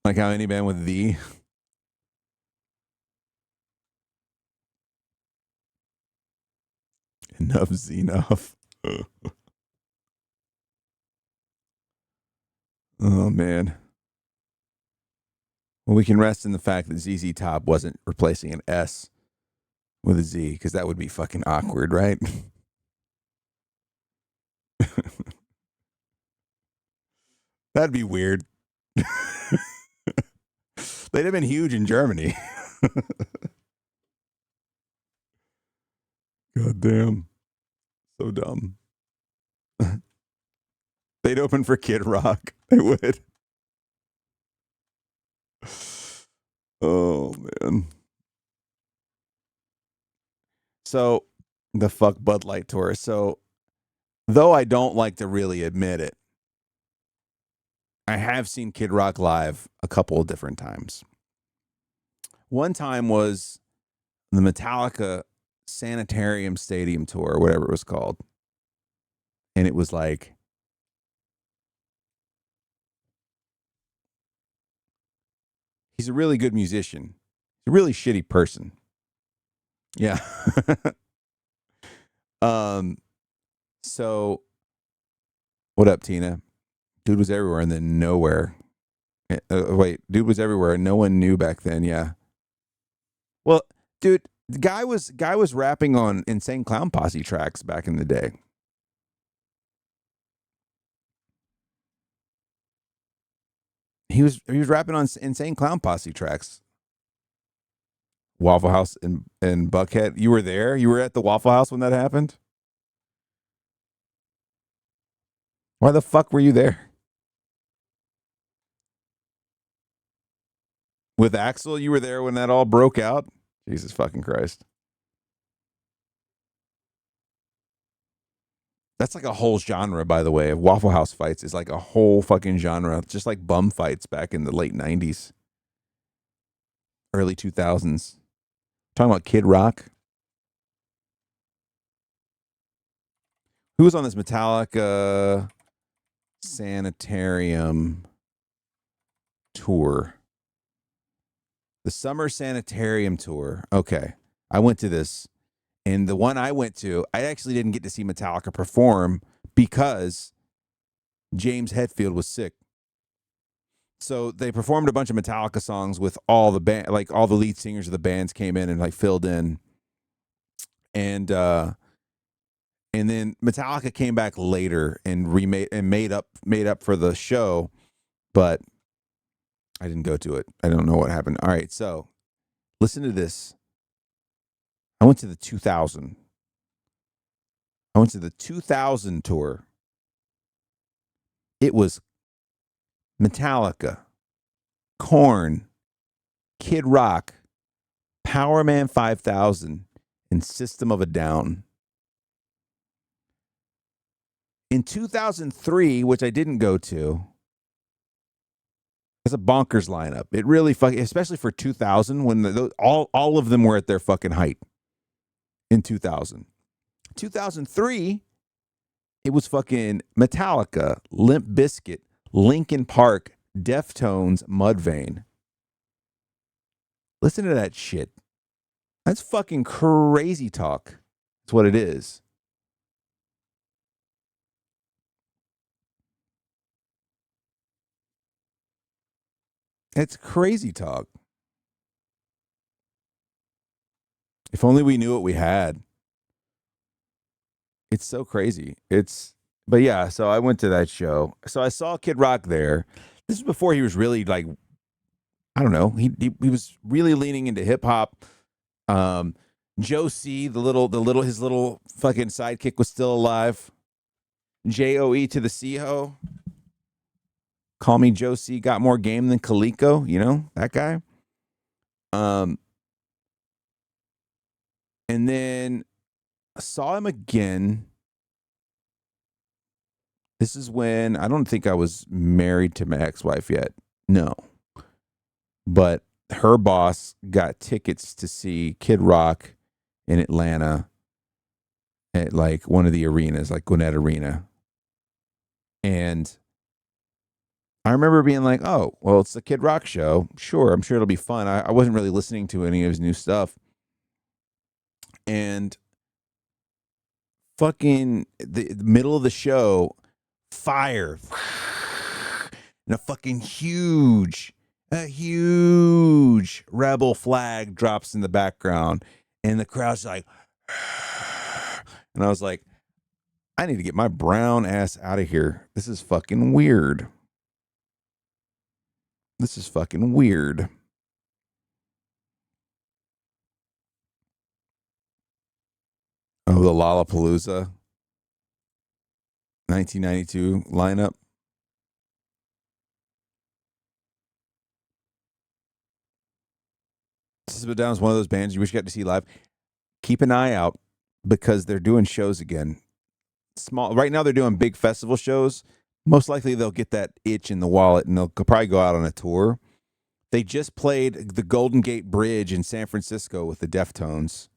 Like how any band with the. Enough's enough. Oh, man. Well, we can rest in the fact that ZZ Top wasn't replacing an S with a Z, because that would be fucking awkward, right? That'd be weird. They'd have been huge in Germany. God damn. So dumb. They'd open for Kid Rock. They would. Oh, man. So, the fuck Bud Light tour. So, though I don't like to really admit it, I have seen Kid Rock live a couple of different times. One time was the Metallica Sanitarium Stadium tour, or whatever it was called. And it was like, he's a really good musician. He's a really shitty person. Yeah. So what up, Tina? Dude was everywhere and then nowhere. Wait, dude was everywhere and no one knew back then. Yeah. Well, dude, the guy was rapping on Insane Clown Posse tracks back in the day. He was rapping on Insane Clown Posse tracks. Waffle House in Buckhead. You were there? You were at the Waffle House when that happened? Why the fuck were you there? With Axel, you were there when that all broke out? Jesus fucking Christ. That's like a whole genre, by the way, of Waffle House fights is like a whole fucking genre, just like bum fights back in the late 90s, early 2000s. Talking about Kid Rock. Who was on this Metallica Sanitarium tour? The Summer Sanitarium tour. Okay. I went to this. And the one I went to, I actually didn't get to see Metallica perform because James Hetfield was sick. So they performed a bunch of Metallica songs with all the band, like all the lead singers of the bands came in and like filled in. And then Metallica came back later and made up for the show, but I didn't go to it. I don't know what happened. All right, so listen to this. I went to the 2000. I went to the 2000 tour. It was Metallica, Korn, Kid Rock, Power Man 5000, and System of a Down. In 2003, which I didn't go to, it's a bonkers lineup. It really fucking, especially for 2000 when all of them were at their fucking height in 2000. 2003, it was fucking Metallica, Limp Bizkit, Linkin Park, Deftones, Mudvayne. Listen to that shit. That's fucking crazy talk. That's what it is. It's crazy talk. If only we knew what we had. It's so crazy. But yeah, so I went to that show. So I saw Kid Rock there. This is before he was really like, I don't know. He was really leaning into hip hop. Joe C, his little fucking sidekick was still alive. JOE to the C-Ho. Call me Joe C, got more game than Coleco, you know, that guy. And then I saw him again. This is when I don't think I was married to my ex-wife yet. No. But her boss got tickets to see Kid Rock in Atlanta at like one of the arenas, like Gwinnett Arena. And I remember being like, oh, well, it's the Kid Rock show. Sure, I'm sure it'll be fun. I wasn't really listening to any of his new stuff. And fucking the middle of the show, fire. And a huge rebel flag drops in the background. And the crowd's like, and I was like, I need to get my brown ass out of here. This is fucking weird. This is fucking weird. Oh, the Lollapalooza 1992 lineup. System of a Down is one of those bands you wish you got to see live. Keep an eye out because they're doing shows again. Right now they're doing big festival shows. Most likely they'll get that itch in the wallet and they'll probably go out on a tour. They just played the Golden Gate Bridge in San Francisco with the Deftones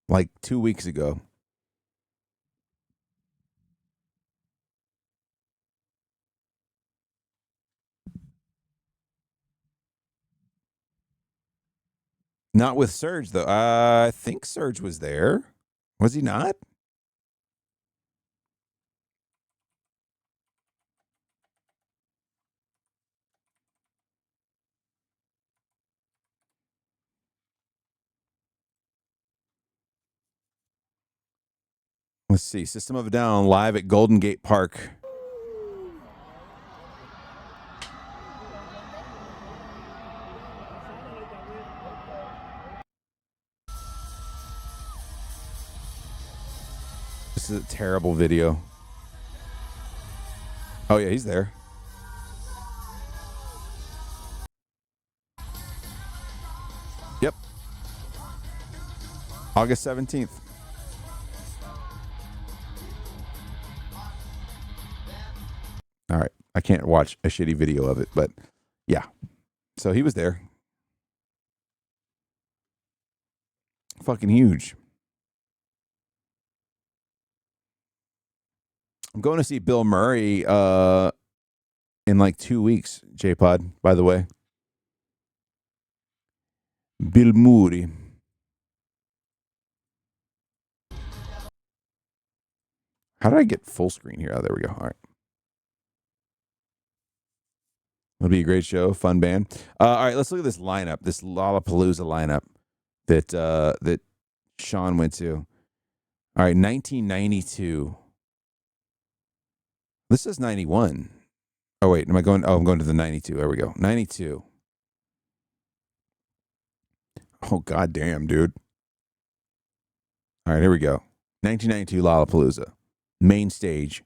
like 2 weeks ago. Not with Surge, though. I think Surge was there. Was he not? Let's see. System of a Down live at Golden Gate Park. This is a terrible video. Oh, yeah, he's there. Yep. August 17th. All right. I can't watch a shitty video of it, but yeah. So he was there. Fucking huge. I'm going to see Bill Murray in like 2 weeks, J-Pod, by the way. Bill Murray. How did I get full screen here? Oh, there we go. All right. It'll be a great show, fun band. All right, let's look at this lineup, this Lollapalooza lineup that Sean went to. All right, 1992. This is 91. Oh, wait, am I going? Oh, I'm going to the 92. There we go. 92. Oh, goddamn, dude. All right, here we go. 1992 Lollapalooza. Main stage.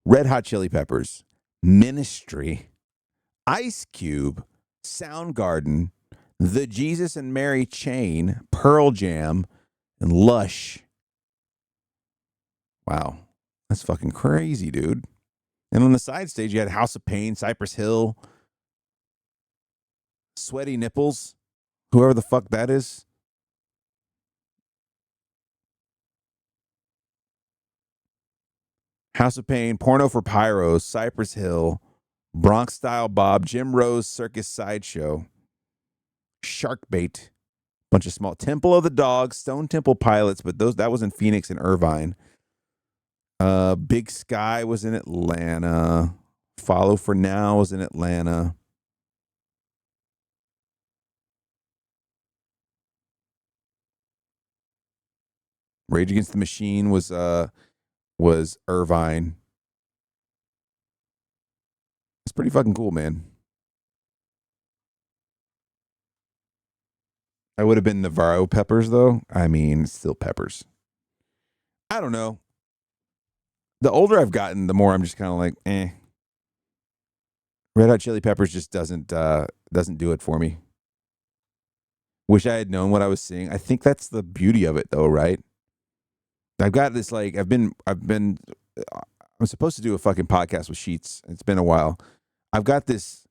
Red Hot Chili Peppers. Ministry. Ice Cube. Soundgarden. The Jesus and Mary Chain. Pearl Jam. And Lush. Wow. That's fucking crazy, dude. And on the side stage, you had House of Pain, Cypress Hill, Sweaty Nipples, whoever the fuck that is. House of Pain, Porno for Pyros, Cypress Hill, Bronx Style Bob, Jim Rose Circus Sideshow, Sharkbait, bunch of small Temple of the Dogs, Stone Temple Pilots, but that was in Phoenix and Irvine. Big Sky was in Atlanta. Follow for Now was in Atlanta. Rage Against the Machine was Irvine. It's pretty fucking cool, man. I would have been Navarro Peppers, though. I mean, still Peppers. I don't know. The older I've gotten, the more I'm just kind of like, eh. Red Hot Chili Peppers just doesn't do it for me. Wish I had known what I was seeing. I think that's the beauty of it, though, right? I've got this like I'm supposed to do a fucking podcast with Sheets. It's been a while. I've got this.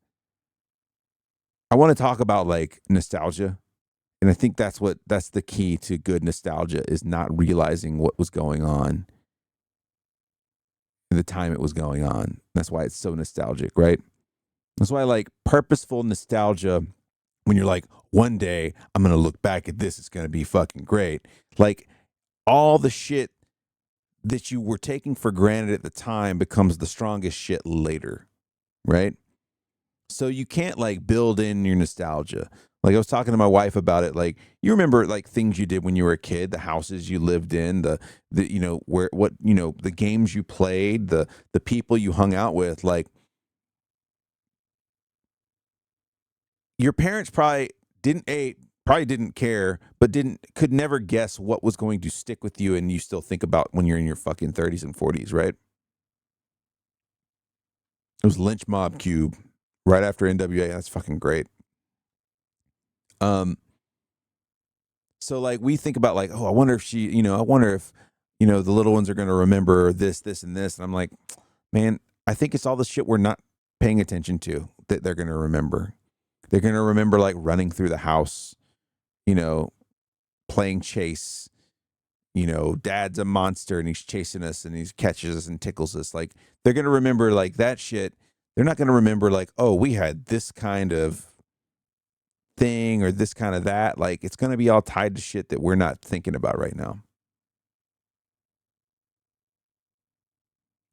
I want to talk about like nostalgia. And I think that's the key to good nostalgia is not realizing what was going on in the time it was going on. That's why it's so nostalgic, right? That's why I like purposeful nostalgia when you're like, one day I'm going to look back at this. It's going to be fucking great. Like all the shit that you were taking for granted at the time becomes the strongest shit later, right? So you can't like build in your nostalgia. Like I was talking to my wife about it. Like you remember like things you did when you were a kid, the houses you lived in, the the games you played, the people you hung out with. Like your parents probably didn't care, but could never guess what was going to stick with you, and you still think about when you're in your fucking 30s and 40s, right? It was Lynch Mob Cube right after NWA. That's fucking great. So like we think about like, oh, I wonder if the little ones are going to remember this, and this. And I'm like, man, I think it's all the shit we're not paying attention to that they're going to remember. They're going to remember like running through the house, playing chase, dad's a monster and he's chasing us and he catches us and tickles us. Like they're going to remember like that shit. They're not going to remember like, oh, we had this kind of thing or this kind of that. Like it's going to be all tied to shit that we're not thinking about right now.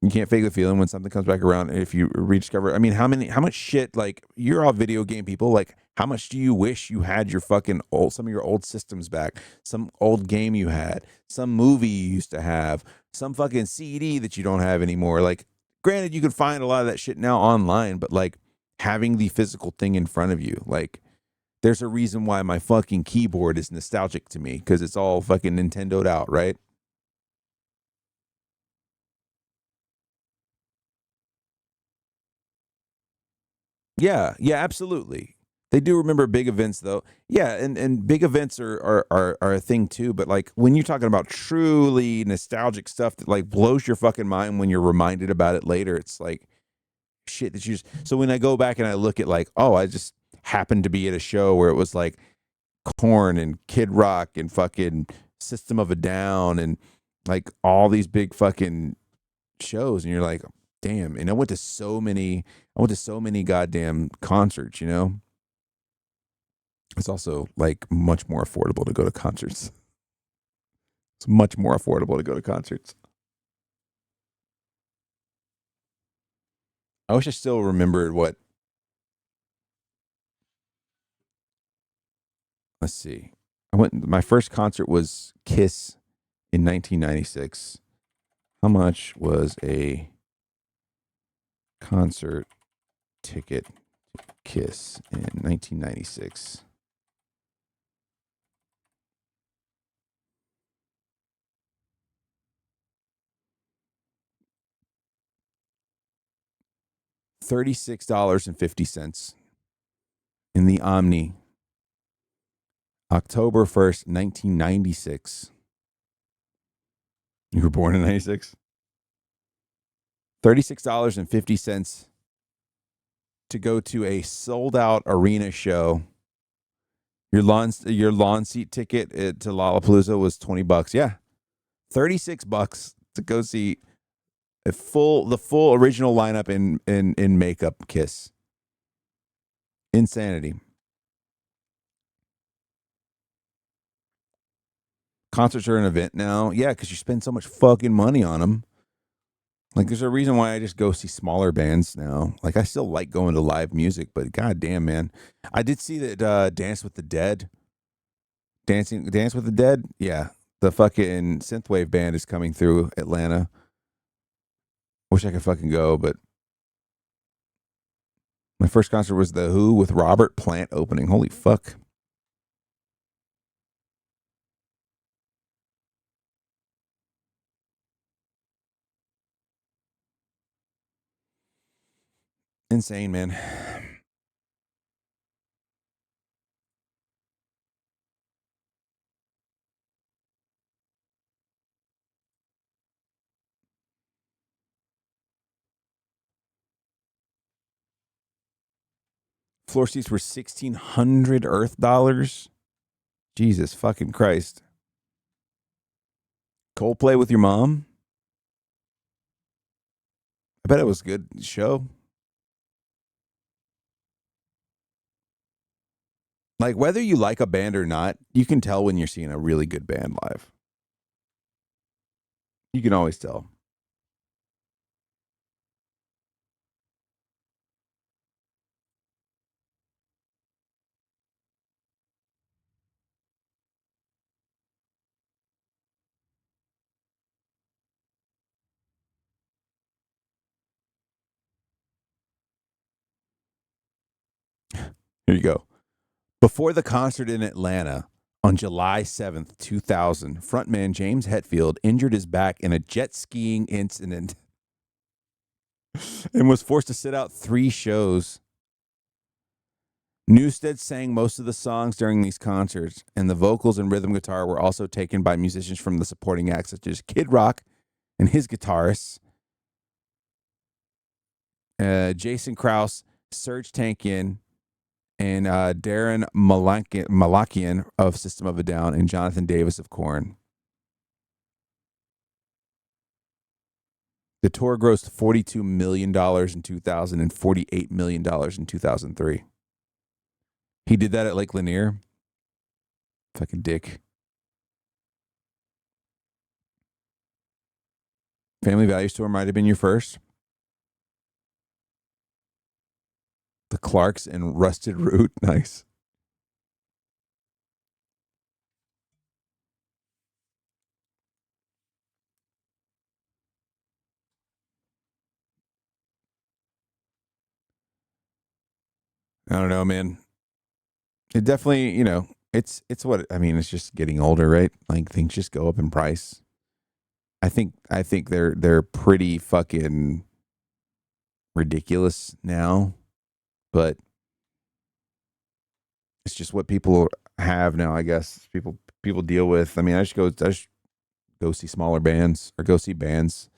You can't fake the feeling when something comes back around. If you rediscover, I mean, how much shit, like you're all video game people. Like how much do you wish you had your fucking some of your old systems back, some old game you had, some movie you used to have, some fucking CD that you don't have anymore. Like granted, you can find a lot of that shit now online, but like having the physical thing in front of you, like there's a reason why my fucking keyboard is nostalgic to me because it's all fucking Nintendo'd out, right? Yeah, absolutely. They do remember big events though. Yeah, and big events are a thing too. But like when you're talking about truly nostalgic stuff that like blows your fucking mind when you're reminded about it later, it's like shit that you just. So when I go back and I look at like, oh, I just happened to be at a show where it was like Korn and Kid Rock and fucking System of a Down and like all these big fucking shows, and you're like, damn. And I went to so many goddamn concerts, It's also like much more affordable to go to concerts. It's much more affordable to go to concerts. I wish I still remembered what. Let's see. My first concert was Kiss in 1996. How much was a concert ticket to Kiss in 1996? $36.50 in the Omni. October 1st, 1996. You were born in 96? $36.50 to go to a sold-out arena show. Your lawn seat ticket to Lollapalooza was $20. Yeah. $36 to go see the full original lineup in makeup Kiss. Insanity. Concerts are an event now. Yeah, because you spend so much fucking money on them. Like, there's a reason why I just go see smaller bands now. Like, I still like going to live music, but goddamn, man. I did see that Dance with the Dead. Dance with the Dead? Yeah. The fucking synthwave band is coming through Atlanta. Wish I could fucking go, but my first concert was The Who with Robert Plant opening. Holy fuck. Insane, man. Floor seats were $1,600 Earth dollars. Jesus fucking Christ. Coldplay with your mom? I bet it was a good show. Like, whether you like a band or not, you can tell when you're seeing a really good band live. You can always tell. Here you go. Before the concert in Atlanta on July 7th, 2000, frontman James Hetfield injured his back in a jet skiing incident and was forced to sit out 3 shows. Newsted sang most of the songs during these concerts, and the vocals and rhythm guitar were also taken by musicians from the supporting acts, such as Kid Rock and his guitarists, Jason Krause, Serge Tankian, and Darren Malakian of System of a Down, and Jonathan Davis of Korn. The tour grossed $42 million in 2000 and $48 million in 2003. He did that at Lake Lanier. Fucking dick. Family Values Tour might have been your first. The Clarks and Rusted Root. Nice. I don't know, man. It definitely, it's what I mean. It's just getting older, right? Like, things just go up in price. I think they're pretty fucking ridiculous now, but it's just what people have now, I guess. People deal with. I mean, I just go see smaller bands or go see bands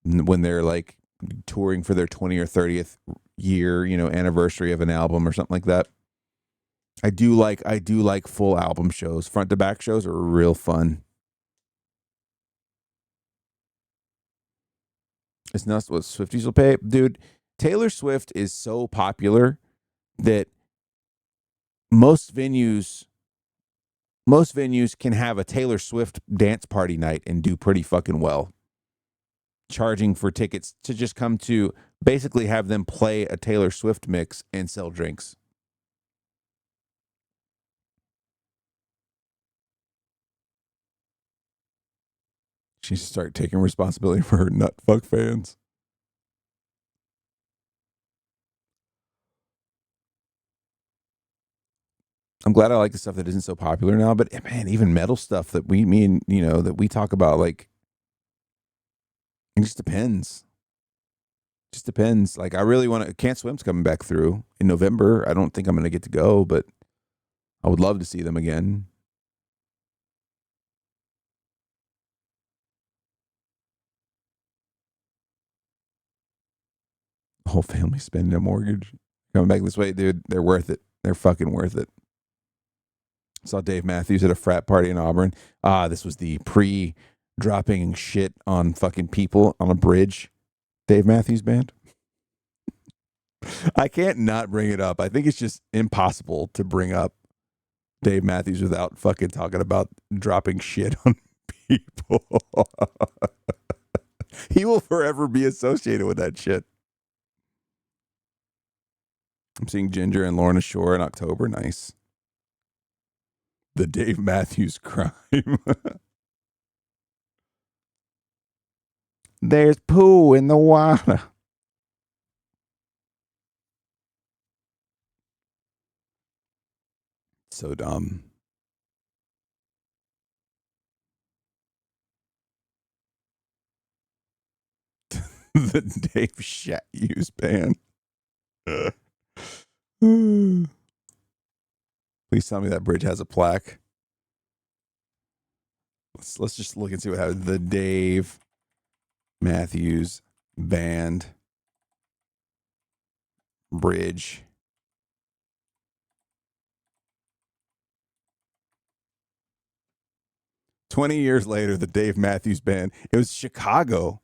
when they're like touring for their 20th or 30th year, anniversary of an album or something like that. I do like full album shows. Front to back shows are real fun. It's nuts what Swifties will pay. Dude, Taylor Swift is so popular that most venues can have a Taylor Swift dance party night and do pretty fucking well. Charging for tickets to just come to basically have them play a Taylor Swift mix and sell drinks. She should start taking responsibility for her nut fuck fans. I'm glad I like the stuff that isn't so popular now, but man, even metal stuff that that we talk about, like, it just depends. Just depends. Like, I really want to. Can't Swim's coming back through in November. I don't think I'm going to get to go, but I would love to see them again. The whole family spending a mortgage. Coming back this way, dude, they're worth it. They're fucking worth it. Saw Dave Matthews at a frat party in Auburn. This was the pre-dropping shit on fucking people on a bridge. Dave Matthews Band. I can't not bring it up. I think it's just impossible to bring up Dave Matthews without fucking talking about dropping shit on people. He will forever be associated with that shit. I'm seeing Ginger and Lorna Shore in October. Nice. The Dave Matthews crime. There's poo in the water. So dumb. The Dave Matthews Band. Please tell me that bridge has a plaque. Let's just look and see what happens. The Dave Matthews Band Bridge. "20 years later, the Dave Matthews Band." It was Chicago.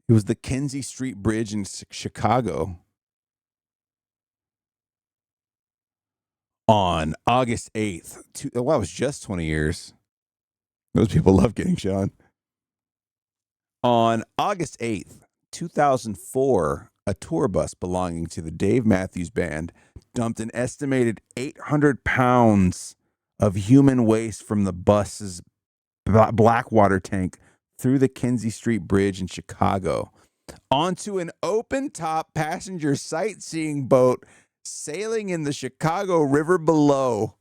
It was the Kinzie Street Bridge in Chicago. On August 8th. Well, it was just 20 years. Those people love getting shit on. On August 8th, 2004, a tour bus belonging to the Dave Matthews Band dumped an estimated 800 pounds of human waste from the bus's Blackwater tank through the Kinzie Street Bridge in Chicago onto an open-top passenger sightseeing boat sailing in the Chicago River below.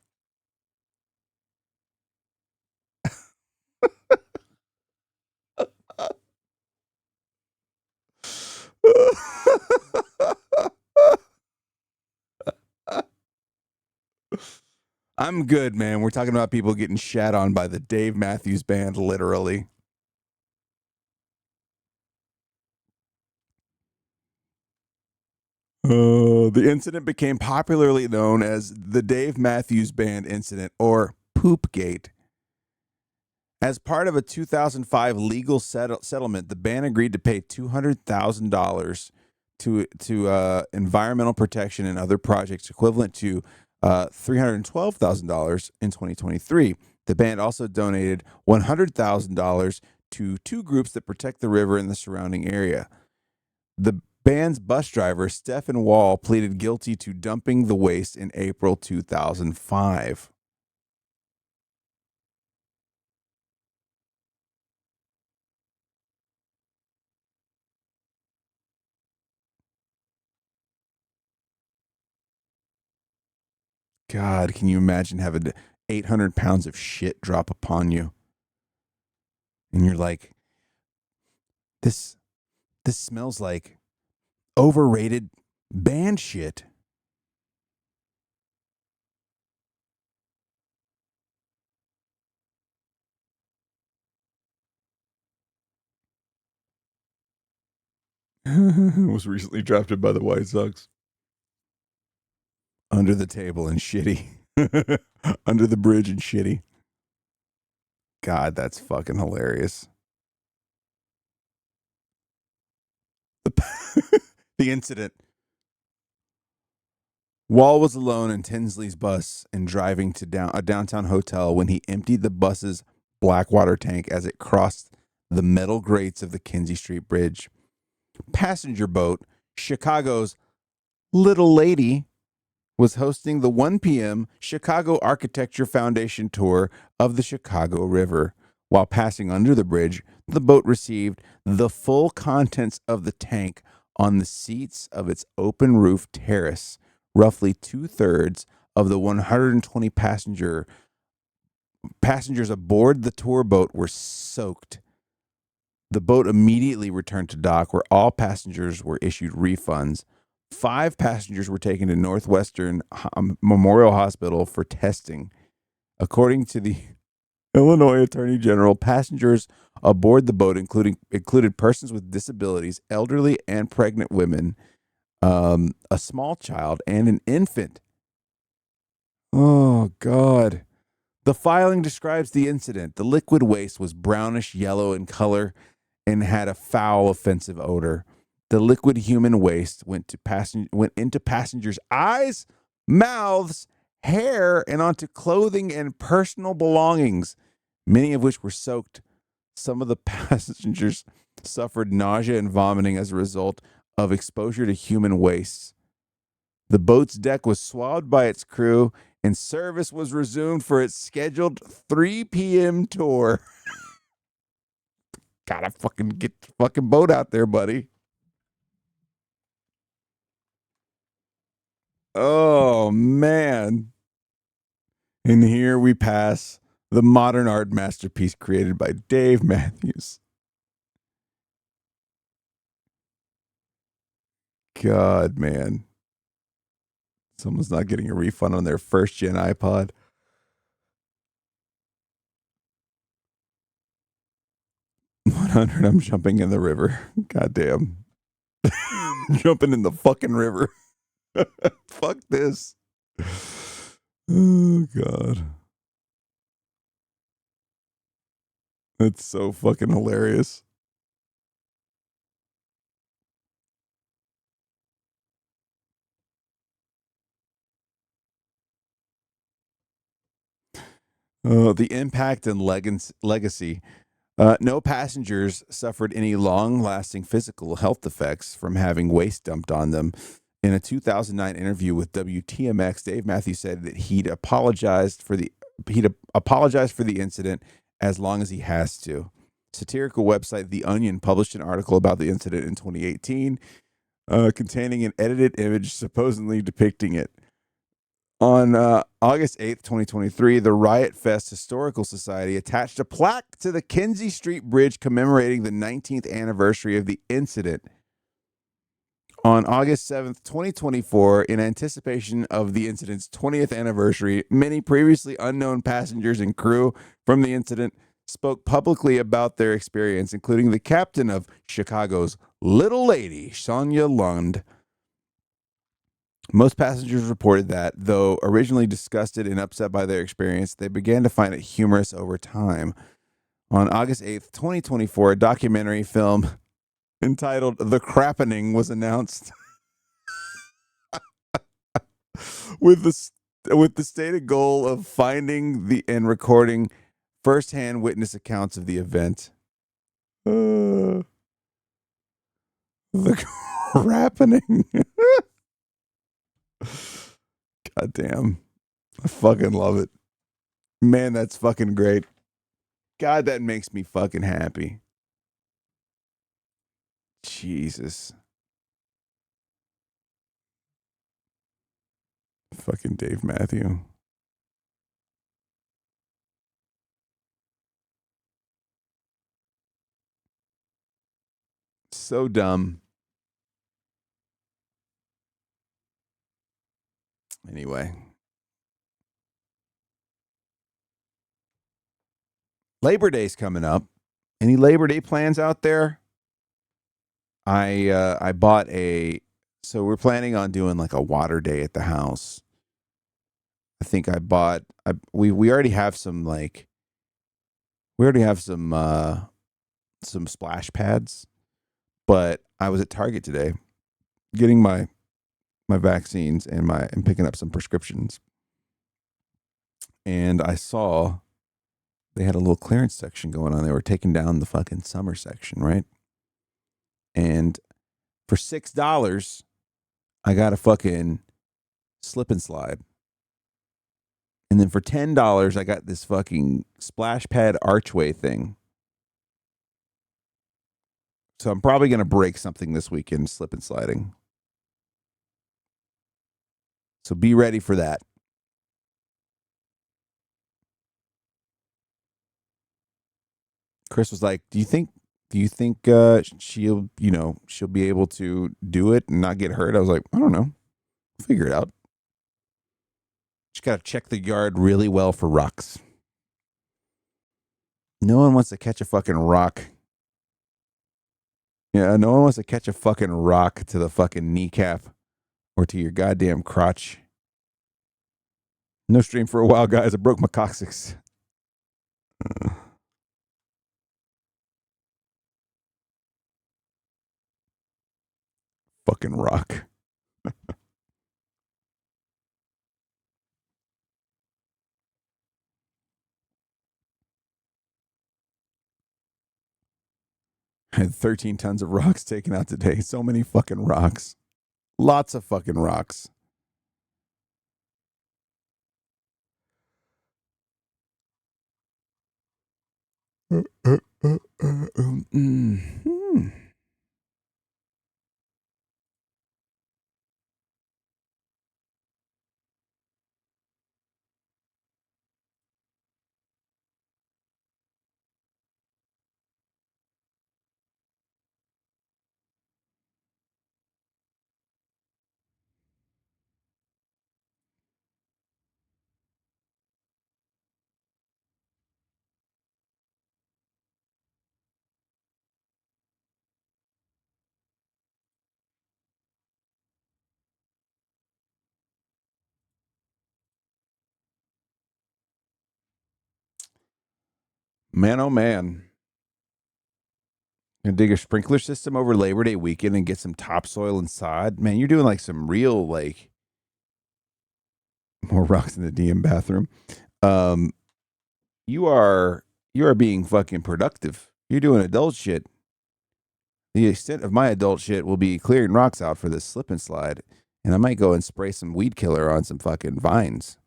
I'm good, man. We're talking about people getting shat on by the Dave Matthews Band, literally. The incident became popularly known as the Dave Matthews Band incident, or Poopgate. As part of a 2005 legal settlement, the band agreed to pay $200,000 to environmental protection and other projects, equivalent to $312,000 in 2023. The band also donated $100,000 to two groups that protect the river and the surrounding area. The band's bus driver, Stephen Wall, pleaded guilty to dumping the waste in April 2005. God, can you imagine having 800 pounds of shit drop upon you? And you're like, this smells like overrated band shit. Was recently drafted by the White Sox. Under the table and shitty. Under the bridge and shitty. God, that's fucking hilarious. The incident. Wall was alone in Tinsley's bus and driving to a downtown hotel when he emptied the bus's Blackwater tank as it crossed the metal grates of the Kinzie Street Bridge. Passenger boat, Chicago's Little Lady, was hosting the 1 p.m. Chicago Architecture Foundation tour of the Chicago River. While passing under the bridge, the boat received the full contents of the tank on the seats of its open roof terrace. Roughly 2/3 of the 120 passengers aboard the tour boat were soaked. The boat immediately returned to dock, where all passengers were issued refunds. 5 passengers were taken to Northwestern Memorial Hospital for testing. According to the Illinois Attorney General, passengers aboard the boat included persons with disabilities, elderly and pregnant women, a small child, and an infant. Oh, God. The filing describes the incident. The liquid waste was brownish yellow in color and had a foul, offensive odor. The liquid human waste went into passengers' eyes, mouths, hair, and onto clothing and personal belongings, many of which were soaked. Some of the passengers suffered nausea and vomiting as a result of exposure to human waste. The boat's deck was swabbed by its crew, and service was resumed for its scheduled 3 p.m. tour. Gotta fucking get the fucking boat out there, buddy. Oh, man. And here we pass the modern art masterpiece created by Dave Matthews. God, man. Someone's not getting a refund on their first gen iPod. $100, I'm jumping in the river. Goddamn. Jumping in the fucking river. Fuck this. Oh, God. That's so fucking hilarious. The impact and legacy. No passengers suffered any long-lasting physical health effects from having waste dumped on them. In a 2009 interview with WTMX, Dave Matthews said that he'd apologized for the incident as long as he has to. Satirical website The Onion published an article about the incident in 2018, containing an edited image supposedly depicting it. On August 8th, 2023, the Riot Fest Historical Society attached a plaque to the Kinsey Street Bridge commemorating the 19th anniversary of the incident. On August 7th, 2024, in anticipation of the incident's 20th anniversary, many previously unknown passengers and crew from the incident spoke publicly about their experience, including the captain of Chicago's Little Lady, Sonia Lund. Most passengers reported that, though originally disgusted and upset by their experience, they began to find it humorous over time. On August 8th, 2024, a documentary film entitled The Crappening was announced with the stated goal of finding and recording first-hand witness accounts of the event. The Crappening. God damn. I fucking love it. Man, that's fucking great. God, that makes me fucking happy. Jesus. Fucking Dave Matthew. So dumb. Anyway. Labor Day's coming up. Any Labor Day plans out there? I bought so we're planning on doing like a water day at the house. I think we already have some some splash pads, but I was at Target today getting my vaccines and picking up some prescriptions. And I saw they had a little clearance section going on. They were taking down the fucking summer section, right? And for $6, I got a fucking slip and slide. And then for $10, I got this fucking splash pad archway thing. So I'm probably going to break something this weekend slip and sliding. So be ready for that. Chris was like, do you think do you think she'll be able to do it and not get hurt? I was like, I don't know. Figure it out. Just got to check the yard really well for rocks. No one wants to catch a fucking rock. Yeah, no one wants to catch a fucking rock to the fucking kneecap or to your goddamn crotch. No stream for a while, guys. I broke my coccyx. Fucking rock. I had 13 tons of rocks taken out today. So many fucking rocks. Lots of fucking rocks. Man, oh man. Gonna dig a sprinkler system over Labor Day weekend and get some topsoil and sod. Man, you're doing like some real, like, more rocks in the DM bathroom. You are being fucking productive. You're doing adult shit. The extent of my adult shit will be clearing rocks out for this slip and slide, and I might go and spray some weed killer on some fucking vines.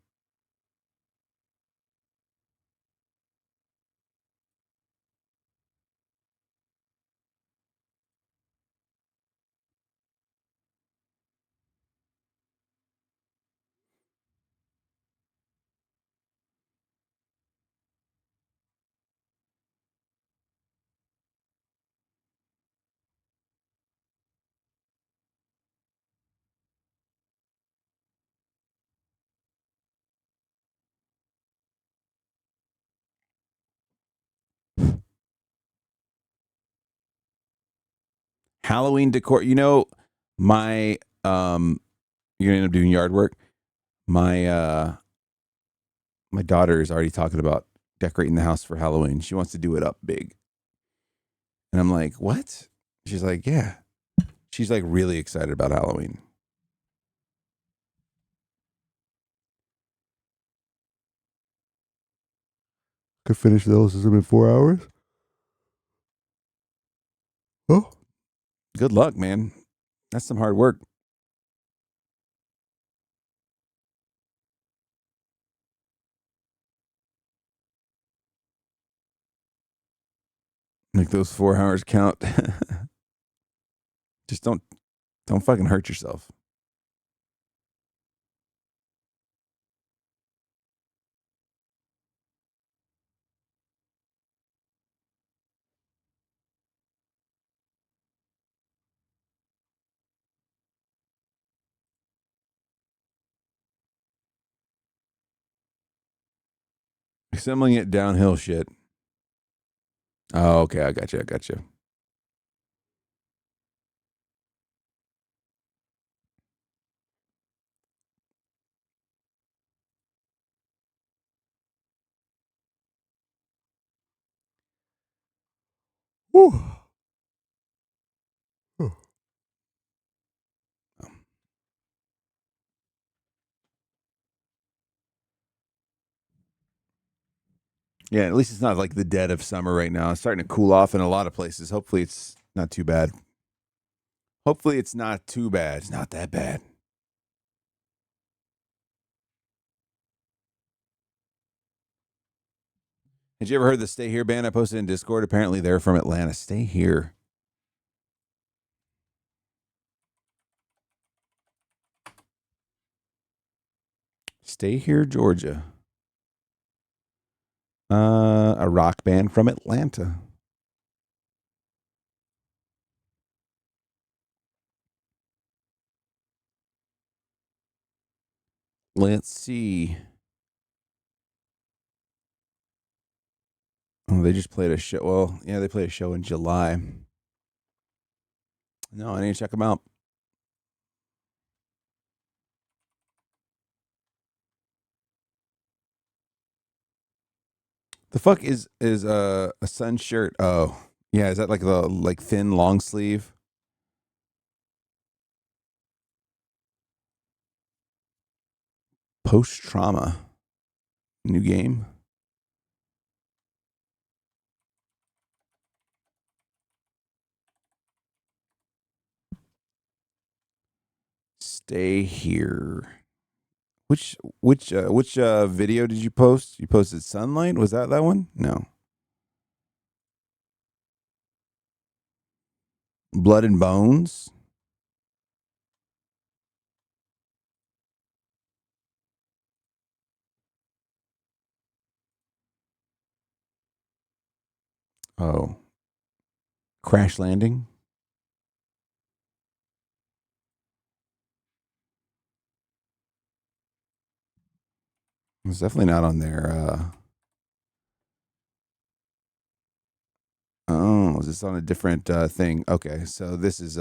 Halloween decor. You know, my you're gonna end up doing yard work. My my daughter is already talking about decorating the house for Halloween. She wants to do it up big. And I'm like, what? She's like, yeah. She's like really excited about Halloween. Could finish those in 4 hours. Oh, good luck, man. That's some hard work. Make those 4 hours count. Just don't fucking hurt yourself. Assembling it downhill shit. Oh, okay. I got you. Whew. Yeah, at least it's not like the dead of summer right now. It's starting to cool off in a lot of places. Hopefully it's not too bad. Hopefully it's not too bad. It's not that bad. Had you ever heard the Stay Here band I posted in Discord? Apparently they're from Atlanta. Stay Here. Stay Here, Georgia. A rock band from Atlanta. Let's see. Oh, they just played a show. Well, yeah, they played a show in July. No, I need to check them out. The fuck is a sun shirt? Oh, yeah. Is that like the thin long sleeve? Post trauma. New game. Stay here. Which video did you post? You posted Sunlight? Was that one? No. Blood and Bones. Oh. Crash Landing. It's definitely not on there. Oh, is this on a different thing? Okay, so this is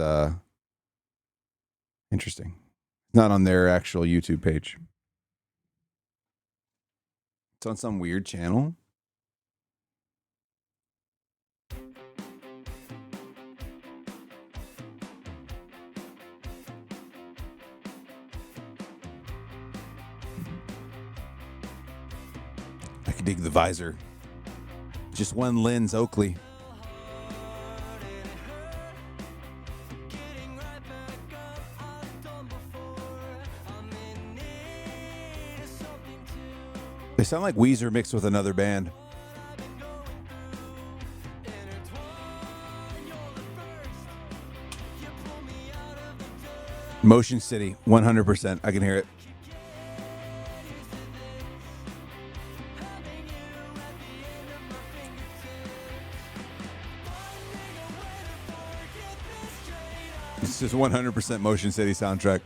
interesting. Not on their actual YouTube page. It's on some weird channel. I can dig the visor. Just one lens, Oakley. They sound like Weezer mixed with another band. Motion City, 100%. I can hear it. This is 100% Motion City soundtrack.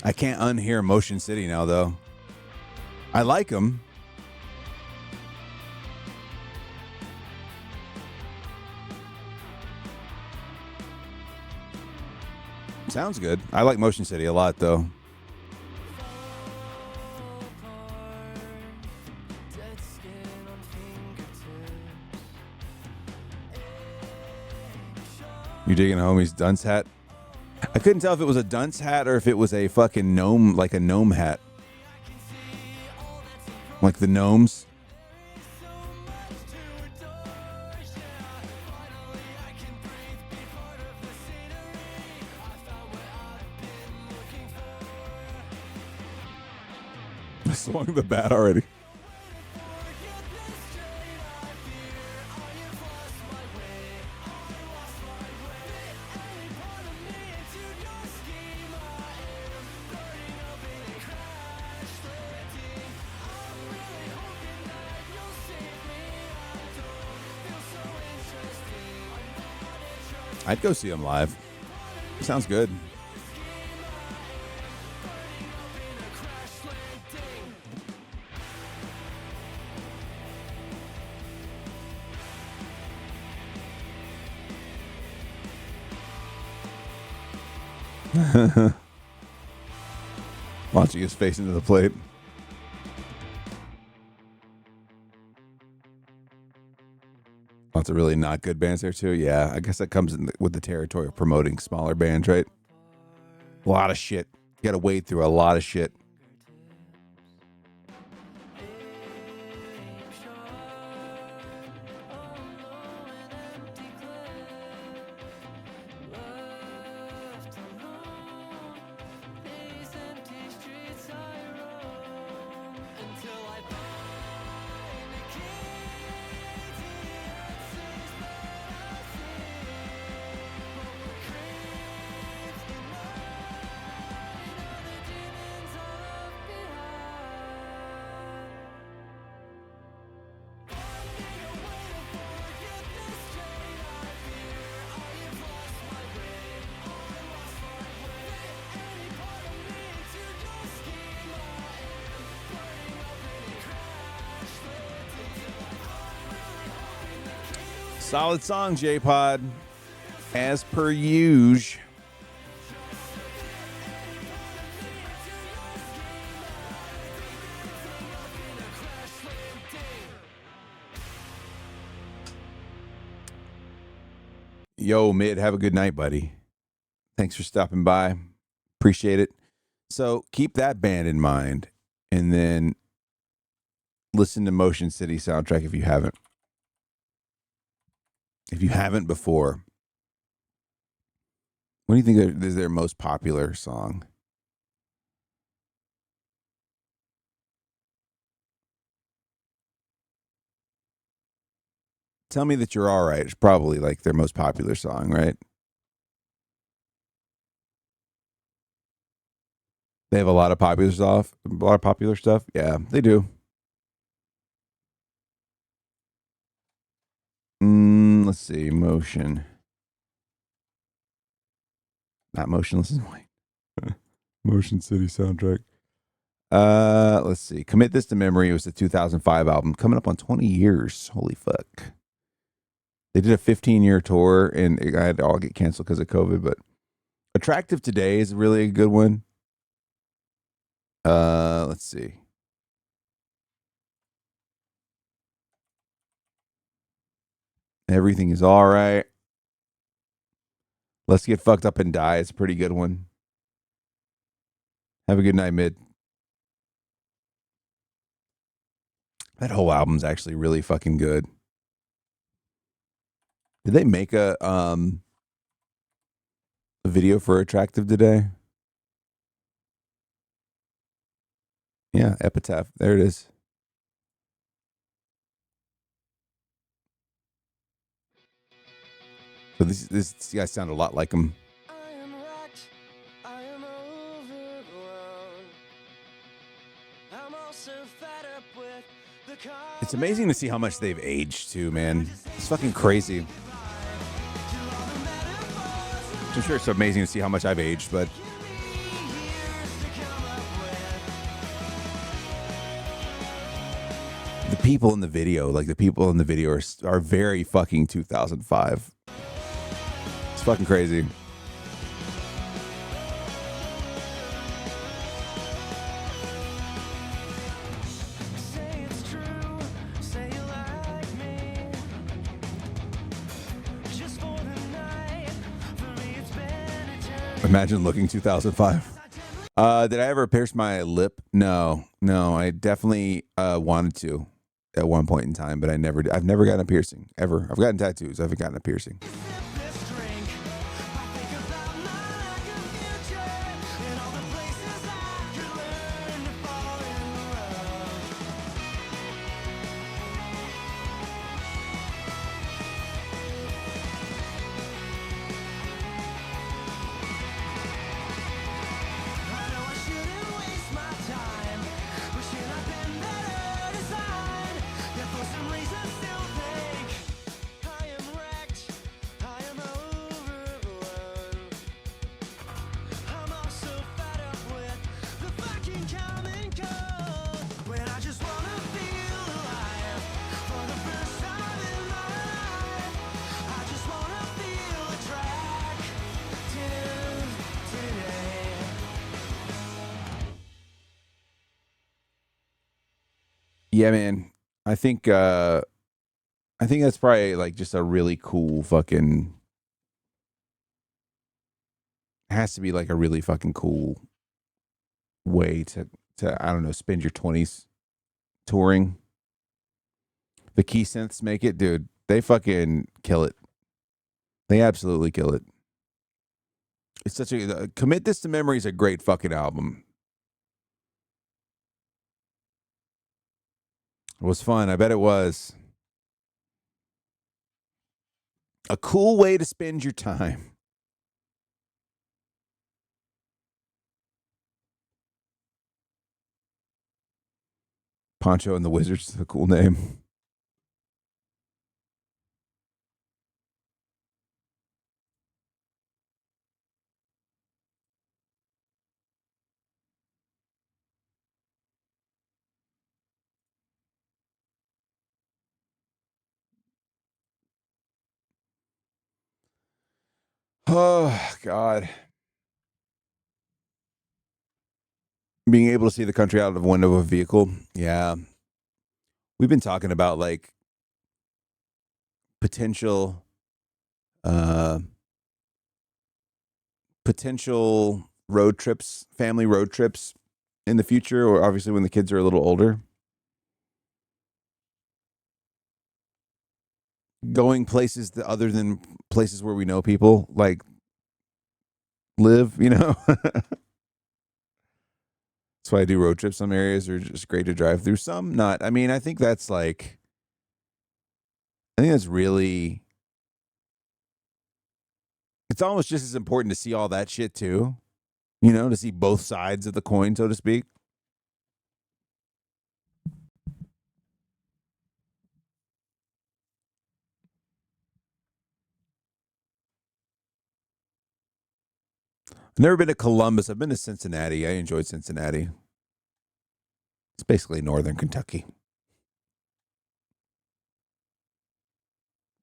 I can't unhear Motion City now, though. I like them. Sounds good. I like Motion City a lot, though. You digging homie's dunce hat? I couldn't tell if it was a dunce hat or if it was a fucking gnome, like a gnome hat. Like the gnomes. I swung the bat already. I'd go see him live. Sounds good. Launching his face into the plate. Lots of really not good bands there too. Yeah, I guess that comes with the territory of promoting smaller bands, right? A lot of shit. You got to wade through a lot of shit. Solid song, J-Pod. As per usual. Yo, Mid, have a good night, buddy. Thanks for stopping by. Appreciate it. So keep that band in mind, and then listen to Motion City soundtrack if you haven't. If you haven't before. What do you think is their most popular song? Tell Me That You're All Right. It's probably like their most popular song, right? They have a lot of popular stuff. A lot of popular stuff. Yeah, they do. Let's see. Motion. Not Motionless is white. Motion City soundtrack. Let's see. Commit This to Memory was the 2005 album, coming up on 20 years. Holy fuck. They did a 15-year tour, and it had to all get canceled because of COVID, but Attractive Today is really a good one. Let's see. Everything Is All Right. Let's Get Fucked Up and Die. It's a pretty good one. Have a good night, Mid. That whole album's actually really fucking good. Did they make a video for Attractive Today? Yeah, Epitaph. There it is. So this guy sounded a lot like him. It's amazing to see how much they've aged too, man. It's fucking crazy. I'm sure it's amazing to see how much I've aged, but the people in the video, are very fucking 2005. It's fucking crazy. Imagine looking 2005. Did I ever pierce my lip? No. I definitely wanted to at one point in time, but I've never gotten a piercing ever. I've gotten tattoos. I haven't gotten a piercing. Yeah, man. I think that's probably like just a really cool fucking. It has to be like a really fucking cool way to I don't know, spend your 20s touring. The key synths make it, dude. They fucking kill it. They absolutely kill it. It's such a Commit This to Memory is a great fucking album. It was fun. I bet it was. A cool way to spend your time. Poncho and the Wizards is a cool name. Oh, God. Being able to see the country out of the window of a vehicle. Yeah. We've been talking about like potential road trips, family road trips in the future, or obviously when the kids are a little older. Going places other than places where we know people like live, you know. That's why I do road trips. Some areas are just great to drive through, some not. I mean, I think that's really, it's almost just as important to see all that shit too, you know, to see both sides of the coin, so to speak. I've never been to Columbus. I've been to Cincinnati. I enjoyed Cincinnati. It's basically northern Kentucky.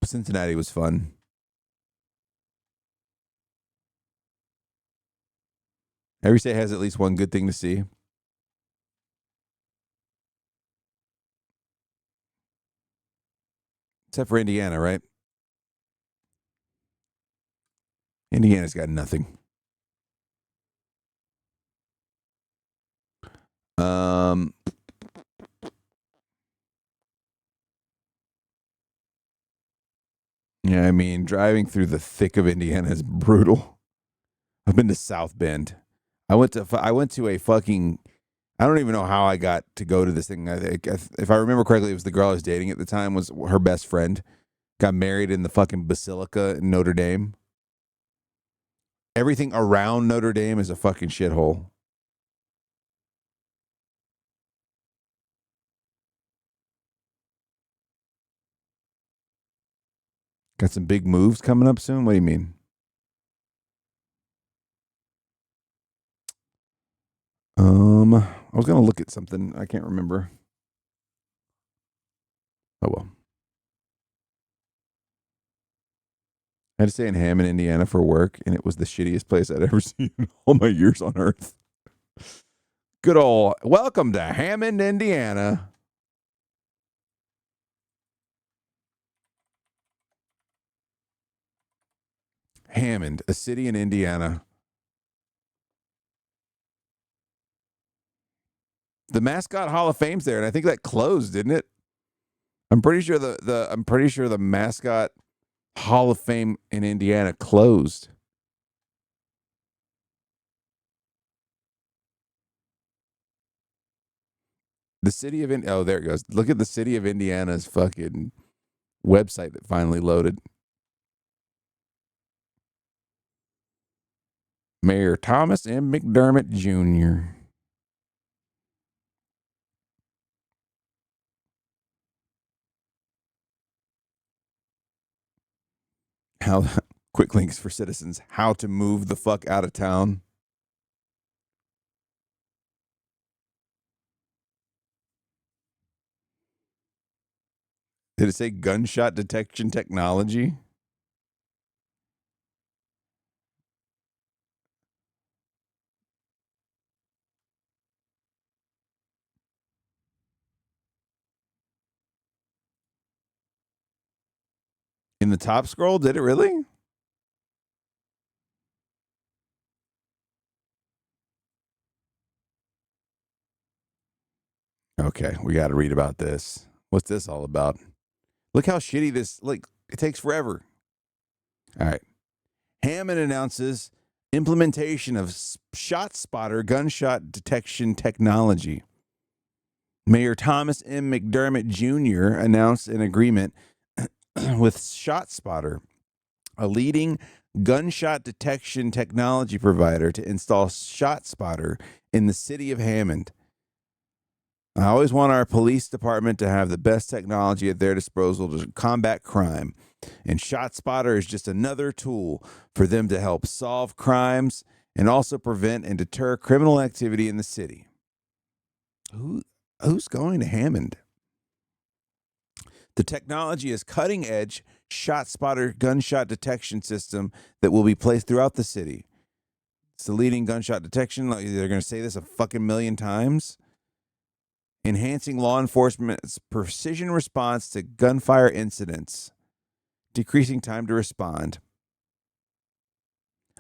Cincinnati was fun. Every state has at least one good thing to see. Except for Indiana, right? Indiana's got nothing. Yeah, I mean, driving through the thick of Indiana is brutal. I've been to South Bend. I went to a fucking, I don't even know how I got to go to this thing. If I remember correctly, it was the girl I was dating at the time, was her best friend. Got married in the fucking Basilica in Notre Dame. Everything around Notre Dame is a fucking shithole. Got some big moves coming up soon? What do you mean? I was going to look at something. I can't remember. Oh, well. I had to stay in Hammond, Indiana for work, and it was the shittiest place I'd ever seen in all my years on Earth. Good old welcome to Hammond, Indiana. Hammond, a city in Indiana. The Mascot Hall of Fame's there, and I think that closed, didn't it? I'm pretty sure the Mascot Hall of Fame in Indiana closed. The city of oh, there it goes. Look at the city of Indiana's fucking website that finally loaded. Mayor Thomas M. McDermott Jr. How quick links for citizens. How to move the fuck out of town. Did it say gunshot detection technology? In the top scroll, did it really? Okay, we got to read about this. What's this all about? Look how shitty this, like, it takes forever. All right. Hammond announces implementation of ShotSpotter gunshot detection technology. Mayor Thomas M. McDermott Jr. announced an agreement with ShotSpotter, a leading gunshot detection technology provider, to install ShotSpotter in the city of Hammond. I always want our police department to have the best technology at their disposal to combat crime. And ShotSpotter is just another tool for them to help solve crimes and also prevent and deter criminal activity in the city. Who's going to Hammond? The technology is cutting edge, shot spotter gunshot detection system that will be placed throughout the city. It's the leading gunshot detection. Like, they're going to say this a fucking million times. Enhancing law enforcement's precision response to gunfire incidents, decreasing time to respond.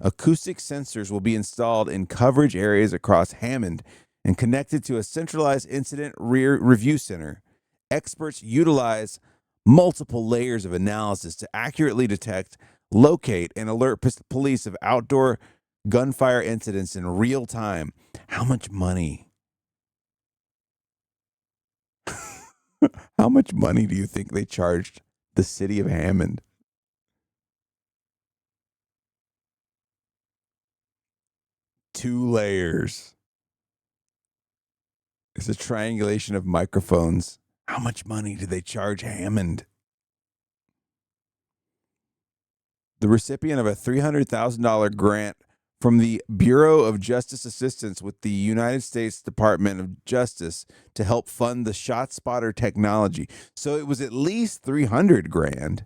Acoustic sensors will be installed in coverage areas across Hammond and connected to a centralized incident rear review center. Experts utilize multiple layers of analysis to accurately detect, locate, and alert police of outdoor gunfire incidents in real time. How much money? How much money do you think they charged the city of Hammond? Two layers. It's a triangulation of microphones. How much money did they charge Hammond? The recipient of a $300,000 grant from the Bureau of Justice Assistance with the United States Department of Justice to help fund the ShotSpotter technology. So it was at least $300,000.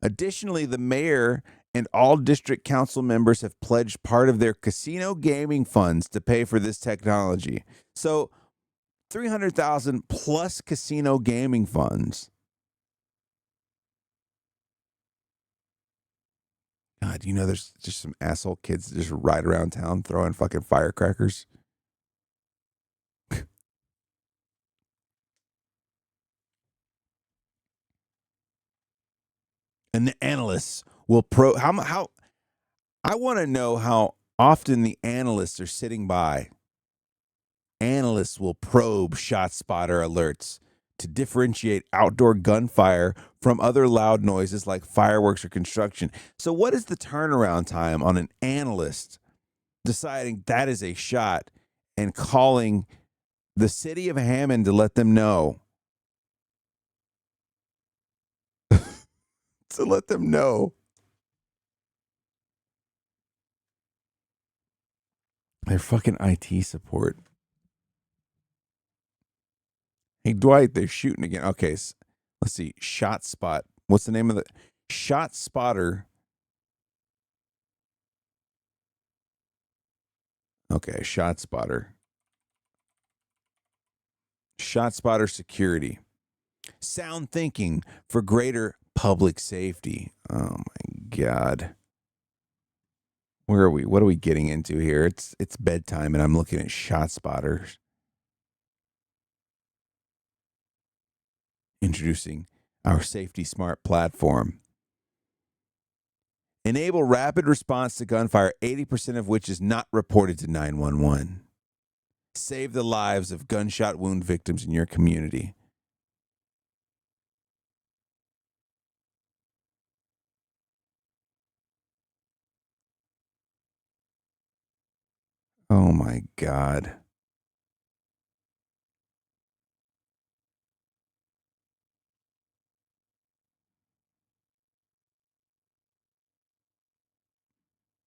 Additionally, the mayor and all district council members have pledged part of their casino gaming funds to pay for this technology. So $300,000 plus casino gaming funds. God, you know, there's just some asshole kids that just ride around town throwing fucking firecrackers. And the analysts will how I want to know how often the analysts are sitting by. Analysts will probe ShotSpotter alerts to differentiate outdoor gunfire from other loud noises like fireworks or construction. So what is the turnaround time on an analyst deciding that is a shot and calling the city of Hammond to let them know? To let them know. Their fucking IT support. Hey, Dwight, they're shooting again. Okay, let's see. ShotSpot. What's the name of the ShotSpotter? Okay, ShotSpotter. ShotSpotter security. Sound thinking for greater public safety. Oh my God. Where are we? What are we getting into here? It's bedtime and I'm looking at ShotSpotters. Introducing our Safety Smart platform. Enable rapid response to gunfire, 80% of which is not reported to 911. Save the lives of gunshot wound victims in your community. Oh my God.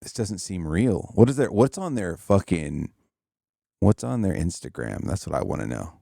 This doesn't seem real. What's on their Instagram? That's what I want to know.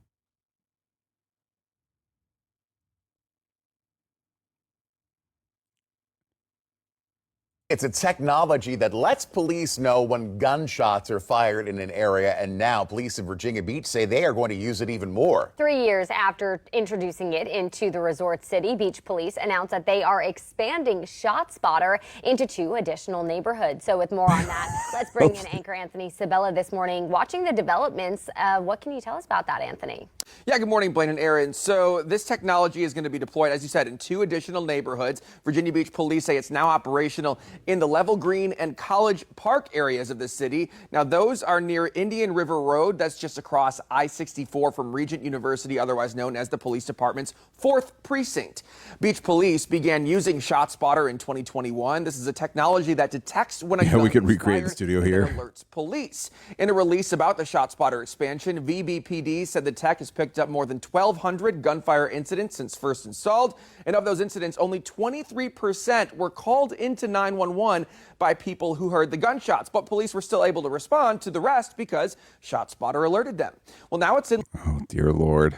It's a technology that lets police know when gunshots are fired in an area, and now police in Virginia Beach say they are going to use it even more. 3 years after introducing it into the resort city, Beach Police announced that they are expanding ShotSpotter into 2 additional neighborhoods. So with more on that, let's bring in anchor Anthony Sabella this morning. Watching the developments, what can you tell us about that, Anthony? Yeah, good morning, Blaine and Aaron. So this technology is going to be deployed, as you said, in 2 additional neighborhoods. Virginia Beach Police say it's now operational in the Level Green and College Park areas of the city. Now, those are near Indian River Road. That's just across I-64 from Regent University, otherwise known as the police department's 4th precinct. Beach Police began using ShotSpotter in 2021. This is a technology that detects when a gun we could is recreate the fired studio and here. then alerts police. In a release about the ShotSpotter expansion, VBPD said the tech has picked up more than 1,200 gunfire incidents since first installed. And of those incidents, only 23% were called into 911 by people who heard the gunshots. But police were still able to respond to the rest because ShotSpotter alerted them. Well, now it's in. Oh, dear Lord.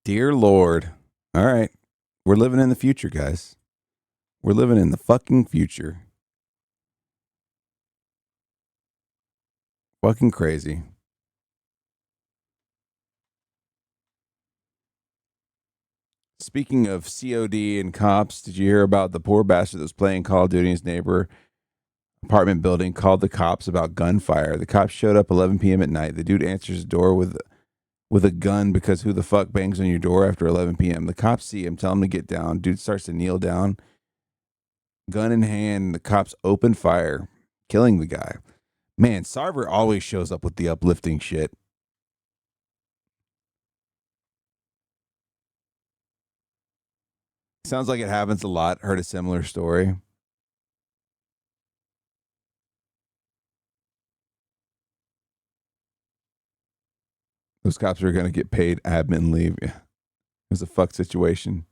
Dear Lord. All right. We're living in the future, guys. We're living in the fucking future. Fucking crazy. Speaking of COD and cops, did you hear about the poor bastard that was playing Call of Duty in his neighbor apartment building, called the cops about gunfire? The cops showed up 11 p.m. at night. The dude answers the door with a gun because who the fuck bangs on your door after 11 p.m.? The cops see him, tell him to get down. Dude starts to kneel down. Gun in hand, the cops open fire, killing the guy. Man, Sarver always shows up with the uplifting shit. Sounds like it happens a lot. Heard a similar story. Those cops are going to get paid admin leave. Yeah. It was a fuck situation.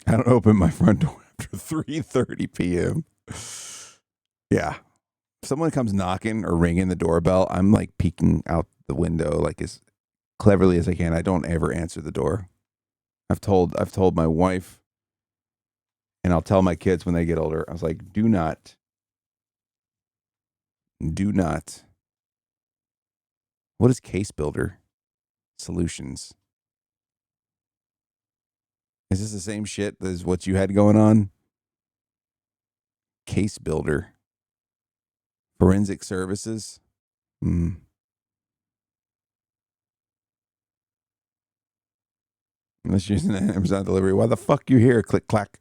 I don't open my front door after 3:30 p.m. Yeah. If someone comes knocking or ringing the doorbell, I'm like peeking out the window like as cleverly as I can. I don't ever answer the door. I've told my wife, and I'll tell my kids when they get older. I was like, do not. What is Case Builder Solutions? Is this the same shit as what you had going on? Case Builder. Forensic Services. Unless you're using an Amazon delivery. Why the fuck you here? Click, clack.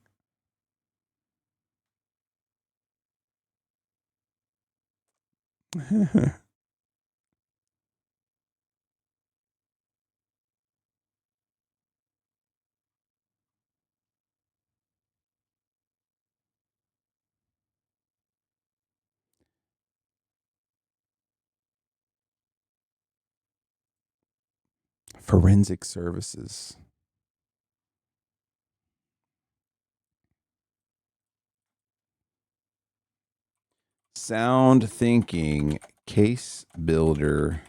Forensic Services. Sound Thinking Case Builder.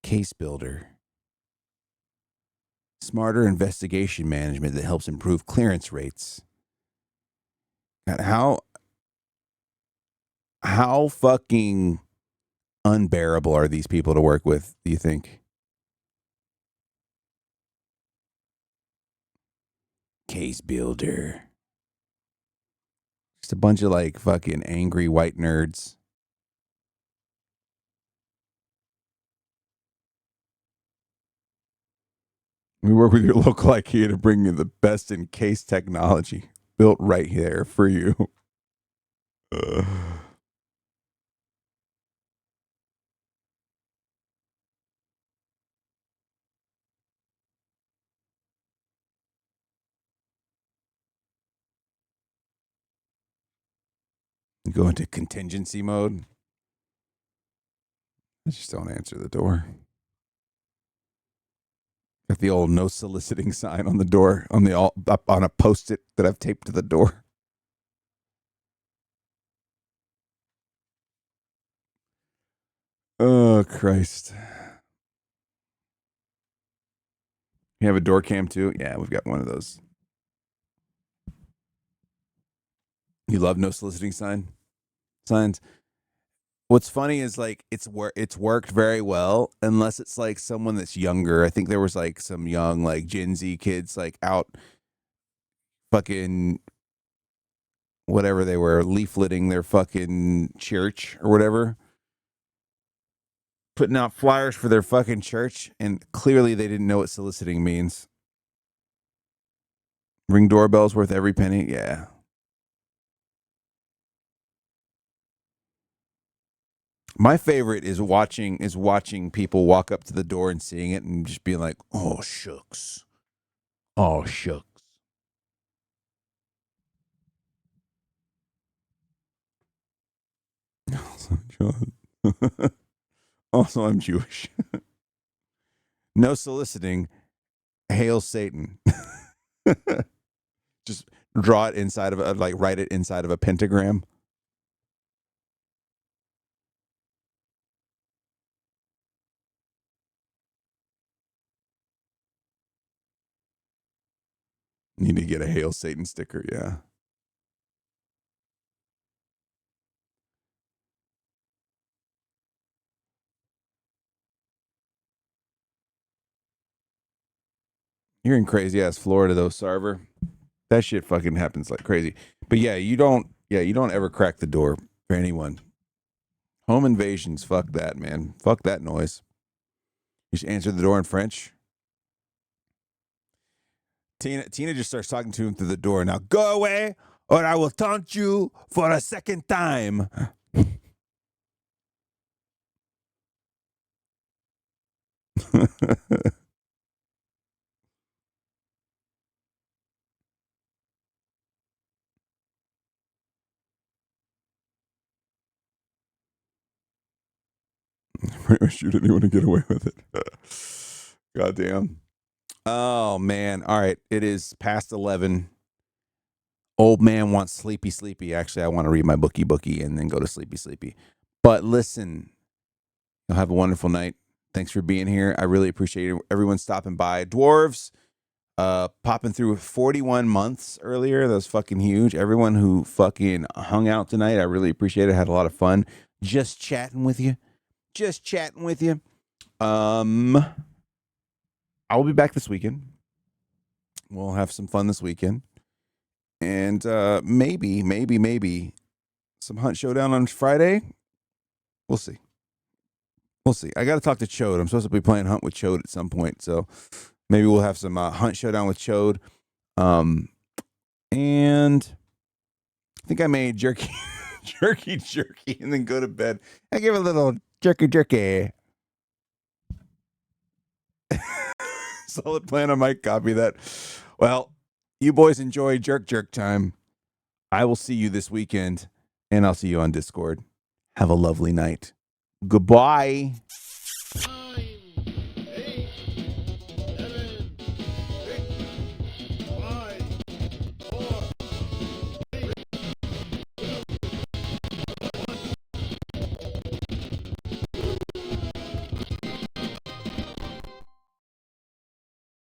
Case Builder. Smarter investigation management that helps improve clearance rates. God, how fucking unbearable are these people to work with, do you think? Case Builder. Just a bunch of like fucking angry white nerds. We work with your local IKEA to bring you the best in case technology built right here for you. Go into contingency mode. I just don't answer the door. Got the old no soliciting sign on the door, up on a post-it that I've taped to the door. Oh, Christ. You have a door cam too? Yeah, we've got one of those. You love no soliciting signs. What's funny is like it's worked very well unless it's like someone that's younger. I think there was like some young like Gen Z kids like out fucking whatever they were, leafleting their fucking church or whatever, putting out flyers for their fucking church, and clearly they didn't know what soliciting means. Ring doorbell's worth every penny. Yeah. My favorite is watching people walk up to the door and seeing it and just being like, "Oh shucks, oh shucks." Also, I'm Jewish. No soliciting. Hail Satan. Just draw it inside of write it inside of a pentagram. Need to get a Hail Satan sticker, yeah. You're in crazy ass Florida though, Sarver. That shit fucking happens like crazy. But yeah, you don't ever crack the door for anyone. Home invasions, fuck that, man. Fuck that noise. You should answer the door in French. Tina just starts talking to him through the door. Now go away, or I will taunt you for a second time. Pretty much shoot anyone to get away with it. Goddamn. Oh man. All right. It is past 11. Old man wants sleepy. Actually, I want to read my bookie and then go to sleepy. But listen, you'll have a wonderful night. Thanks for being here. I really appreciate everyone stopping by. Dwarves, popping through 41 months earlier. That was fucking huge. Everyone who fucking hung out tonight, I really appreciate it. Had a lot of fun just chatting with you. I'll be back this weekend. We'll have some fun this weekend. And maybe some Hunt Showdown on Friday. We'll see. I got to talk to Chode. I'm supposed to be playing Hunt with Chode at some point. So maybe we'll have some Hunt Showdown with Chode. And I think I made jerky, and then go to bed. I give a little jerky. Solid plan. I might copy that. Well, you boys enjoy jerk time. I will see you this weekend, and I'll see you on Discord. Have a lovely night. Goodbye.